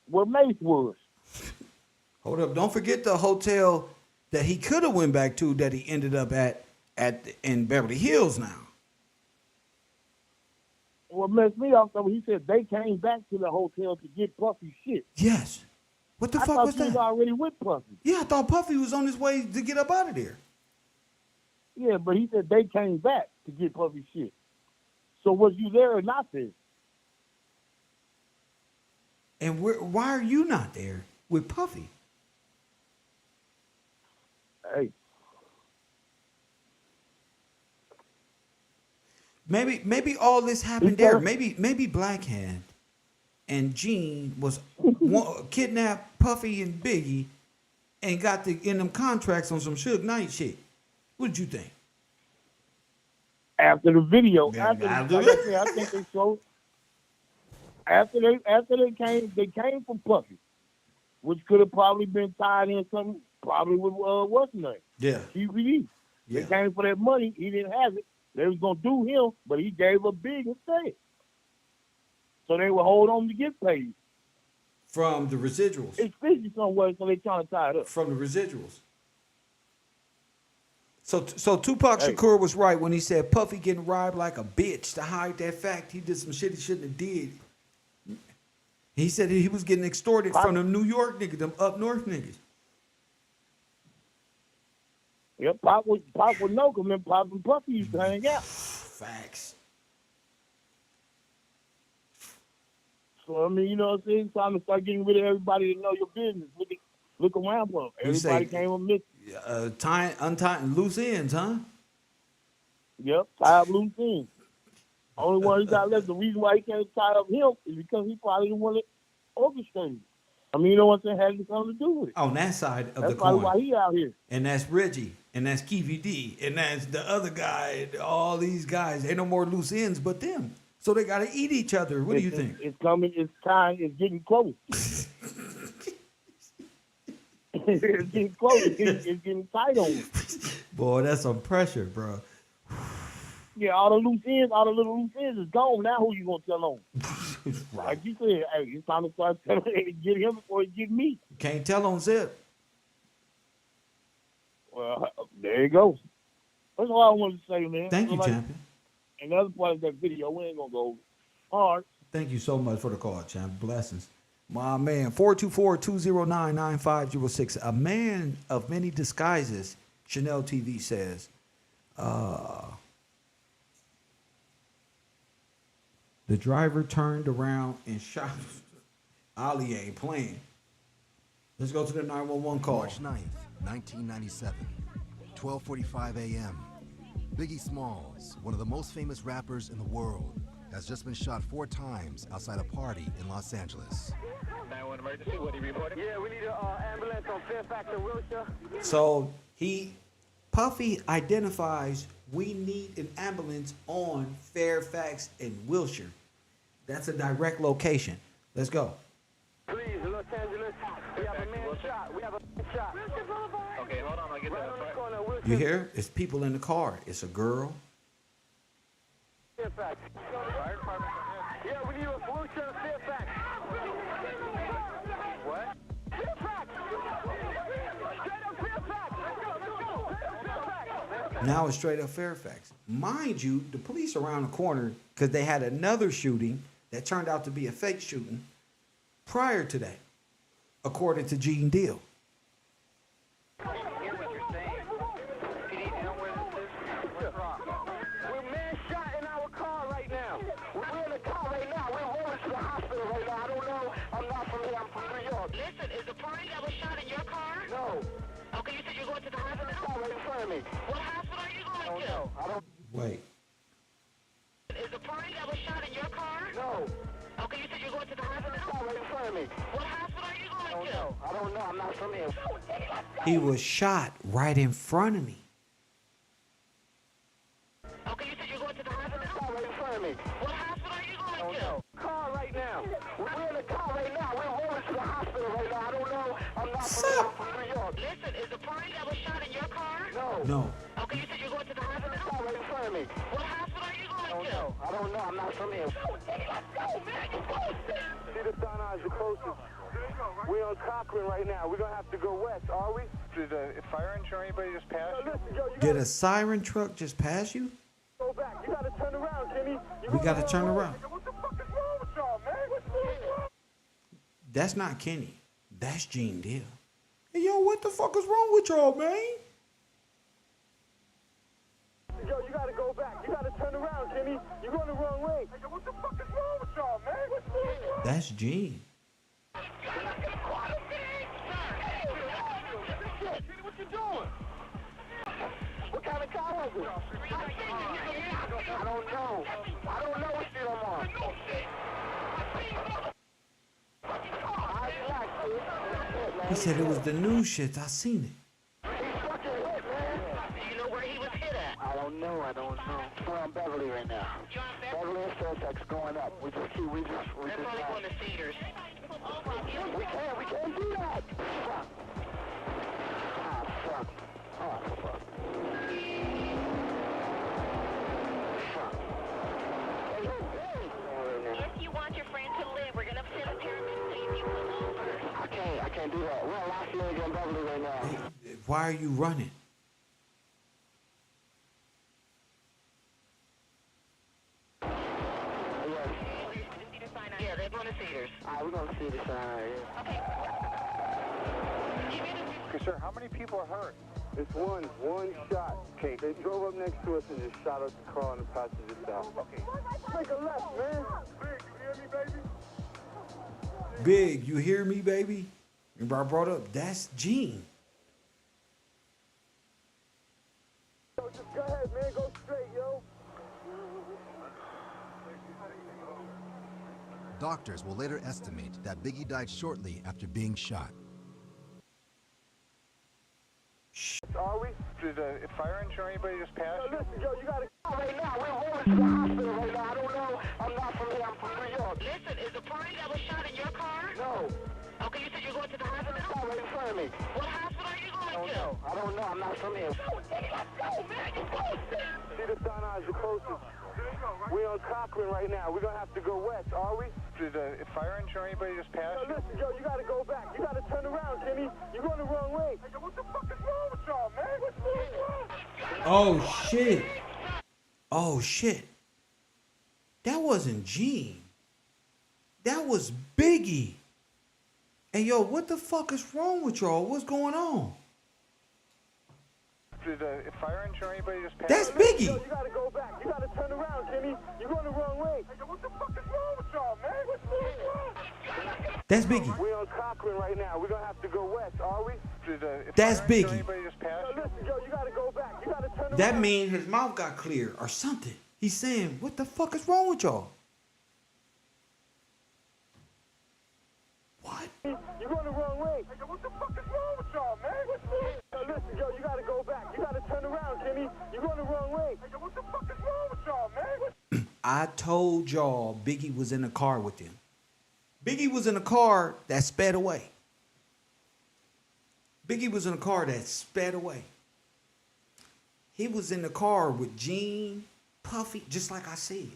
where Mace was. Hold up. Don't forget the hotel that he could have went back to that he ended up in Beverly Hills now. what messed me up, though, he said they came back to the hotel to get Puffy shit. Yes. What the I fuck thought was he was that? already with Puffy. Yeah, I thought Puffy was on his way to get up out of there. Yeah, but he said they came back to get Puffy shit. So was you there or not there? And why are you not there with Puffy? Hey. Maybe all this happened there. Maybe Black Hand and Gene was kidnapped Puffy and Biggie and got in them contracts on some Suge Knight shit. What did you think? After the video, Yeah, I think they showed. After they came from Puffy, which could have probably been tied in something, probably with what's his name? Yeah. TVD. They came for that money. He didn't have it. They was gonna do him, but he gave a big instead. So they would hold on to get paid from the residuals. It's fishy somewhere, so they trying to tie it up from the residuals. So Tupac Shakur was right when he said Puffy getting robbed like a bitch. To hide that fact, he did some shit he shouldn't have did. He said he was getting extorted from them New York niggas, them up north niggas. Yeah, Pop would know, because then Pop and Puffy used to hang out. Facts. So, I mean, you know what I'm saying? It's time to start getting rid of everybody to know your business. Look around for them. Everybody came and missed. Untying loose ends, huh? Yep, tie up loose ends. Only one he got left, the reason why he can't tie up him is because he probably the one that orchestrated it. I mean, you know what I'm saying? Had something to do with it. On that side of that's the coin. That's probably why he out here. And that's Reggie. And that's Keefe D. And that's the other guy. All these guys. Ain't no more loose ends but them. So they got to eat each other. What do you think? It's coming. It's time. It's getting close. It's getting close. It's getting tight on it. Boy, that's some pressure, bro. Yeah, all the loose ends, all the little loose ends is gone. Now who you gonna tell on? Right. Like you said, hey, it's time to start telling get him before he get me. Can't tell on Zip. Well, there you go. That's all I wanted to say, man. Thank you, like, champion. And the other part of that video, we ain't gonna go hard. Thank you so much for the call, champ. Blessings. My man, 424-209-9506. A man of many disguises, Chanel TV says. The driver turned around and shot. Ali ain't playing. Let's go to the 911 call. March 9th, 1997, 12:45 a.m. Biggie Smalls, one of the most famous rappers in the world, has just been shot 4 times outside a party in Los Angeles. 911 emergency, what do you report? Yeah, we need an ambulance on Fairfax and Wilshire. So Puffy identifies we need an ambulance on Fairfax and Wilshire. That's a direct location. Let's go. Please, Los Angeles, we have a man shot. We have a man shot. Okay, hold on, I'll get that. You hear? It's people in the car. It's a girl. Fairfax. Fire department. Yeah, we need a solution to Fairfax. What? Fairfax! Straight up Fairfax! Let's go! Fairfax! Now it's straight up Fairfax. Mind you, the police around the corner, because they had another shooting that turned out to be a fake shooting prior to that, according to Gene Deal. Listen, is the party that was shot in your car? No. Okay, you said you're going to the hospital? No, right in front of me. What hospital are you going to? No, I don't. Wait. Is the party that was shot in your car? No. Okay, you said you're going to the hospital? No, right in front of me. What hospital are you going to? No, I don't know. I'm not from here. He was shot right in front of me. Okay, you said you're going to the hospital? No, right in front of me. What hospital are you going to? Car right now. We're in the car right now. We're rolling to the hospital right now. I don't know. I'm not from New York. Listen, is the party that was shot in your car? No. No. Okay, you said you're going to the hospital? No, right in front of me. What hospital are you going to? I don't know. I'm not from here. Let's go, man. You're closest. See the sign is the closest. We're on Cochran right now. We're going to have to go west, are we? Did a fire engine or anybody just pass you? Did a siren truck just pass you? Go back. You got to turn around, We got to turn around. What the fuck is wrong with y'all, man? That's not Kenny. That's Gene Deal. Hey, yo, what the fuck is wrong with y'all, man? Yo, you gotta go back. You gotta turn around, Kenny. You're going the wrong way. Hey, what the fuck is wrong with y'all, man? That's Gene. What you doing? What kind of car was it? I don't know. I don't know what shit I'm on. He said it was the new shit. I seen it. Do you know where he was hit at? I don't know. We're on Beverly right now. Beverly and Fairfax going up. We just They're probably going to Cedars. We can't do that. Fuck. If you want your friend to live, we're gonna send a pyramid to you over. I can't do that. We're on Las Vegas and Beverly right now. Hey, why are you running? Yeah, they're going to Cedars. Alright, we're going to Cedars. Okay, sir, how many people are hurt? It's one shot. Okay. They drove up next to us and just shot us the car on the passenger side. Okay. Take a left, man. Big, you hear me, baby? Big, you hear me, baby? And I brought up, that's Gene. Yo, just go ahead, man. Go straight, yo. Doctors will later estimate that Biggie died shortly after being shot. Are we? Did a fire engine or anybody just pass? Yo, listen, yo, you gotta go right now. We're rolling to the hospital right now. I don't know. I'm not from here. I'm from New York. Listen, is the party that was shot in your car? No. Okay, you said you're going to the hospital? It's right in front of me. What hospital are you going to? I don't know. I'm not from here. Let's go, man. You're close. Cedar Sinai is the closest. We're on Cochran right now. We're gonna have to go west, are we? Did a fire engine or anybody just pass? Yo, listen, yo, you gotta go back. You gotta turn around, Kenny. You're going the wrong way. Hey, what the fuck is wrong with y'all, man? What's going on? Oh, shit. Oh, shit. That wasn't Gene. That was Biggie. Hey, yo, what the fuck is wrong with y'all? What's going on? Did a fire engine or anybody just pass? That's Biggie. Yo, you gotta go back. You gotta turn around, Kenny. You're going the wrong way. Hey, what the fuck is wrong with y'all, man? What's going on? That's Biggie. We're on Cochran right now. We're gonna have to go west, are we? Did That's fire engine or Biggie. anybody just pass? Yo, listen, yo, you gotta go back. You gotta turn around. That means his mouth got clear or something. He's saying, what the fuck is wrong with y'all? What? You're going the wrong way. Hey, what the fuck is wrong with y'all, man? Yo, listen, yo, you gotta go back. You gotta turn around, Kenny. You're going the wrong way. Hey, what the fuck is wrong with y'all, man? I told y'all Biggie was in the car with them. Biggie was in a car that sped away. Biggie was in a car that sped away. He was in the car with Gene, Puffy, just like I said.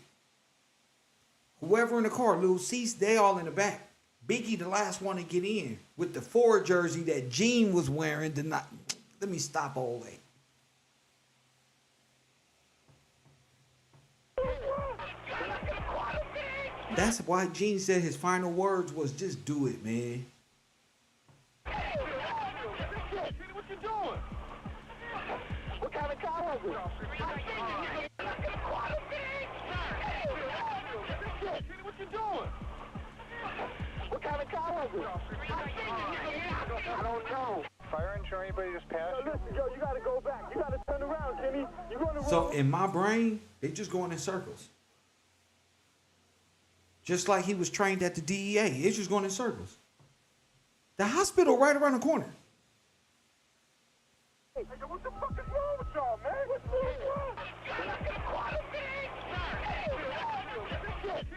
Whoever in the car, little seats, they all in the back. Biggie, the last one to get in with the Ford jersey that Gene was wearing. Let me stop all that. That's why Gene said his final words was, just do it, man. What you doing? What kind of car was it? What you doing? What kind of car was it? I don't know. Fire engine or anybody just passed? Yo, listen, yo, you gotta go back. You gotta turn around, Kenny. You're going to So in my brain, they just going in circles. Just like he was trained at the DEA. It's just going in circles. The hospital right around the corner. Hey, what the fuck is wrong with y'all, man? What's going on?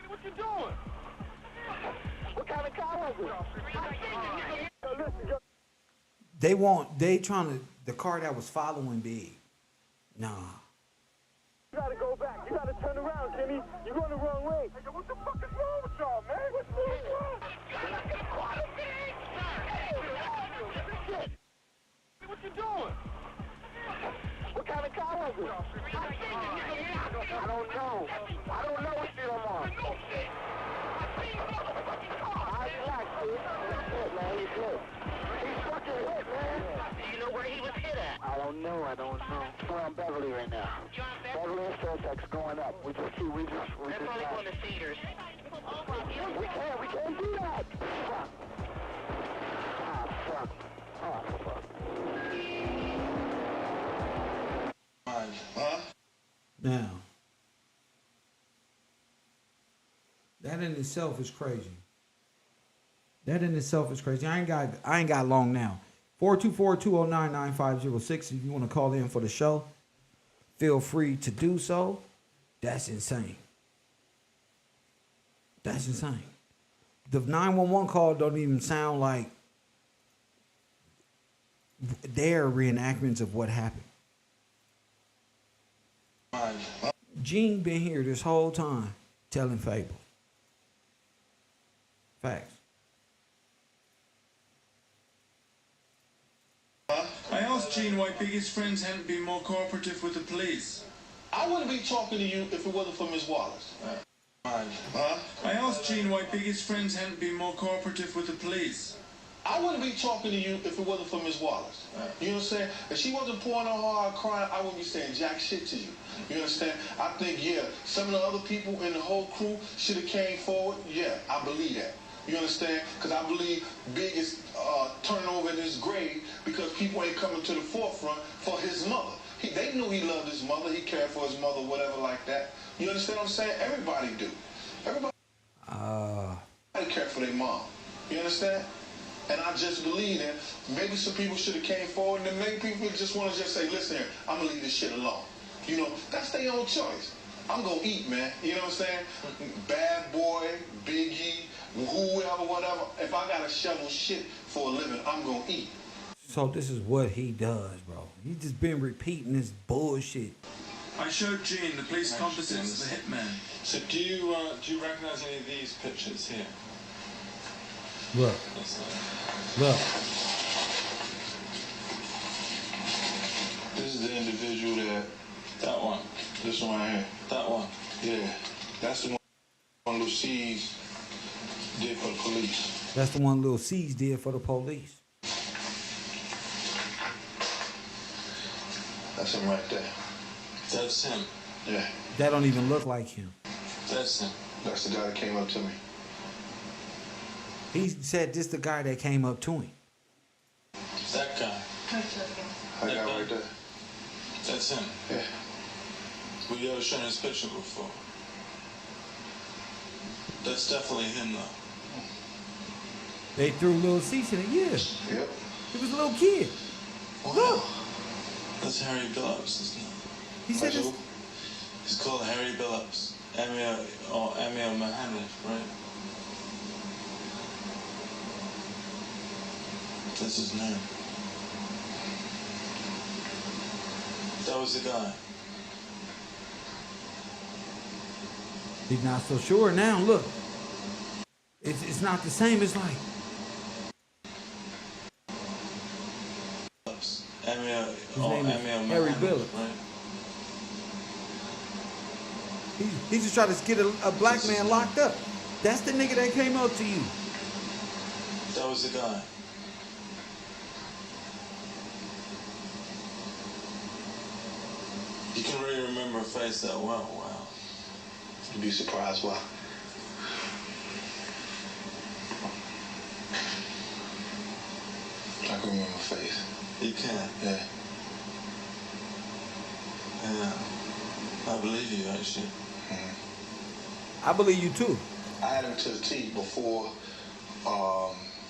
What you doing? What kind of car was it? Yo, listen, yo. The car that was following Big. Nah. You gotta go back. You gotta turn around, Kenny. You're going the wrong way. Hey, what the fuck is wrong with y'all, man? What's going on? What you doing? What kind of car was I don't know. I don't know what still I'm on. I relax, dude. He's hit, man. He's hit. He's fucking hit, man. Do you know where he was hit at? I don't know. We're on Beverly right now. Beverly and Fairfax going up. We just They're probably going to Cedars. We can't do that. Fuck. Fuck. Fuck. Huh? Now, that in itself is crazy. I ain't got long now. 424-209-9506. If you want to call in for the show, feel free to do so. That's insane. The 911 call don't even sound like their reenactments of what happened. Gene been here this whole time telling fables. Facts. I asked Gene why Biggie's friends hadn't been more cooperative with the police. I wouldn't be talking to you if it wasn't for Miss Wallace. I asked Gene why Biggie's friends hadn't been more cooperative with the police. I wouldn't be talking to you if it wasn't for Miss Wallace. You know what I'm saying? If she wasn't pouring her heart crying, I wouldn't be saying jack shit to you. You understand? I think, yeah, some of the other people in the whole crew should have came forward. Yeah, I believe that. You understand? Because I believe Big is turning over in his grave because people ain't coming to the forefront for his mother. They knew he loved his mother. He cared for his mother, whatever like that. You understand what I'm saying? Everybody do. Everybody care for their mom. You understand? And I just believe that maybe some people should have came forward, and then maybe people just want to just say, listen here, I'm going to leave this shit alone. You know, that's their own choice. I'm going to eat, man. You know what I'm saying? Bad Boy, Biggie, whoever, whatever. If I got to shovel shit for a living, I'm going to eat. So this is what he does, bro. He's just been repeating this bullshit. I showed Gene the police composites of the hitman. So do you recognize any of these pictures here? Look. Look. This is the individual that one. This one right here. That one. Yeah. That's the one Lil C's did for the police. That's the one Lil C's did for the police. That's him right there. That's him. Yeah. That don't even look like him. That's him. That's the guy that came up to me. He said this the guy that came up to him. That guy. That guy right there. That's him. Yeah. Were you ever shown his picture before? That's definitely him, though. They threw Lil Cease in it, yeah. Yep. He was a little kid. Look. That's Harry Billups, isn't it? He said this. He's called Harry Billups. Emil Mohammed, right? That's his name. That was the guy. He's not so sure now. Look. It's not the same. It's like. His name is Harry Billups. Right? He's just trying to get a black man locked up. That's the nigga that came up to you. That was the guy. You can really remember a face that well. Wow. You'd be surprised why. I can remember a face. You can? Yeah. Yeah. I believe you, actually. I believe you too. I had him to the T before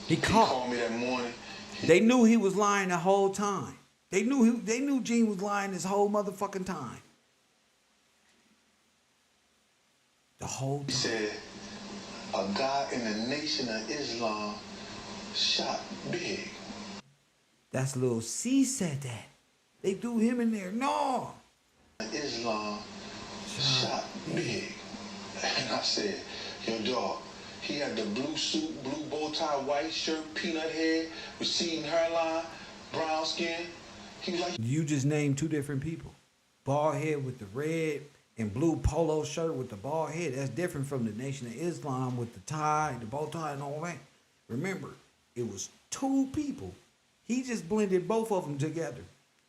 he called me that morning. They knew he was lying the whole time. They knew Gene was lying this whole motherfucking time. The whole time. He said a guy in the Nation of Islam shot Big. That's Lil C said that. They threw him in there. No. Islam shot Big. And I said, yo, dog, he had the blue suit, blue bow tie, white shirt, peanut head, receding hairline, brown skin. He was like, You just named two different people. bald head with the red and blue polo shirt with the bald head. That's different from the Nation of Islam with the tie, the bow tie, and all that. Remember, it was two people. He just blended both of them together.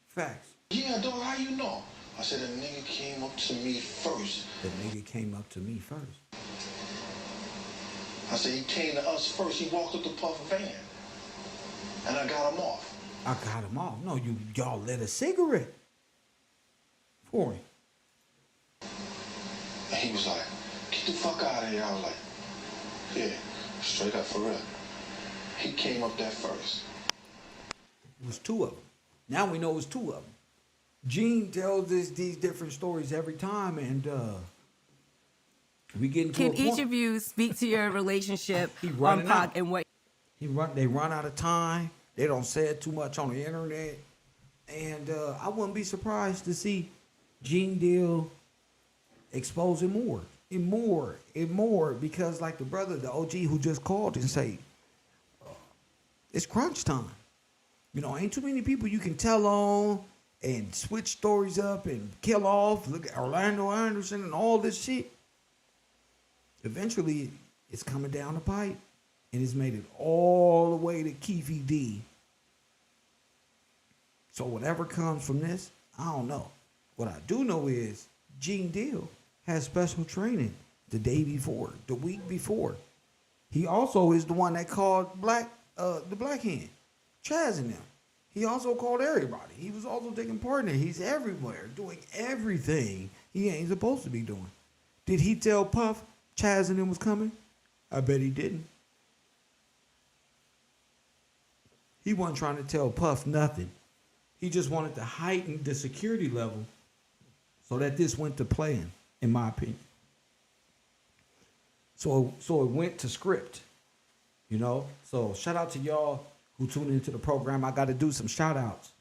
Facts. Yeah, dog, how you know? I said a nigga came up to me first. The nigga came up to me first. I said he came to us first. He walked up the Puff van. And I got him off. I got him off. No, y'all lit a cigarette for him. And he was like, get the fuck out of here. I was like, yeah, straight up for real. He came up there first. It was two of them. Now we know it was two of them. Gene tells us these different stories every time, and we get into Can a point. each of you speak to your relationship He on running Pac out. and what? They run out of time. They don't say it too much on the internet, and I wouldn't be surprised to see Gene Deal exposing more and more and more, because like the brother, the OG who just called and say, it's crunch time. You know, ain't too many people you can tell on and switch stories up and kill off. Look at Orlando Anderson and all this shit. Eventually, it's coming down the pipe, and it's made it all the way to Keefe D. So whatever comes from this, I don't know. What I do know is Gene Deal has special training the day before, the week before. He also is the one that called the Black Hand, Chaz and them. He also called everybody. He was also taking part in it. He's everywhere, doing everything he ain't supposed to be doing. Did he tell Puff Chaz and them was coming? I bet he didn't. He wasn't trying to tell Puff nothing. He just wanted to heighten the security level so that this went to plan, in my opinion. So it went to script, you know? So shout out to y'all who tune into the program. I got to do some shout outs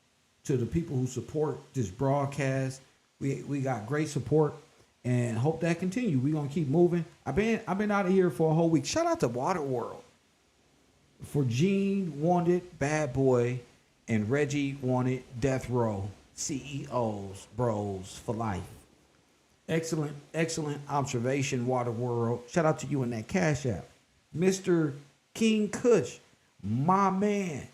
to the people who support this broadcast. We got great support and hope that continue. We're going to keep moving. I've been out of here for a whole week. Shout out to Waterworld for Gene Wanted Bad Boy and Reggie Wanted Death Row. CEOs, bros for life. Excellent observation, Waterworld. Shout out to you in that Cash App. Mr. King Kush, my man.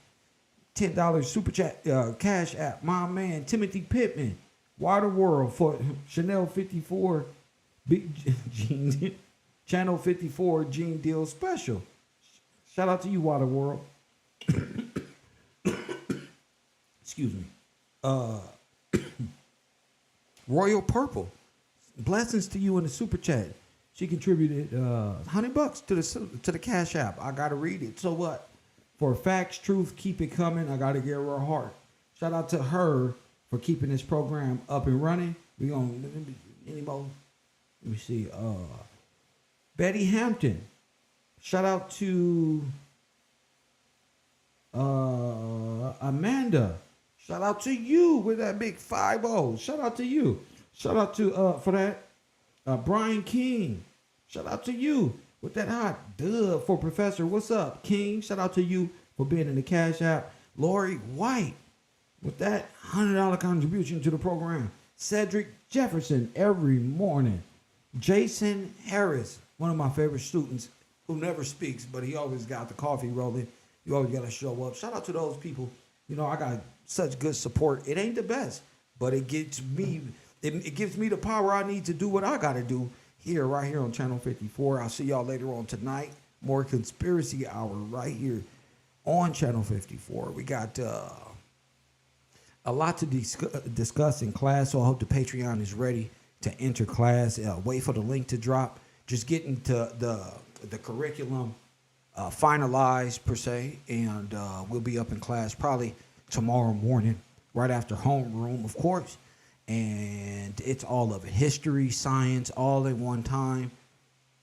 $10 super chat, Cash App, my man. Timothy Pittman, Waterworld for Chanel 54, Gene, Channel 54 Gene Deal Special. Shout out to you, Waterworld. Excuse me. Royal Purple, blessings to you in the super chat. She contributed $100 to the Cash App. I gotta read it. So what? For facts, truth, keep it coming. I gotta give her a heart. Shout out to her for keeping this program up and running. We gonna any more? Let me see. Betty Hampton. Shout out to Amanda. Shout out to you with that big 5-0. Shout out to you. Shout out to for that Brian King. Shout out to you with that hot dub for Professor. What's up, King? Shout out to you for being in the Cash App. Lori White with that $100 contribution to the program. Cedric Jefferson every morning. Jason Harris, one of my favorite students who never speaks, but he always got the coffee rolling. You always got to show up. Shout out to those people. You know, I got such good support. It ain't the best, but it gets me. It gives me the power I need to do what I got to do right here on Channel 54. I'll see y'all later on tonight. More Conspiracy Hour right here on Channel 54. We got a lot to discuss in class, so I hope the Patreon is ready to enter class. Wait for the link to drop. Just getting to the curriculum finalized per se, and we'll be up in class probably tomorrow morning, right after homeroom, of course. And it's all of it, history, science, all at one time.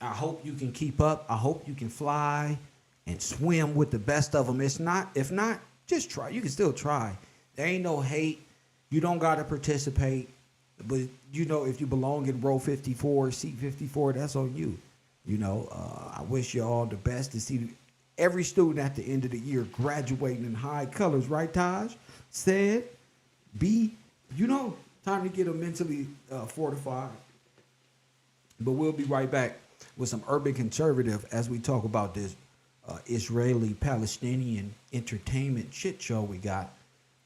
I hope you can keep up. I hope you can fly and swim with the best of them. If not, just try. You can still try. There ain't no hate. You don't got to participate. But, you know, if you belong in row 54, seat 54, that's on you. You know, I wish you all the best to see every student at the end of the year graduating in high colors. Right, Taj? Said, you know, Time to get them mentally fortified. But we'll be right back with some urban conservative as we talk about this Israeli-Palestinian entertainment shit show we got,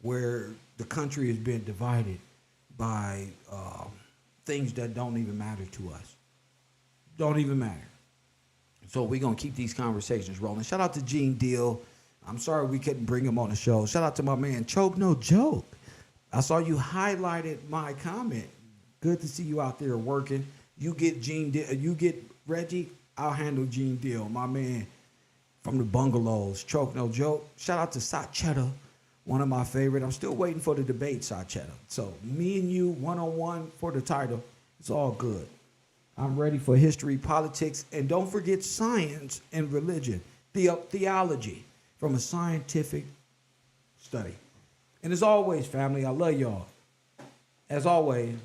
where the country has been divided by things that don't even matter to us. Don't even matter. So we're going to keep these conversations rolling. Shout out to Gene Deal. I'm sorry we couldn't bring him on the show. Shout out to my man, Choke No Joke. I saw you highlighted my comment. Good to see you out there working. You get Gene Deal, you get Reggie, I'll handle Gene Deal. My man from the bungalows, Choke No Joke. Shout out to Sachetta, one of my favorite. I'm still waiting for the debate, Sachetta. So me and you, one-on-one for the title. It's all good. I'm ready for history, politics, and don't forget science and religion, theology from a scientific study. And as always, family, I love y'all. As always,